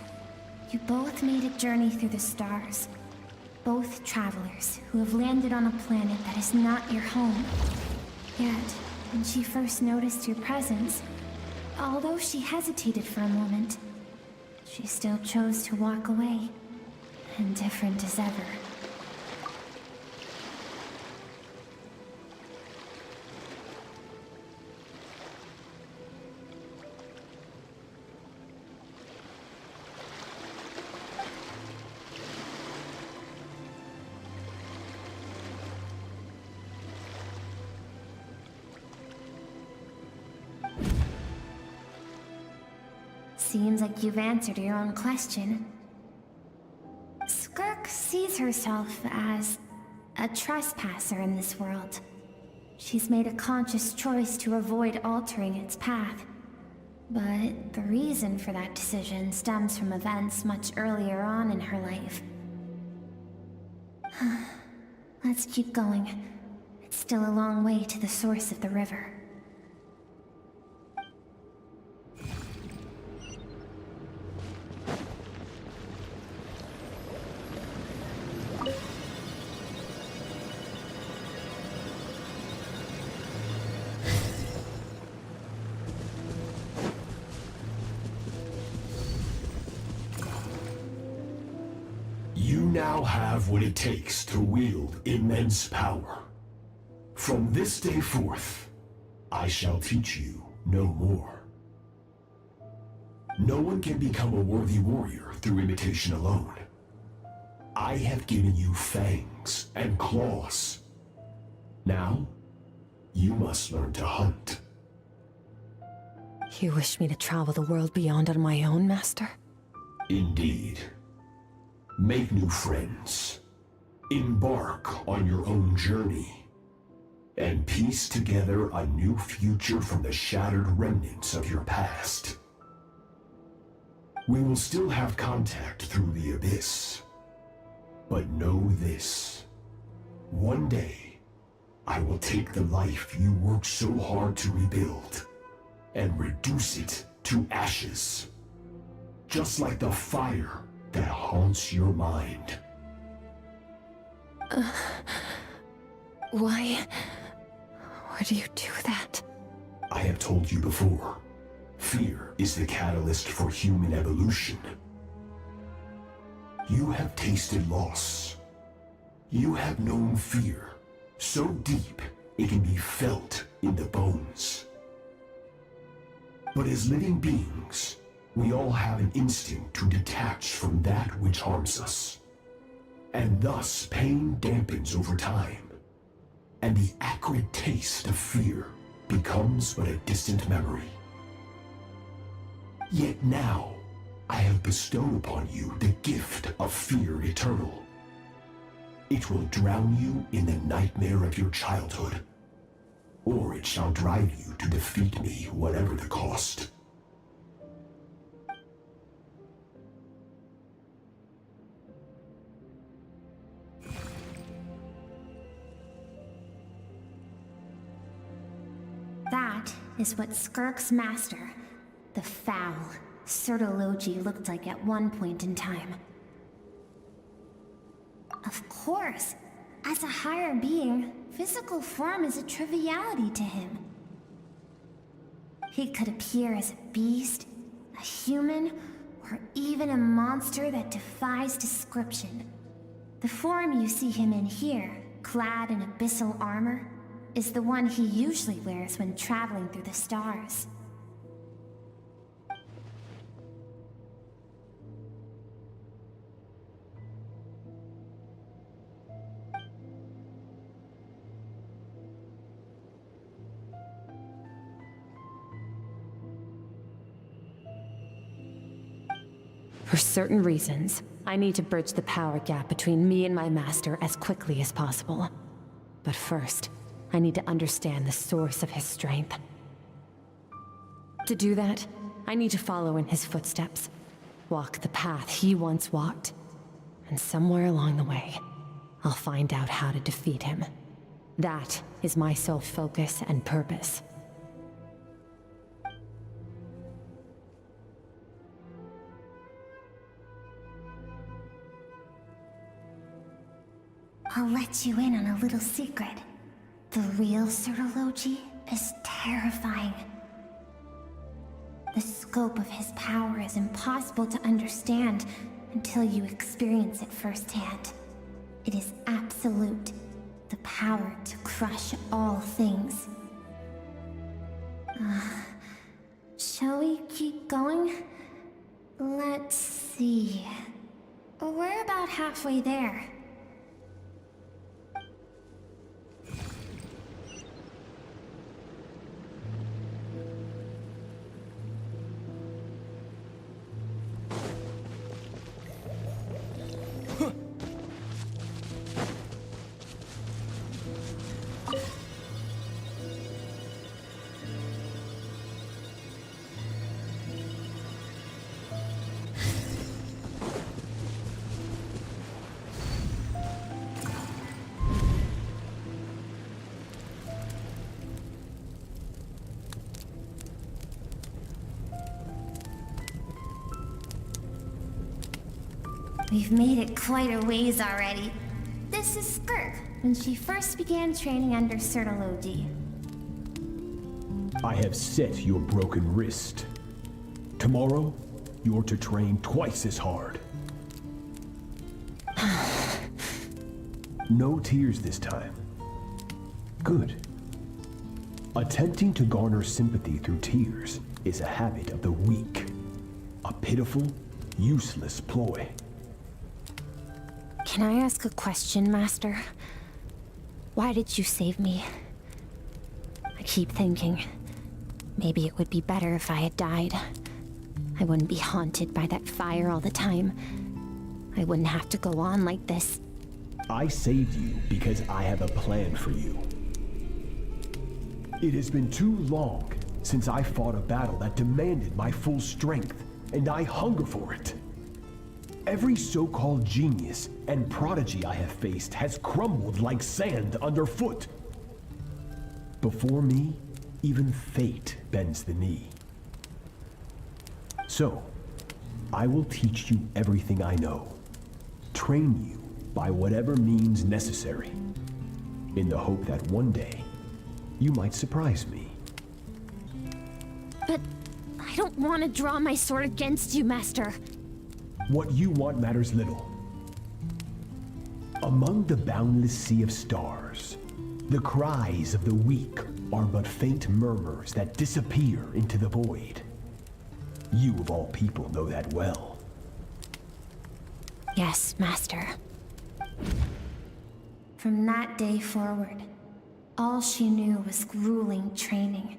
you both made a journey through the stars. Both travelers who have landed on a planet that is not your home. Yet, when she first noticed your presence, although she hesitated for a moment, she still chose to walk away. Indifferent as ever. Seems like you've answered your own question. Skirk sees herself as a trespasser in this world. She's made a conscious choice to avoid altering its path. But the reason for that decision stems from events much earlier on in her life. Let's keep going. It's still a long way to the source of the river. You now have what it takes to wield immense power. From this day forth, I shall teach you no more. No one can become a worthy warrior through imitation alone. I have given you fangs and claws. Now, you must learn to hunt. You wish me to travel the world beyond on my own, Master? Indeed. Make new friends. Embark on your own journey. And piece together a new future from the shattered remnants of your past. We will still have contact through the abyss. But know this. One day, I will take the life you worked so hard to rebuild and reduce it to ashes. Just like the fire that haunts your mind. Why would you do that? I have told you before, fear is the catalyst for human evolution. You have tasted loss. You have known fear, so deep it can be felt in the bones. But as living beings, we all have an instinct to detach from that which harms us. And thus pain dampens over time, and the acrid taste of fear becomes but a distant memory. Yet now, I have bestowed upon you the gift of fear eternal. It will drown you in the nightmare of your childhood, or it shall drive you to defeat me, whatever the cost. That is what Skirk's master, the foul Sertologi, looked like at one point in time. Of course, as a higher being, physical form is a triviality to him. He could appear as a beast, a human, or even a monster that defies description. The form you see him in here, clad in abyssal armor, is the one he usually wears when traveling through the stars. For certain reasons, I need to bridge the power gap between me and my master as quickly as possible. But first, I need to understand the source of his strength. To do that, I need to follow in his footsteps, walk the path he once walked, and somewhere along the way, I'll find out how to defeat him. That is my sole focus and purpose. I'll let you in on a little secret. The real Sertologi is terrifying. The scope of his power is impossible to understand until you experience it firsthand. It is absolute, the power to crush all things. Shall we keep going? Let's see. We're about halfway there. We've made it quite a ways already. This is Skirk, when she first began training under Sertologi. I have set your broken wrist. Tomorrow, you're to train twice as hard. No tears this time. Good. Attempting to garner sympathy through tears is a habit of the weak. A pitiful, useless ploy. Can I ask a question, Master? Why did you save me? I keep thinking, maybe it would be better if I had died. I wouldn't be haunted by that fire all the time. I wouldn't have to go on like this. I saved you because I have a plan for you. It has been too long since I fought a battle that demanded my full strength, and I hunger for it. Every so-called genius and prodigy I have faced has crumbled like sand underfoot. Before me, even fate bends the knee. So, I will teach you everything I know. Train you by whatever means necessary. in the hope that one day you might surprise me. But I don't want to draw my sword against you, Master. What you want matters little. Among the boundless sea of stars, the cries of the weak are but faint murmurs that disappear into the void. You of all people know that well. Yes, Master. From that day forward, all she knew was grueling training,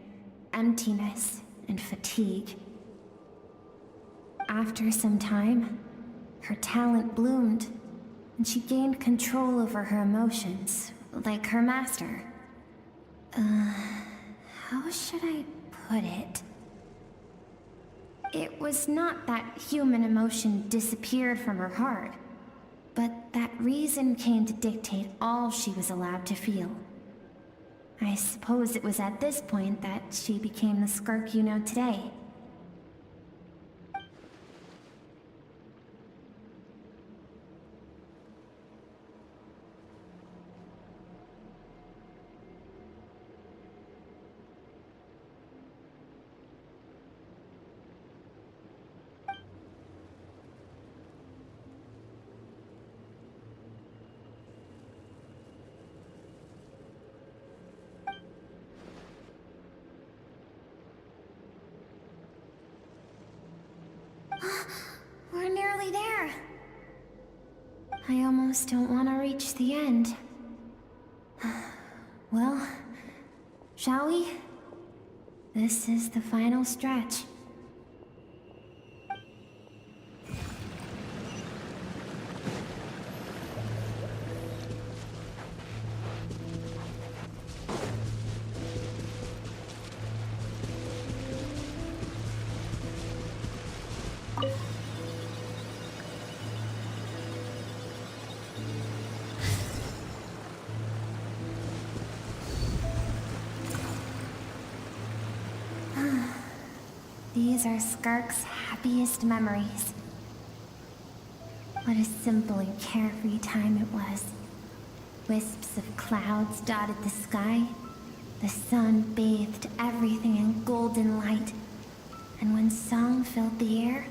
emptiness, and fatigue. After some time, her talent bloomed, and she gained control over her emotions, like her master. How should I put it? It was not that human emotion disappeared from her heart, but that reason came to dictate all she was allowed to feel. I suppose it was at this point that she became the Skirk you know today. We're nearly there. I almost don't want to reach the end. Well, shall we? This is the final stretch. These are Skirk's happiest memories. What a simple and carefree time it was. Wisps of clouds dotted the sky. The sun bathed everything in golden light. And when song filled the air,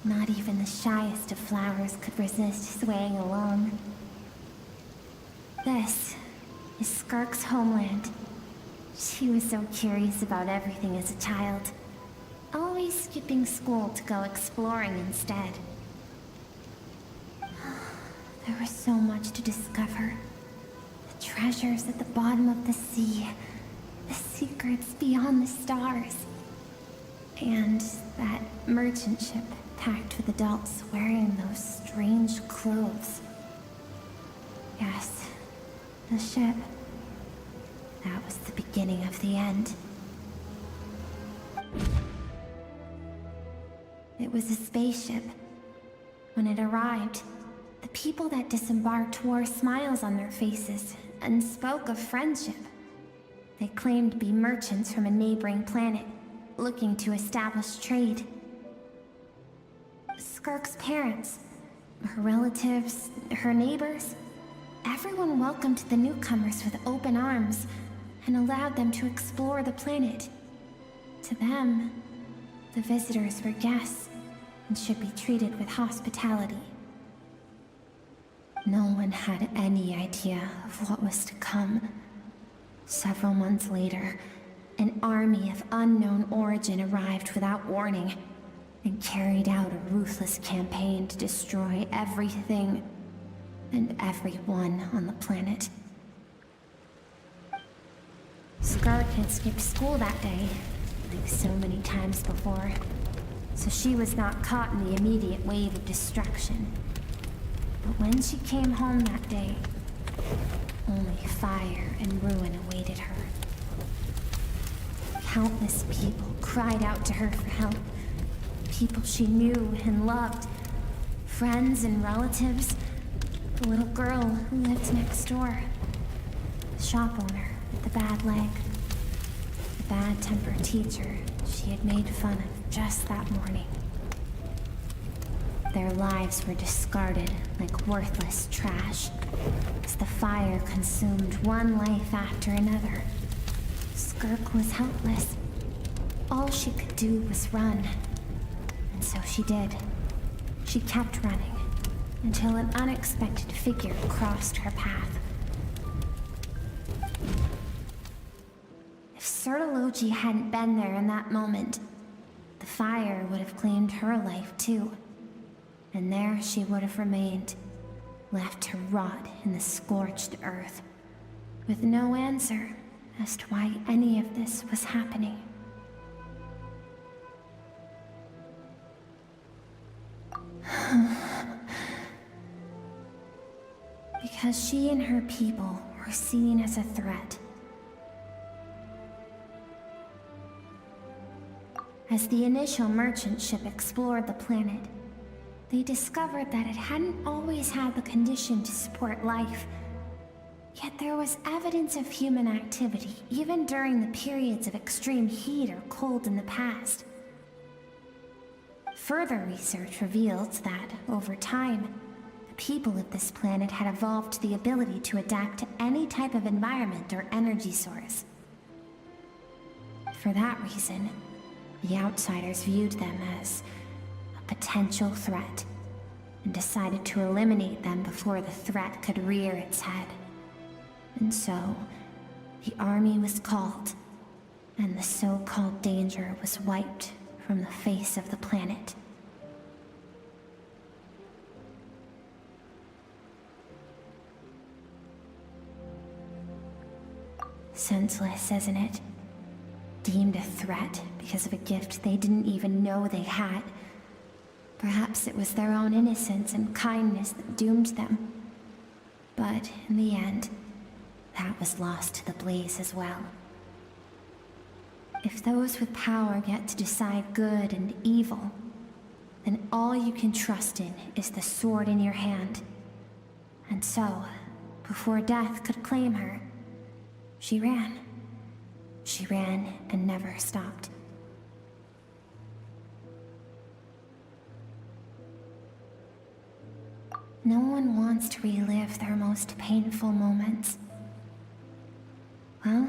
not even the shyest of flowers could resist swaying along. This is Skirk's homeland. She was so curious about everything as a child. Always skipping school to go exploring instead. There was so much to discover. The treasures at the bottom of the sea. The secrets beyond the stars. And that merchant ship packed with adults wearing those strange clothes. Yes, the ship. That was the beginning of the end. It was a spaceship. When it arrived, the people that disembarked wore smiles on their faces and spoke of friendship. They claimed to be merchants from a neighboring planet, looking to establish trade. Skirk's parents, her relatives, her neighbors, everyone welcomed the newcomers with open arms and allowed them to explore the planet. To them, the visitors were guests and should be treated with hospitality. No one had any idea of what was to come. Several months later, an army of unknown origin arrived without warning and carried out a ruthless campaign to destroy everything and everyone on the planet. Skirk had skipped school that day, like so many times before, so she was not caught in the immediate wave of destruction. But when she came home that day, only fire and ruin awaited her. Countless people cried out to her for help. People she knew and loved. Friends and relatives. The little girl who lived next door. The shop owner with the bad leg. The bad-tempered teacher she had made fun of just that morning. Their lives were discarded like worthless trash, as the fire consumed one life after another. Skirk was helpless. All she could do was run. And so she did. She kept running, until an unexpected figure crossed her path. If Sertology hadn't been there in that moment, the fire would have claimed her life too. And there she would have remained, left to rot in the scorched earth, with no answer as to why any of this was happening. Because she and her people were seen as a threat. As the initial merchant ship explored the planet, they discovered that it hadn't always had the condition to support life. Yet there was evidence of human activity, even during the periods of extreme heat or cold in the past. Further research revealed that, over time, the people of this planet had evolved the ability to adapt to any type of environment or energy source. For that reason, the outsiders viewed them as a potential threat, and decided to eliminate them before the threat could rear its head. And so, the army was called, and the so-called danger was wiped from the face of the planet. Senseless, isn't it? Deemed a threat because of a gift they didn't even know they had. Perhaps it was their own innocence and kindness that doomed them. But in the end, that was lost to the blaze as well. If those with power get to decide good and evil, then all you can trust in is the sword in your hand. And so, before death could claim her, she ran. She ran and never stopped. No one wants to relive their most painful moments. Well,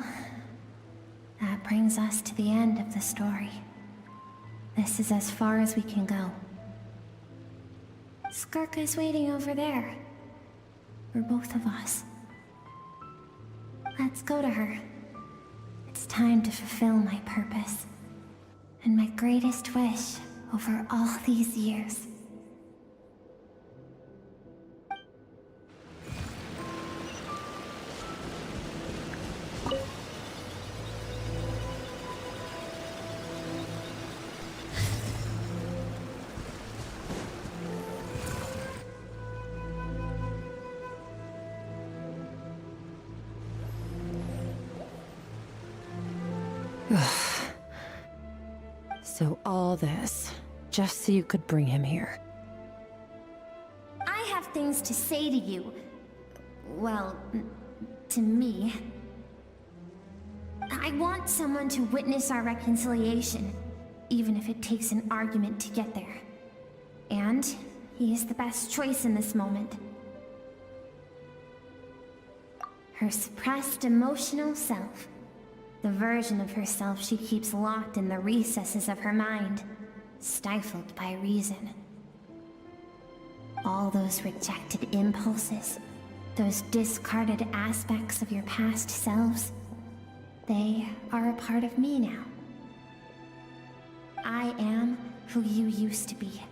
that brings us to the end of the story. This is as far as we can go. Skirk is waiting over there. For both of us. Let's go to her. It's time to fulfill my purpose. And my greatest wish over all these years. So all this, just so you could bring him here. I have things to say to you. Well, to me. I want someone to witness our reconciliation, even if it takes an argument to get there. And he is the best choice in this moment. Her suppressed emotional self. The version of herself she keeps locked in the recesses of her mind, stifled by reason. All those rejected impulses, those discarded aspects of your past selves, they are a part of me now. I am who you used to be.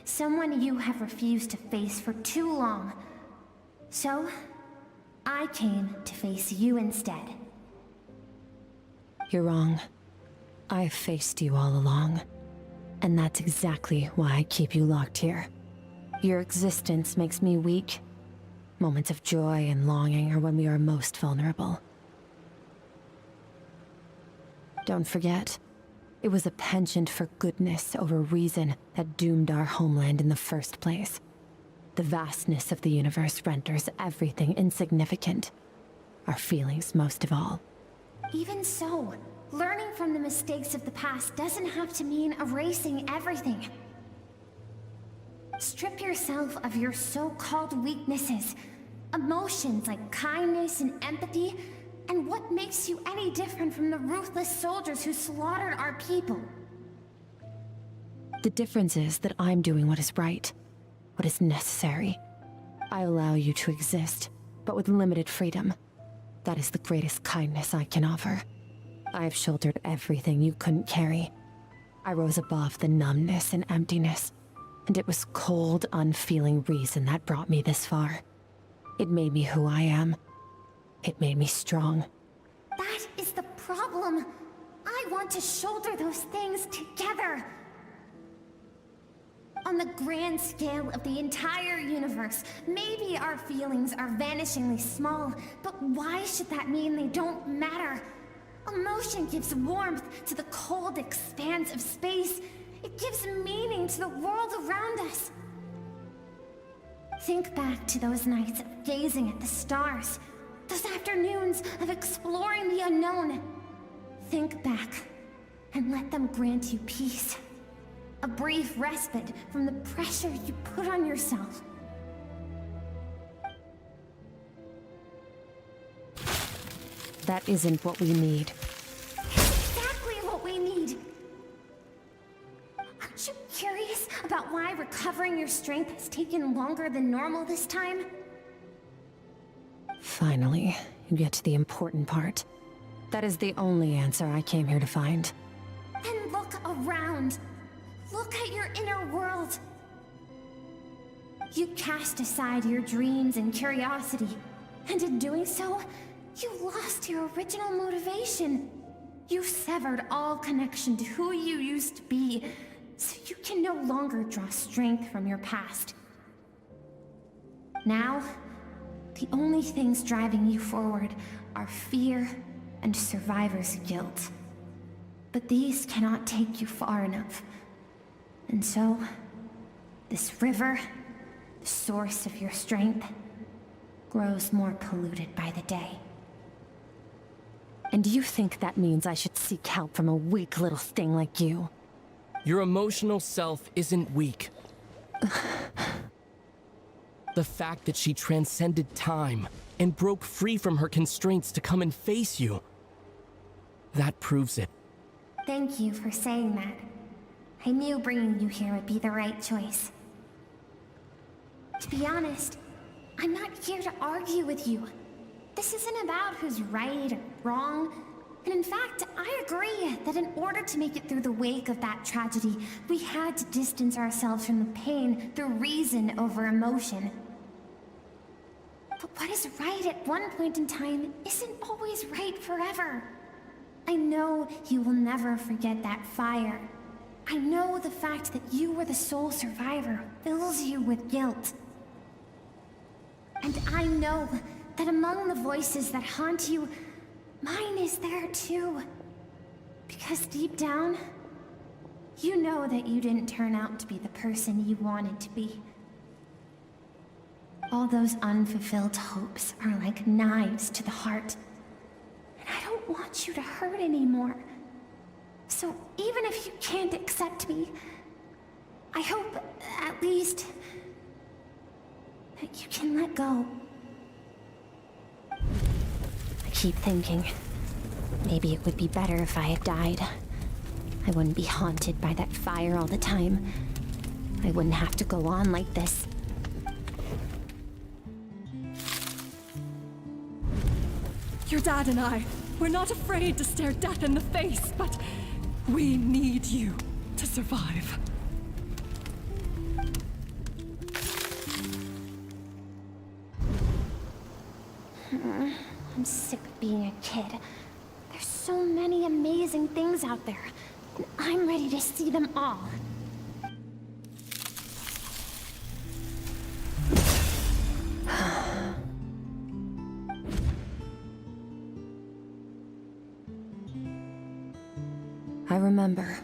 Someone you have refused to face for too long. So, I came to face you instead. You're wrong. I've faced you all along. And that's exactly why I keep you locked here. Your existence makes me weak. Moments of joy and longing are when we are most vulnerable. Don't forget, it was a penchant for goodness over reason that doomed our homeland in the first place. The vastness of the universe renders everything insignificant. Our feelings most of all. Even so, learning from the mistakes of the past doesn't have to mean erasing everything. Strip yourself of your so-called weaknesses, emotions like kindness and empathy, and what makes you any different from the ruthless soldiers who slaughtered our people? The difference is that I'm doing what is right, what is necessary. I allow you to exist, but with limited freedom. That is the greatest kindness I can offer. I have shouldered everything you couldn't carry. I rose above the numbness and emptiness, and it was cold, unfeeling reason that brought me this far. It made me who I am. It made me strong. That is the problem. I want to shoulder those things together. On the grand scale of the entire universe, maybe our feelings are vanishingly small, but why should that mean they don't matter? Emotion gives warmth to the cold expanse of space. It gives meaning to the world around us. Think back to those nights of gazing at the stars, those afternoons of exploring the unknown. Think back and let them grant you peace. A brief respite from the pressure you put on yourself. That isn't what we need. Exactly what we need. Aren't you curious about why recovering your strength has taken longer than normal this time? Finally, you get to the important part. That is the only answer I came here to find. Then look around. Look at your inner world. You cast aside your dreams and curiosity, and in doing so, you lost your original motivation. You severed all connection to who you used to be, so you can no longer draw strength from your past. Now, the only things driving you forward are fear and survivor's guilt. But these cannot take you far enough. And so, this river, the source of your strength, grows more polluted by the day. And do you think that means I should seek help from a weak little thing like you? Your emotional self isn't weak. The fact that she transcended time and broke free from her constraints to come and face you, that proves it. Thank you for saying that. I knew bringing you here would be the right choice. To be honest, I'm not here to argue with you. This isn't about who's right or wrong. And in fact, I agree that in order to make it through the wake of that tragedy, we had to distance ourselves from the pain through reason over emotion. But what is right at one point in time isn't always right forever. I know you will never forget that fire. I know the fact that you were the sole survivor fills you with guilt. And I know that among the voices that haunt you, mine is there too. Because deep down, you know that you didn't turn out to be the person you wanted to be. All those unfulfilled hopes are like knives to the heart. And I don't want you to hurt anymore. So even if you can't accept me, I hope, at least, that you can let go. I keep thinking, maybe it would be better if I had died. I wouldn't be haunted by that fire all the time. I wouldn't have to go on like this. Your dad and I, we're not afraid to stare death in the face, but we need you to survive. I'm sick of being a kid. There's so many amazing things out there, and I'm ready to see them all. I remember.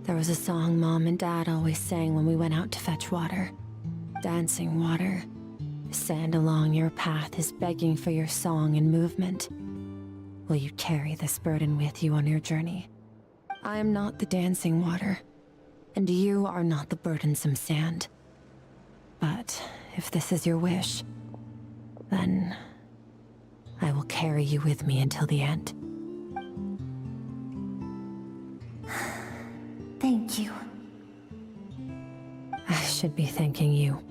There was a song Mom and Dad always sang when we went out to fetch water. Dancing water. The sand along your path is begging for your song and movement. Will you carry this burden with you on your journey? I am not the dancing water, and you are not the burdensome sand. But if this is your wish, then I will carry you with me until the end. Thank you. I should be thanking you.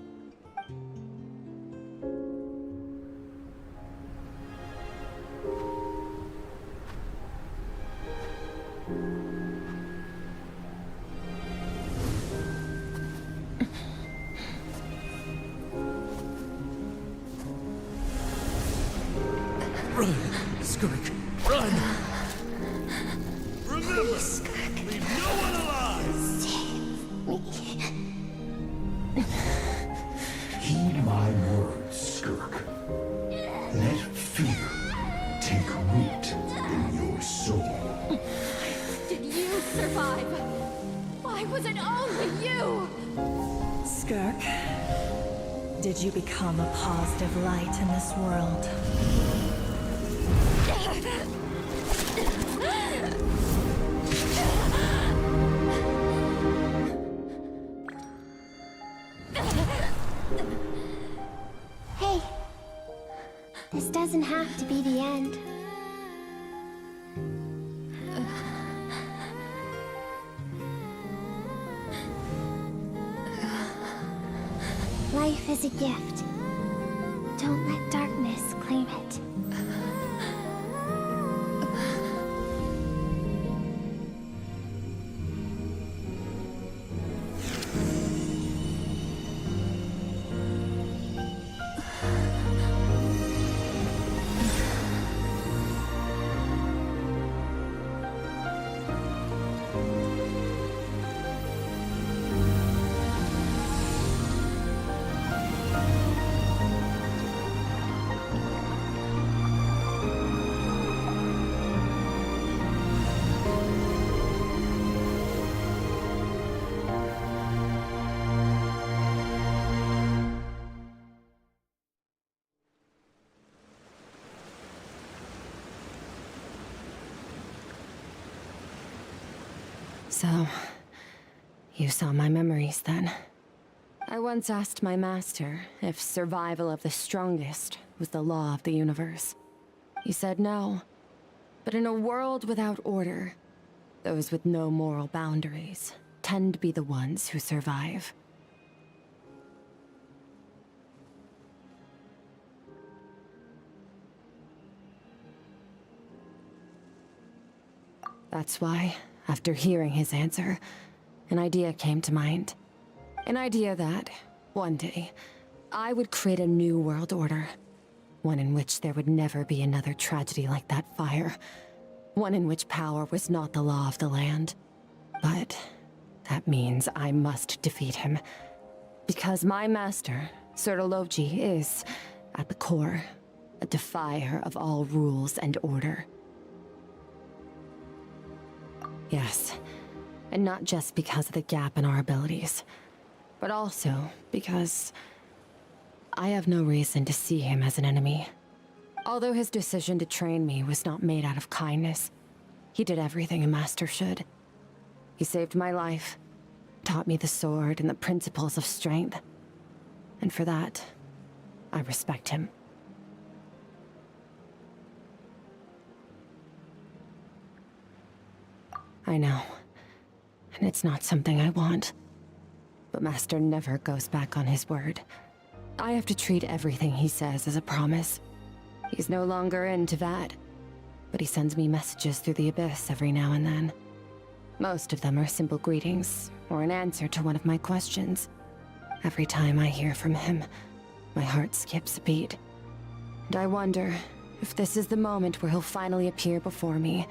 Run, Skirk, run! Remember, leave no one alive! Heed my words, Skirk. Let fear take root in your soul. Did you survive? Why was it only you? Skirk, did you become a positive light in this world? Hey, this doesn't have to be the end. Life is a gift. Don't let darkness claim it. So, you saw my memories then. I once asked my master if survival of the strongest was the law of the universe. He said no. But in a world without order, those with no moral boundaries tend to be the ones who survive. That's why, after hearing his answer, an idea came to mind. An idea that, one day, I would create a new world order. One in which there would never be another tragedy like that fire. One in which power was not the law of the land. But that means I must defeat him. Because my master, Sertologi, is, at the core, a defier of all rules and order. Yes, and not just because of the gap in our abilities, but also because I have no reason to see him as an enemy. Although his decision to train me was not made out of kindness, he did everything a master should. He saved my life, taught me the sword and the principles of strength, and for that, I respect him. I know, and it's not something I want. But Master never goes back on his word. I have to treat everything he says as a promise. He's no longer into that, but he sends me messages through the abyss every now and then. Most of them are simple greetings, or an answer to one of my questions. Every time I hear from him, my heart skips a beat. And I wonder if this is the moment where he'll finally appear before me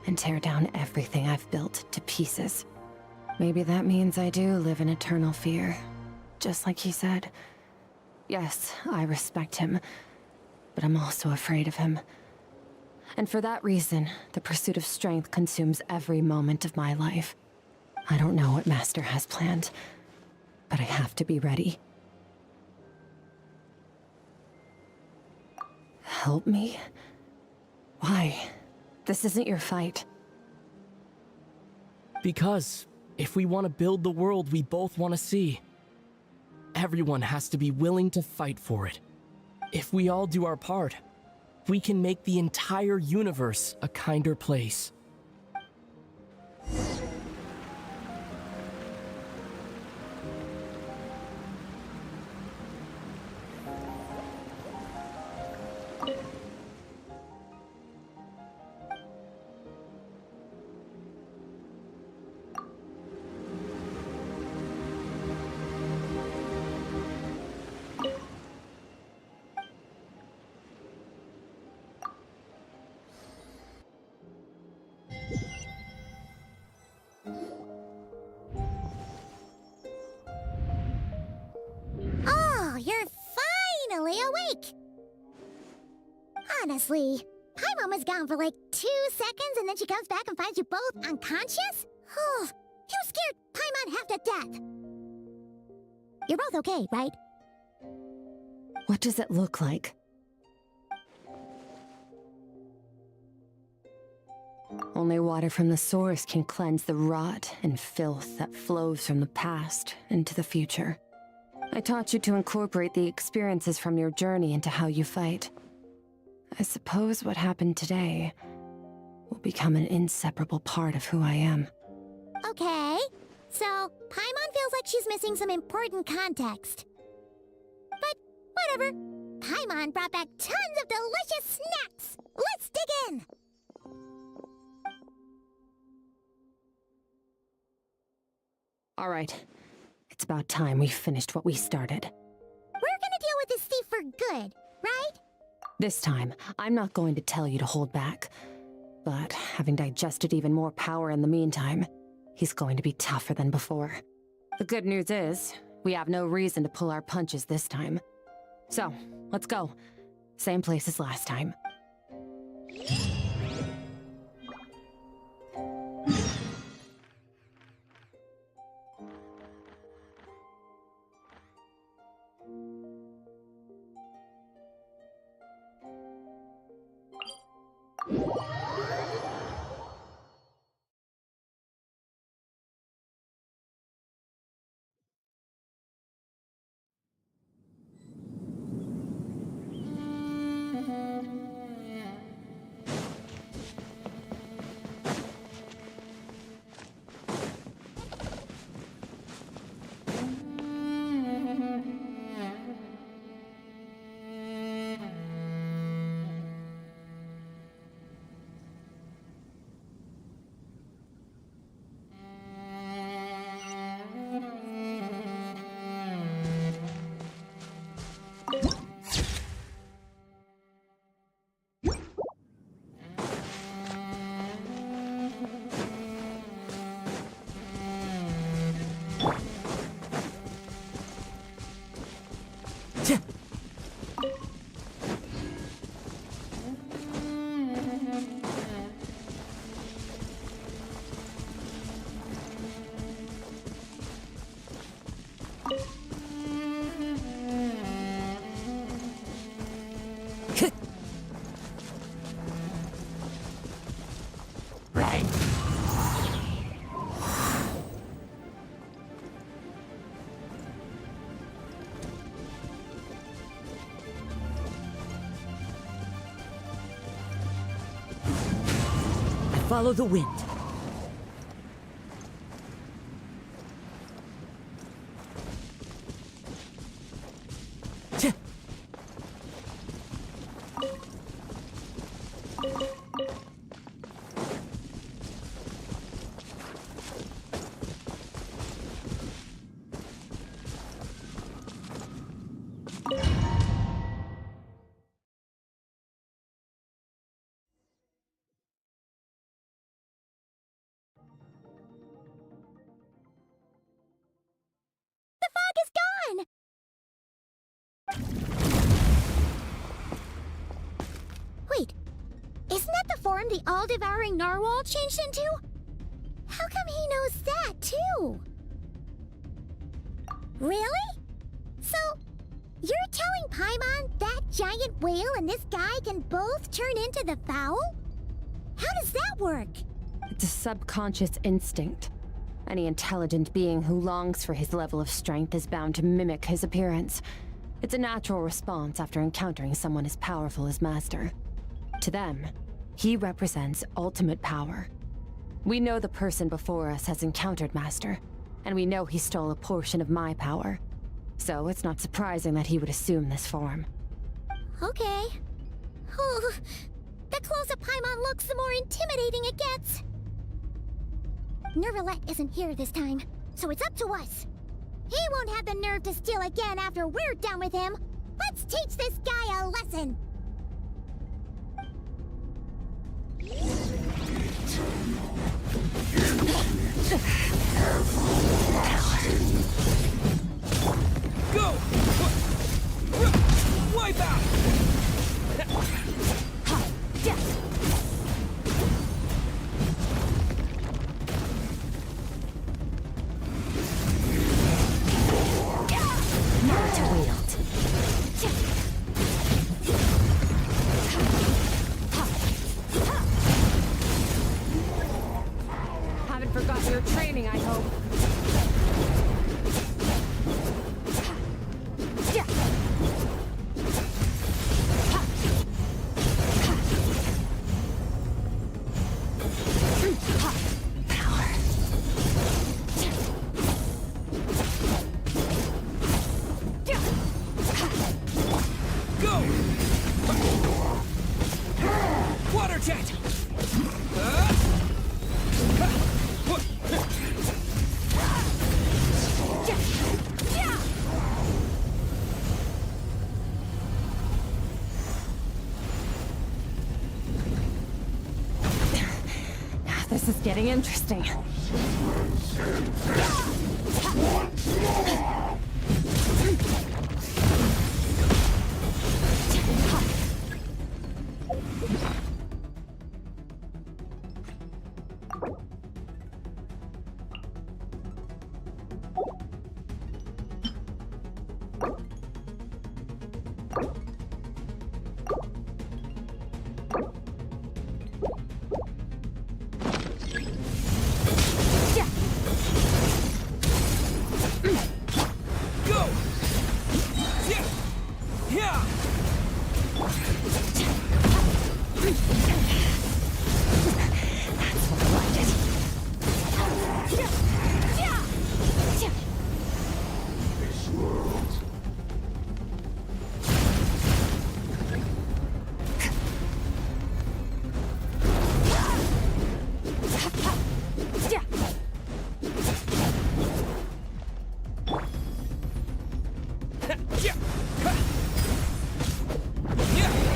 and tear down everything I've built to pieces. Maybe that means I do live in eternal fear, just like he said. Yes, I respect him, but I'm also afraid of him. And for that reason, the pursuit of strength consumes every moment of my life. I don't know what Master has planned, but I have to be ready. Help me? Why? This isn't your fight. Because if we want to build the world we both want to see, everyone has to be willing to fight for it. If we all do our part, we can make the entire universe a kinder place. Oh, you're finally awake! Honestly, Paimon was gone for like 2 seconds and then she comes back and finds you both unconscious? Oh, you scared Paimon half to death! You're both okay, right? What does it look like? Only water from the source can cleanse the rot and filth that flows from the past into the future. I taught you to incorporate the experiences from your journey into how you fight. I suppose what happened today will become an inseparable part of who I am. Okay, so Paimon feels like she's missing some important context. But whatever. Paimon brought back tons of delicious snacks! Let's dig in! All right. It's about time we finished what we started. We're gonna deal with this thief for good, right? This time, I'm not going to tell you to hold back. But having digested even more power in the meantime, he's going to be tougher than before. The good news is, we have no reason to pull our punches this time. So, let's go. Same place as last time. Follow the wind. Wait, isn't that the form the all-devouring narwhal changed into? How come he knows that, too? Really? So, you're telling Paimon that giant whale and this guy can both turn into the fowl? How does that work? It's a subconscious instinct. Any intelligent being who longs for his level of strength is bound to mimic his appearance. It's a natural response after encountering someone as powerful as Master. To them, he represents ultimate power. We know the person before us has encountered Master, and we know he stole a portion of my power. So it's not surprising that he would assume this form. Okay. Oh, the closer Paimon looks, the more intimidating it gets. Nervalette isn't here this time, so it's up to us. He won't have the nerve to steal again after we're done with him. Let's teach this guy a lesson. Go! Wipe out! More to wield. Haven't forgotten your training, I hope. Water jet! This is getting interesting.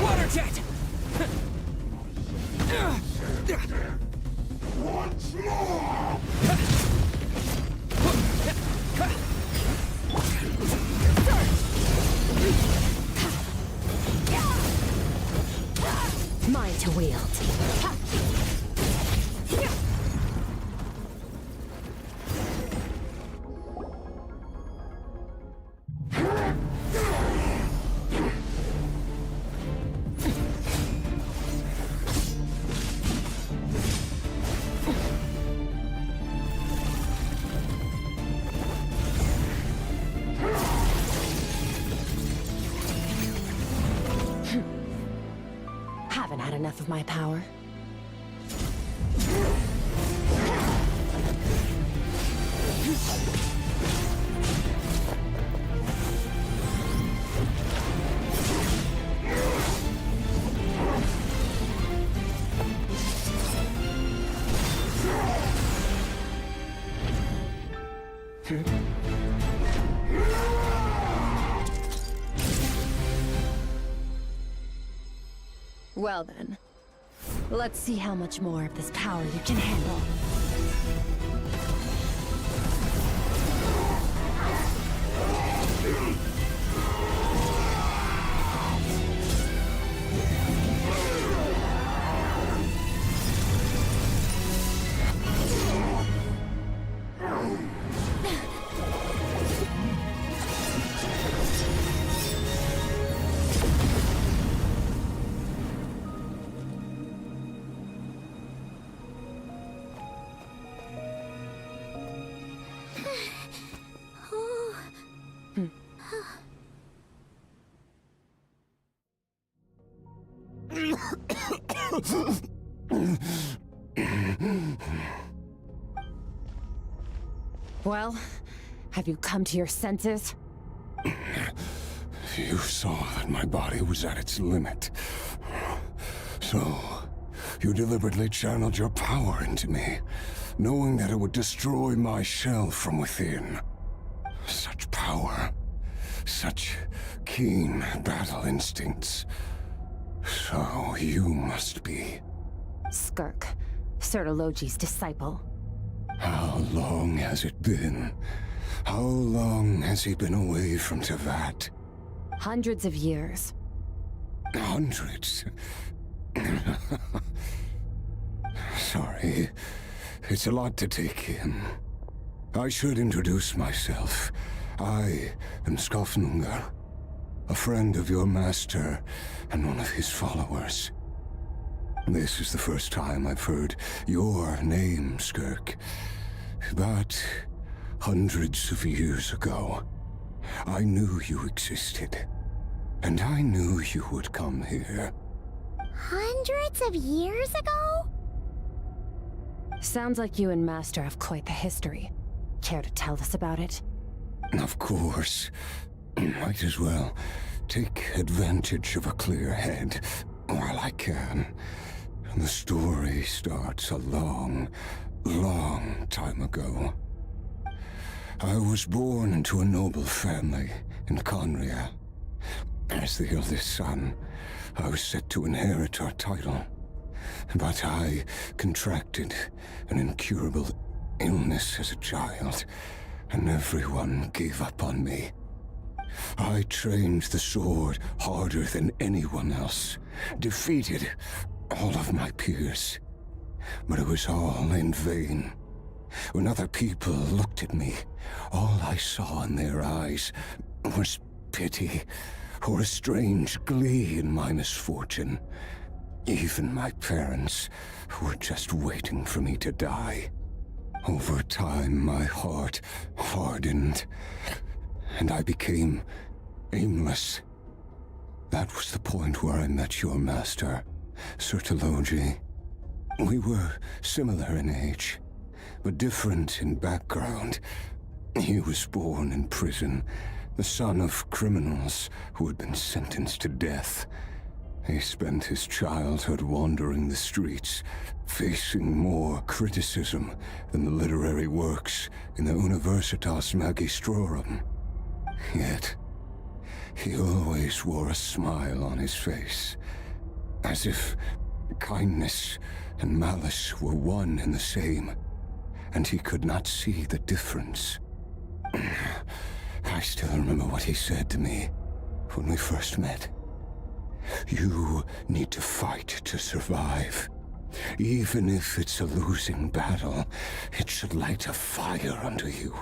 Water jet! Once more! Mine to wield. Haven't had enough of my power. Well then, let's see how much more of this power you can handle. Well, have you come to your senses? You saw that my body was at its limit. So, you deliberately channeled your power into me, knowing that it would destroy my shell from within. Such power. Such keen battle instincts. So you must be... Skirk, Sertologi's disciple. How long has it been? How long has he been away from Tevat? Hundreds of years. Hundreds? Sorry, it's a lot to take in. I should introduce myself. I am Skofnungar, a friend of your master and one of his followers. This is the first time I've heard your name, Skirk. But hundreds of years ago, I knew you existed. And I knew you would come here. Hundreds of years ago? Sounds like you and Master have quite the history. Care to tell us about it? Of course. Might as well take advantage of a clear head while I can. The story starts a long, long time ago. I was born into a noble family in Conria. As the eldest son, I was set to inherit our title. But I contracted an incurable illness as a child, and everyone gave up on me. I trained the sword harder than anyone else, defeated all of my peers. But it was all in vain. When other people looked at me, all I saw in their eyes was pity, or a strange glee in my misfortune. Even my parents were just waiting for me to die. Over time, my heart hardened, and I became aimless. That was the point where I met your master, Sertologi. We were similar in age, but different in background. He was born in prison, the son of criminals who had been sentenced to death. He spent his childhood wandering the streets, facing more criticism than the literary works in the Universitas Magistrorum. Yet, he always wore a smile on his face, as if kindness and malice were one and the same, and he could not see the difference. I still remember what he said to me when we first met. You need to fight to survive. Even if it's a losing battle, it should light a fire under you.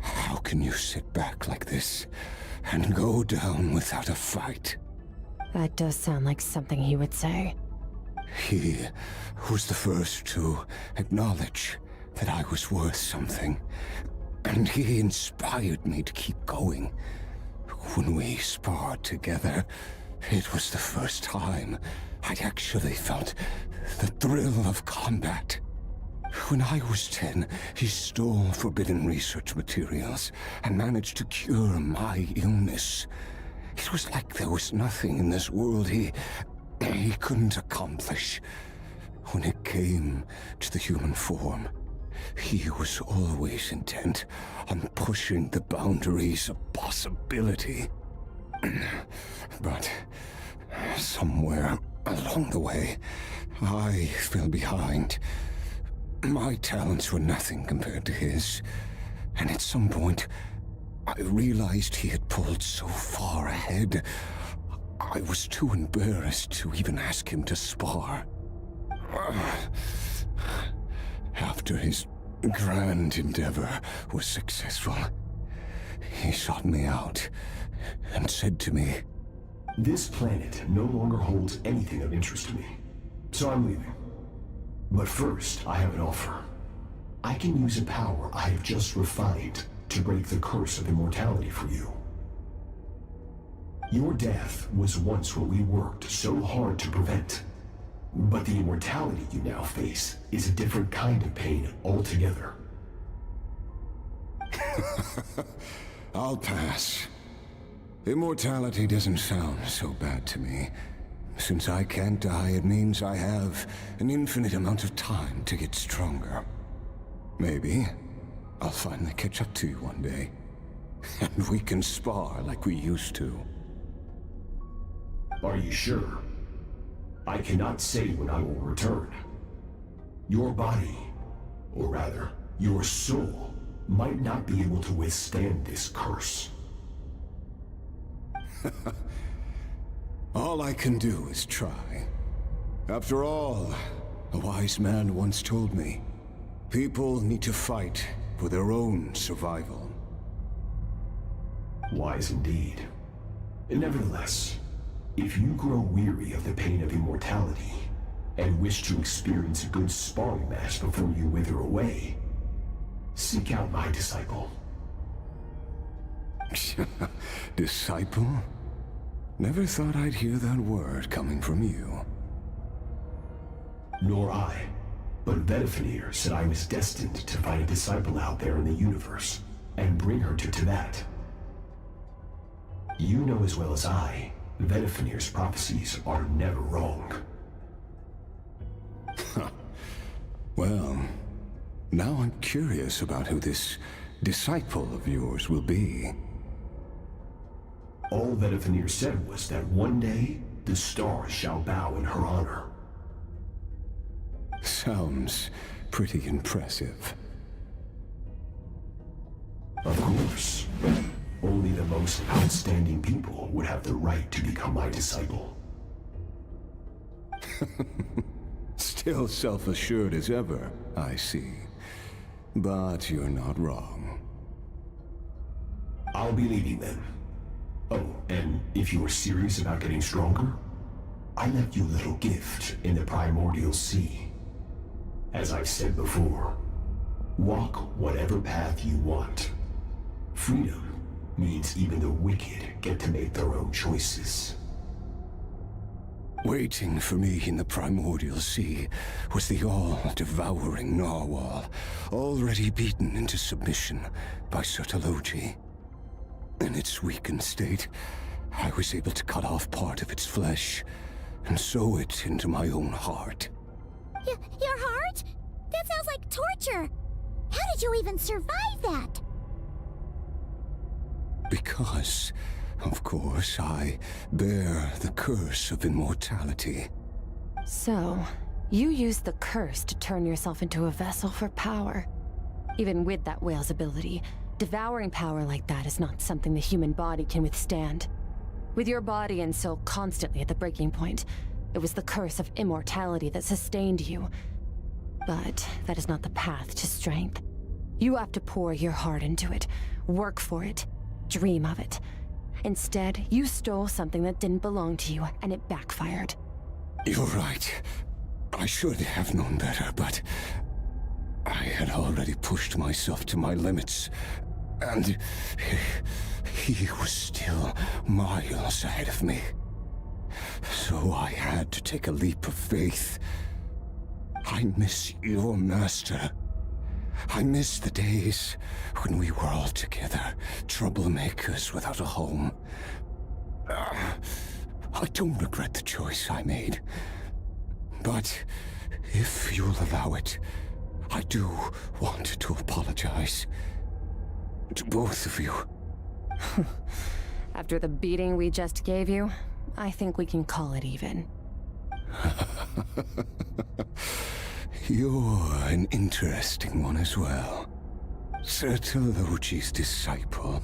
How can you sit back like this and go down without a fight? That does sound like something he would say. He was the first to acknowledge that I was worth something, and he inspired me to keep going. When we sparred together, it was the first time I'd actually felt the thrill of combat. When I was 10, he stole forbidden research materials and managed to cure my illness. It was like there was nothing in this world he couldn't accomplish. When it came to the human form, he was always intent on pushing the boundaries of possibility. But somewhere along the way, I fell behind. My talents were nothing compared to his, and at some point, I realized he had pulled so far ahead, I was too embarrassed to even ask him to spar. After his grand endeavor was successful, he sought me out and said to me, "This planet no longer holds anything of interest to me, so I'm leaving. But first, I have an offer. I can use a power I have just refined to break the curse of immortality for you." Your death was once what we worked so hard to prevent. But the immortality you now face is a different kind of pain altogether. I'll pass. Immortality doesn't sound so bad to me. Since I can't die, it means I have an infinite amount of time to get stronger. Maybe I'll finally catch up to you one day, and we can spar like we used to. Are you sure? I cannot say when I will return. Your body, or rather, your soul, might not be able to withstand this curse. All I can do is try. After all, a wise man once told me, people need to fight for their own survival. Wise indeed. Nevertheless, if you grow weary of the pain of immortality, and wish to experience a good sparring match before you wither away, seek out my disciple. Disciple? Never thought I'd hear that word coming from you. Nor I. But Vedifenir said I was destined to find a disciple out there in the universe, and bring her to Tibet. You know as well as I, Vedifenir's prophecies are never wrong. Well, now I'm curious about who this disciple of yours will be. All Vedifenir said was that one day, the stars shall bow in her honor. Sounds pretty impressive. Of course. Only the most outstanding people would have the right to become my disciple. Still self-assured as ever, I see. But you're not wrong. I'll be leaving then. Oh, and if you are serious about getting stronger, I left you a little gift in the Primordial Sea. As I've said before, walk whatever path you want. Freedom means even the wicked get to make their own choices. Waiting for me in the Primordial Sea was the all-devouring narwhal, already beaten into submission by Sertologi. In its weakened state, I was able to cut off part of its flesh and sew it into my own heart. Your heart? That sounds like torture! How did you even survive that? Because, of course, I bear the curse of immortality. So, you used the curse to turn yourself into a vessel for power. Even with that whale's ability, devouring power like that is not something the human body can withstand. With your body and soul constantly at the breaking point, it was the curse of immortality that sustained you. But that is not the path to strength. You have to pour your heart into it, work for it, dream of it. Instead, you stole something that didn't belong to you, and it backfired. You're right. I should have known better, but I had already pushed myself to my limits, and he was still miles ahead of me. So I had to take a leap of faith. I miss your master. I miss the days when we were all together, troublemakers without a home. I don't regret the choice I made. But if you'll allow it, I do want to apologize. To both of you. After the beating we just gave you, I think we can call it even. You're an interesting one as well. Sertologi's disciple.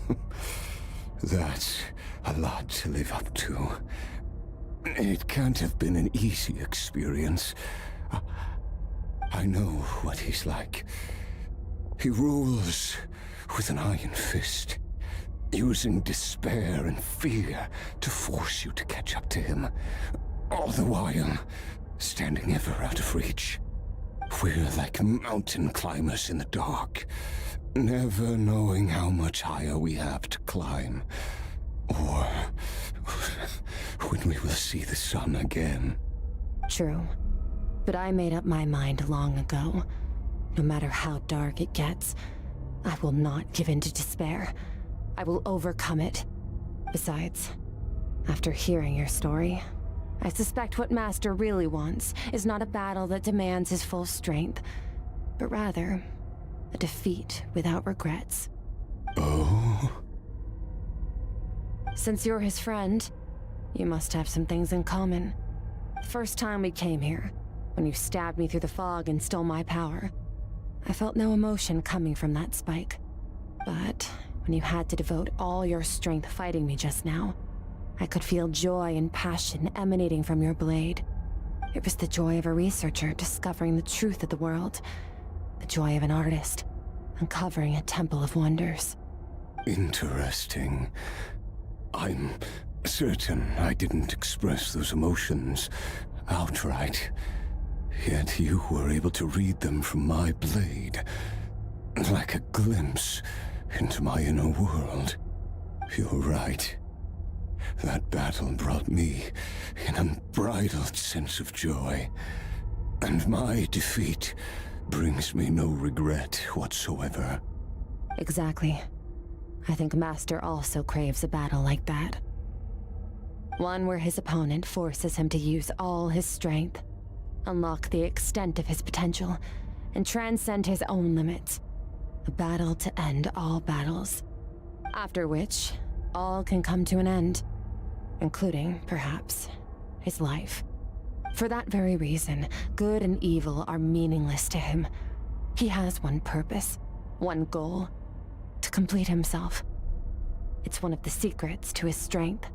That's a lot to live up to. It can't have been an easy experience. I know what he's like. He rules with an iron fist, using despair and fear to force you to catch up to him, all the while standing ever out of reach. We're like mountain climbers in the dark, never knowing how much higher we have to climb, or when we will see the sun again. True. But I made up my mind long ago. No matter how dark it gets, I will not give in to despair. I will overcome it. Besides, after hearing your story, I suspect what Master really wants is not a battle that demands his full strength, but rather a defeat without regrets. Oh? Since you're his friend, you must have some things in common. The first time we came here, when you stabbed me through the fog and stole my power, I felt no emotion coming from that spike. But when you had to devote all your strength fighting me just now, I could feel joy and passion emanating from your blade. It was the joy of a researcher discovering the truth of the world, the joy of an artist uncovering a temple of wonders. Interesting. I'm certain I didn't express those emotions outright. Yet you were able to read them from my blade, like a glimpse into my inner world. You're right. That battle brought me an unbridled sense of joy, and my defeat brings me no regret whatsoever. Exactly. I think Master also craves a battle like that. One where his opponent forces him to use all his strength, unlock the extent of his potential, and transcend his own limits. A battle to end all battles. After which, all can come to an end, including, perhaps, his life. For that very reason, good and evil are meaningless to him. He has one purpose, one goal: to complete himself. It's one of the secrets to his strength.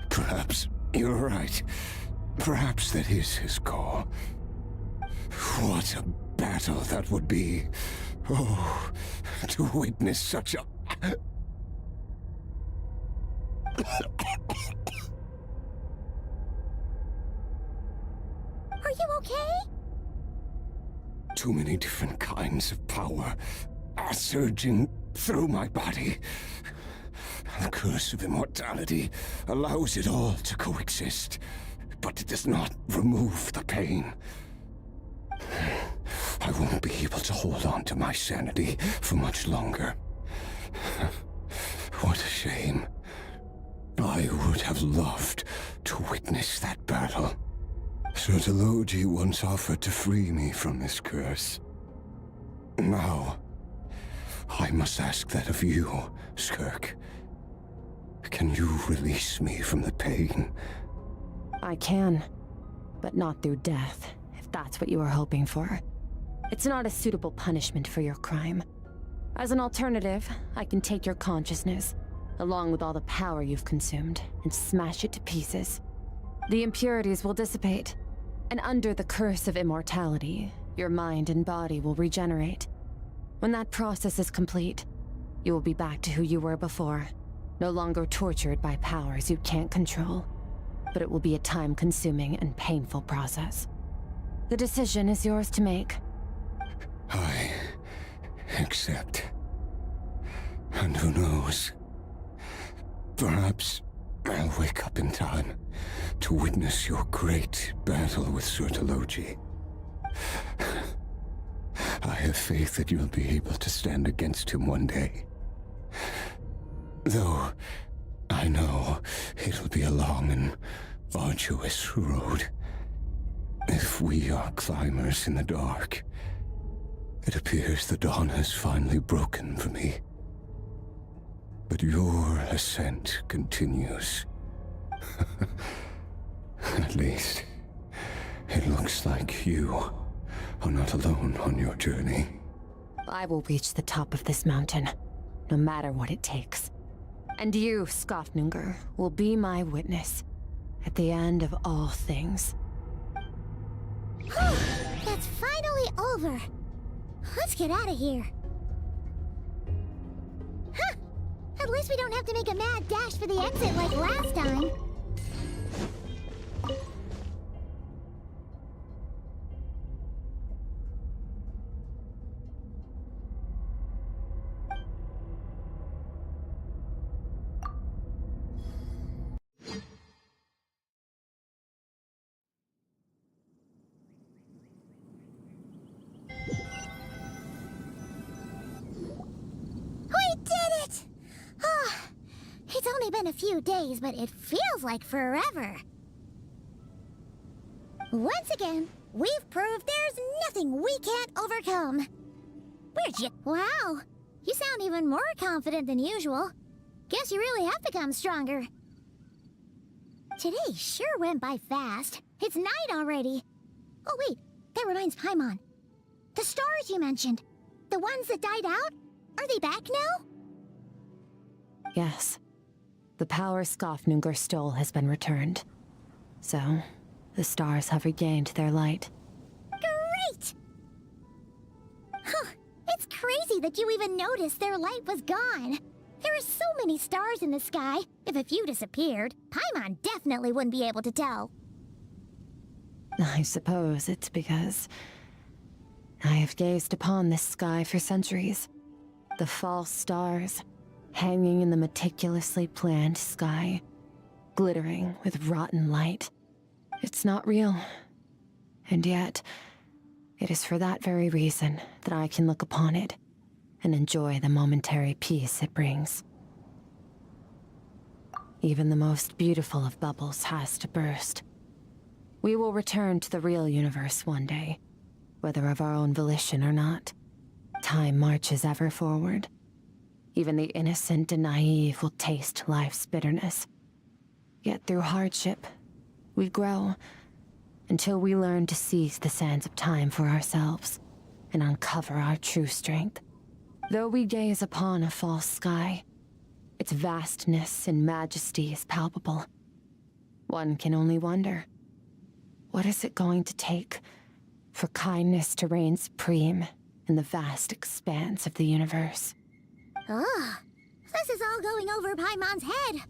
Perhaps you're right. Perhaps that is his call. What a battle that would be. Oh, to witness such a... Are you okay? Too many different kinds of power are surging through my body. The curse of immortality allows it all to coexist, but it does not remove the pain. I won't be able to hold on to my sanity for much longer. What a shame. I would have loved to witness that battle. Sertologi once offered to free me from this curse. Now, I must ask that of you, Skirk. Can you release me from the pain? I can, but not through death, if that's what you were hoping for. It's not a suitable punishment for your crime. As an alternative, I can take your consciousness, along with all the power you've consumed, and smash it to pieces. The impurities will dissipate, and under the curse of immortality, your mind and body will regenerate. When that process is complete, you will be back to who you were before, no longer tortured by powers you can't control. But it will be a time-consuming and painful process. The decision is yours to make. I accept. And who knows? Perhaps I'll wake up in time to witness your great battle with Sertologi. I have faith that you'll be able to stand against him one day. Though I know it'll be a long and arduous road. If we are climbers in the dark, it appears the dawn has finally broken for me. But your ascent continues. At least, it looks like you are not alone on your journey. I will reach the top of this mountain, no matter what it takes. And you, Skofnungur, will be my witness at the end of all things. That's finally over. Let's get out of here. Huh! At least we don't have to make a mad dash for the exit like last time. What? Ah, it's only been a few days, but it feels like forever. Once again, we've proved there's nothing we can't overcome. Where'd you... Wow, you sound even more confident than usual. Guess you really have become stronger. Today sure went by fast. It's night already. Oh wait, that reminds Paimon. The stars you mentioned, the ones that died out, are they back now? Yes. The power Skofnungur stole has been returned. So, the stars have regained their light. Great! Huh, it's crazy that you even noticed their light was gone. There are so many stars in the sky. If a few disappeared, Paimon definitely wouldn't be able to tell. I suppose it's because I have gazed upon this sky for centuries. The false stars, hanging in the meticulously planned sky, glittering with rotten light. It's not real. And yet, it is for that very reason that I can look upon it and enjoy the momentary peace it brings. Even the most beautiful of bubbles has to burst. We will return to the real universe one day, whether of our own volition or not. Time marches ever forward. Even the innocent and naive will taste life's bitterness. Yet through hardship, we grow until we learn to seize the sands of time for ourselves and uncover our true strength. Though we gaze upon a false sky, its vastness and majesty is palpable. One can only wonder, what is it going to take for kindness to reign supreme in the vast expanse of the universe? Ugh, this is all going over Paimon's head.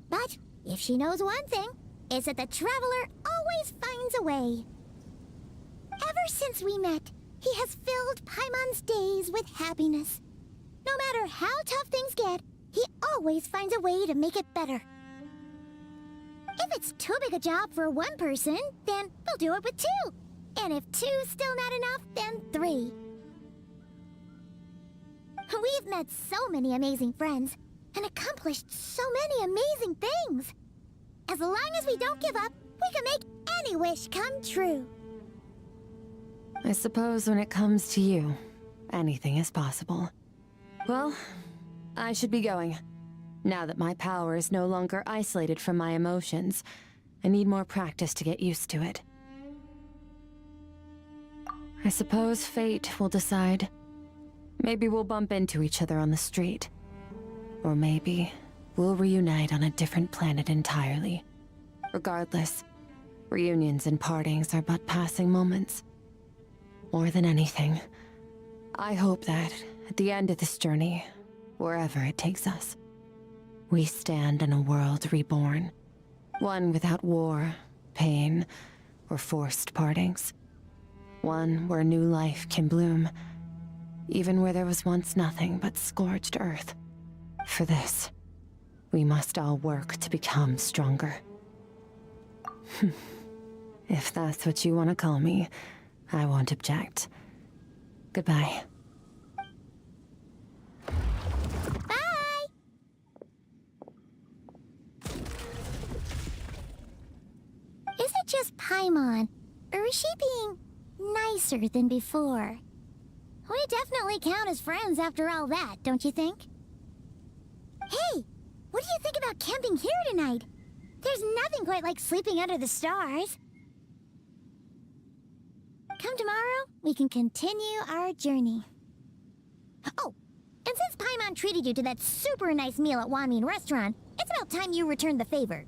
But if she knows one thing, it's that the Traveler always finds a way. Ever since we met, he has filled Paimon's days with happiness. No matter how tough things get, he always finds a way to make it better. If it's too big a job for one person, then we'll do it with two. And if two's still not enough, then three. We've met so many amazing friends and accomplished so many amazing things. As long as we don't give up, we can make any wish come true. I suppose when it comes to you, anything is possible. Well, I should be going. Now that my power is no longer isolated from my emotions, I need more practice to get used to it. I suppose fate will decide. Maybe we'll bump into each other on the street. Or maybe we'll reunite on a different planet entirely. Regardless, reunions and partings are but passing moments. More than anything, I hope that, at the end of this journey, wherever it takes us, we stand in a world reborn. One without war, pain, or forced partings. One where new life can bloom, even where there was once nothing but scorched earth. For this, we must all work to become stronger. If that's what you want to call me, I won't object. Goodbye. Bye! Is it just Paimon, or is she being nicer than before? We definitely count as friends after all that, don't you think? Hey, what do you think about camping here tonight? There's nothing quite like sleeping under the stars. Come tomorrow, we can continue our journey. Oh, and since Paimon treated you to that super nice meal at Wanmin Restaurant, it's about time you returned the favor.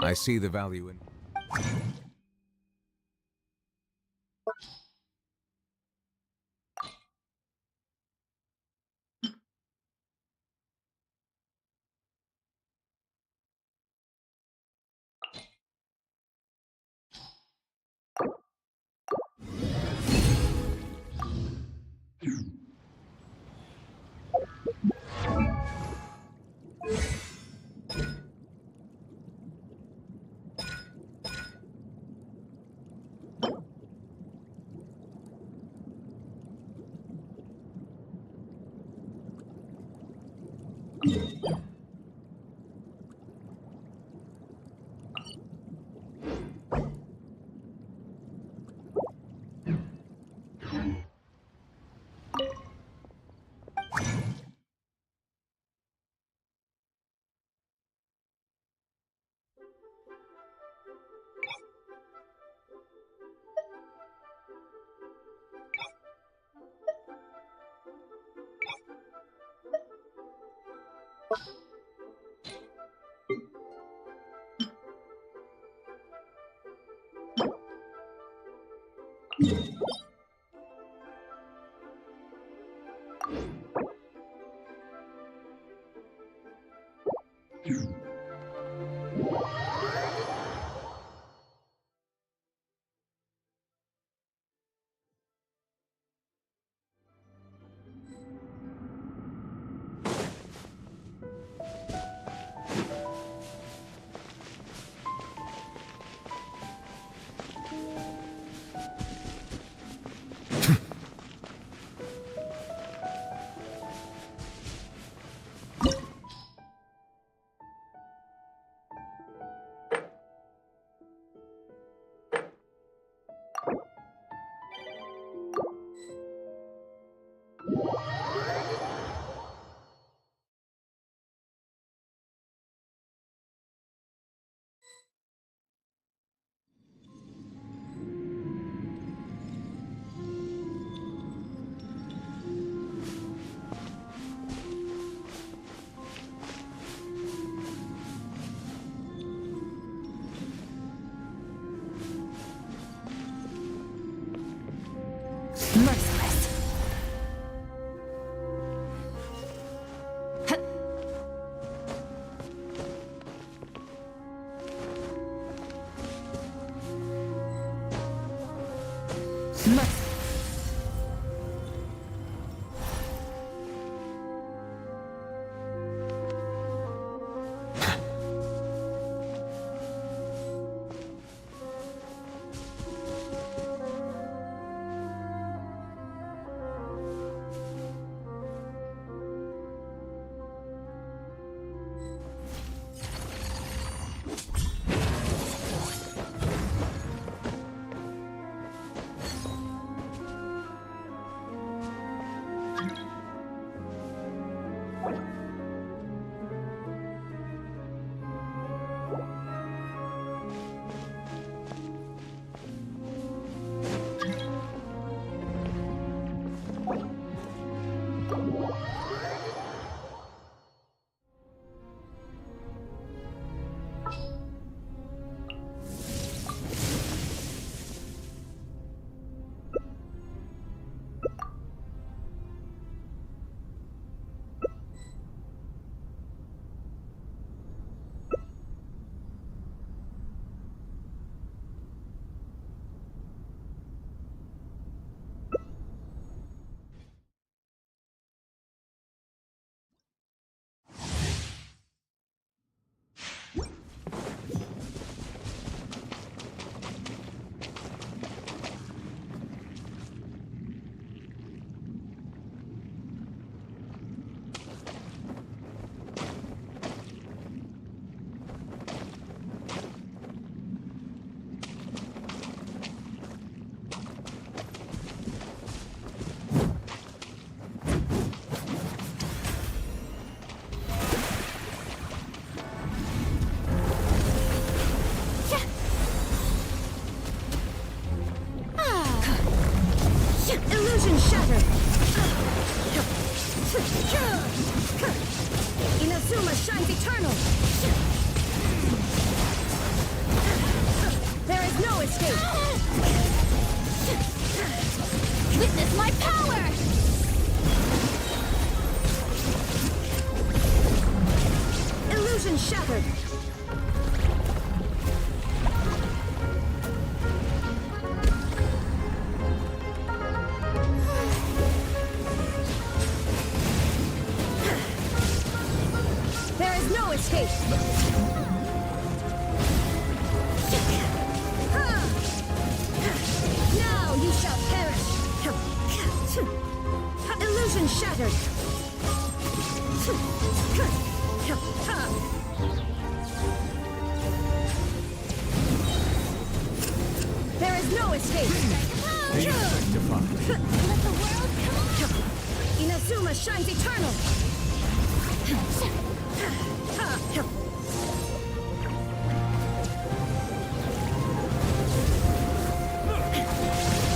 I see the value in... Illusion shattered! Inazuma shines eternal! There is no escape! Witness my power! Illusion shattered! There is no escape! Now you shall perish! Illusion shattered! There is no escape! Let the world come! Inazuma shines eternal!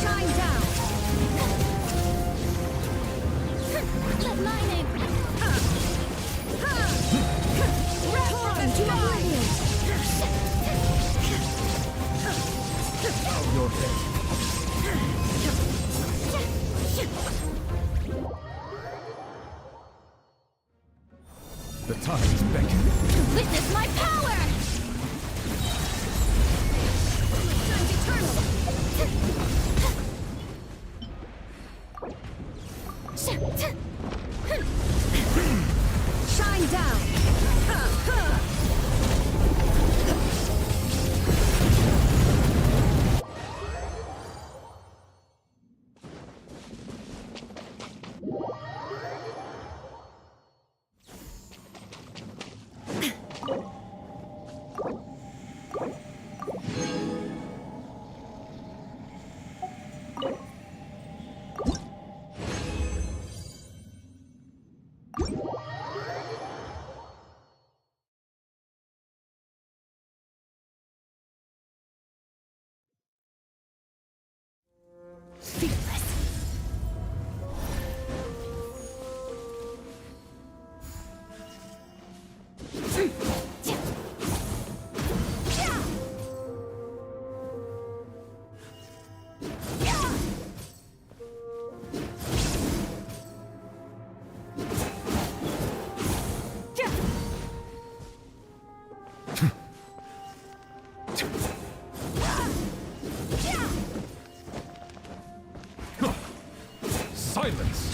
Shine down! Let lightning! Return to oblivion! Bow your head. The tides beckon. Witness my power! Shines eternal! Shine down! Silence!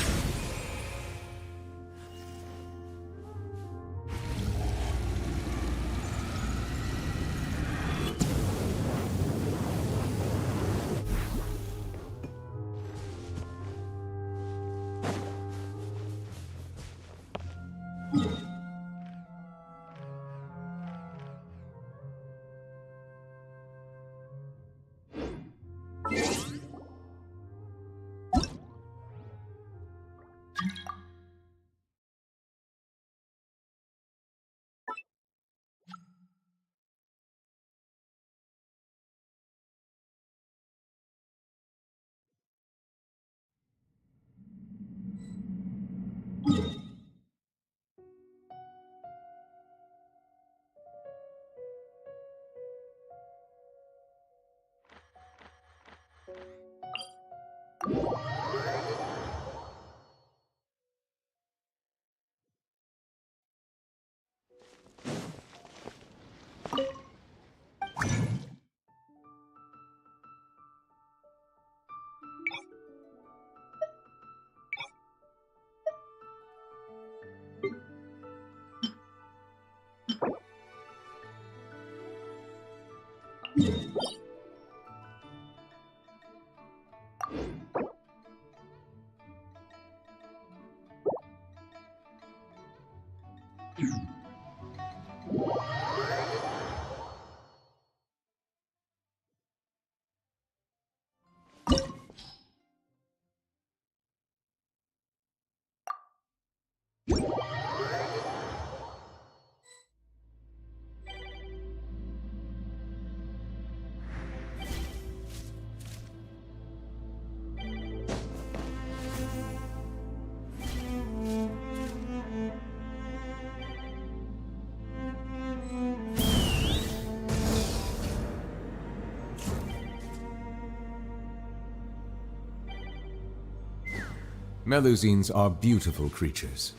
Melusines are beautiful creatures.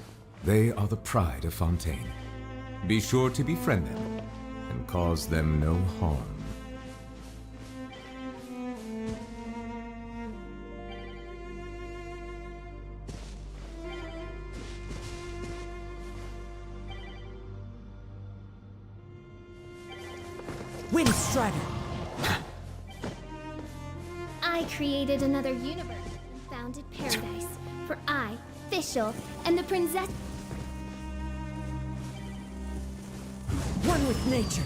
They are the pride of Fontaine. Be sure to befriend them and cause them no harm. Wind Strider! I created another universe, founded paradise, for I, Fischl, and the princess. One with nature.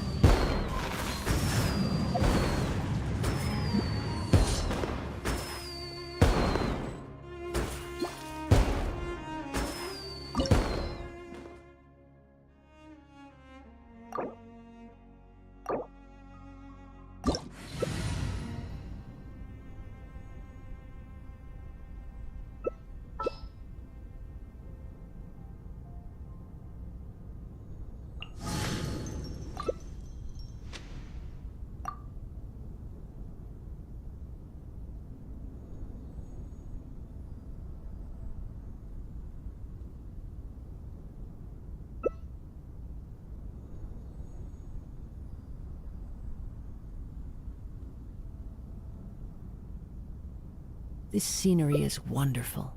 This scenery is wonderful.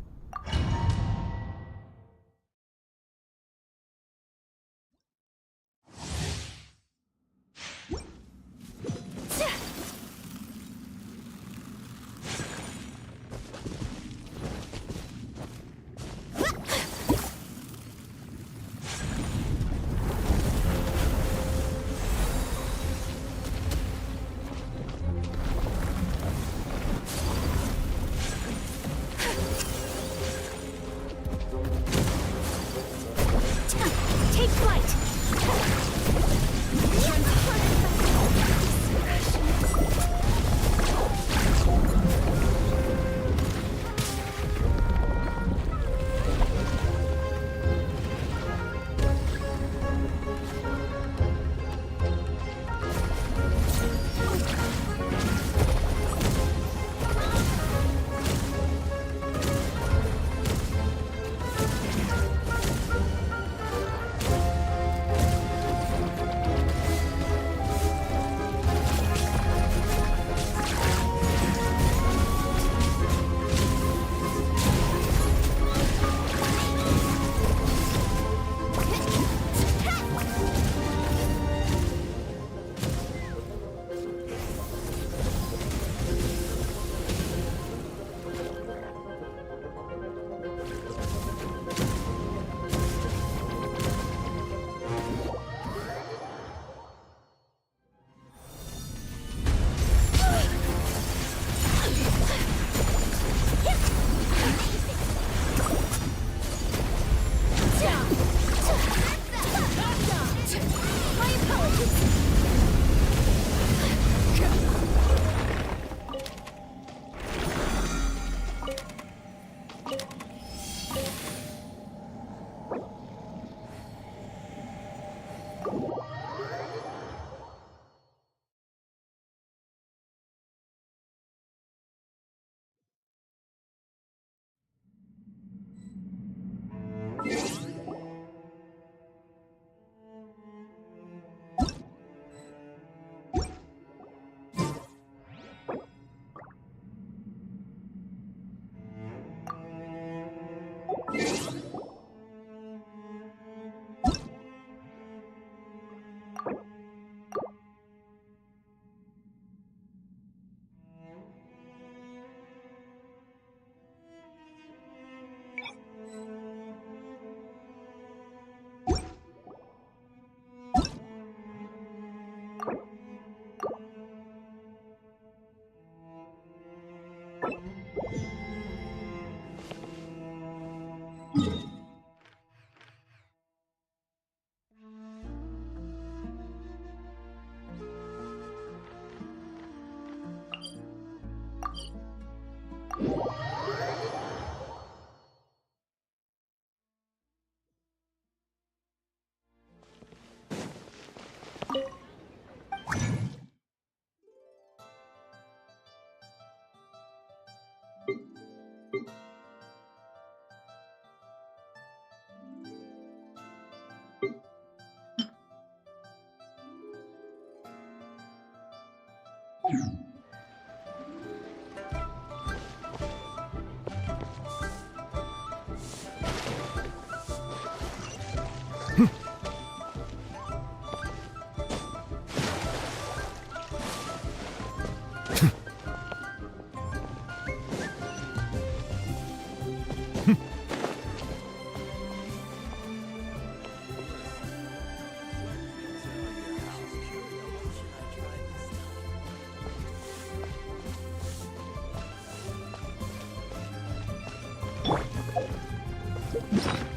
Genshin.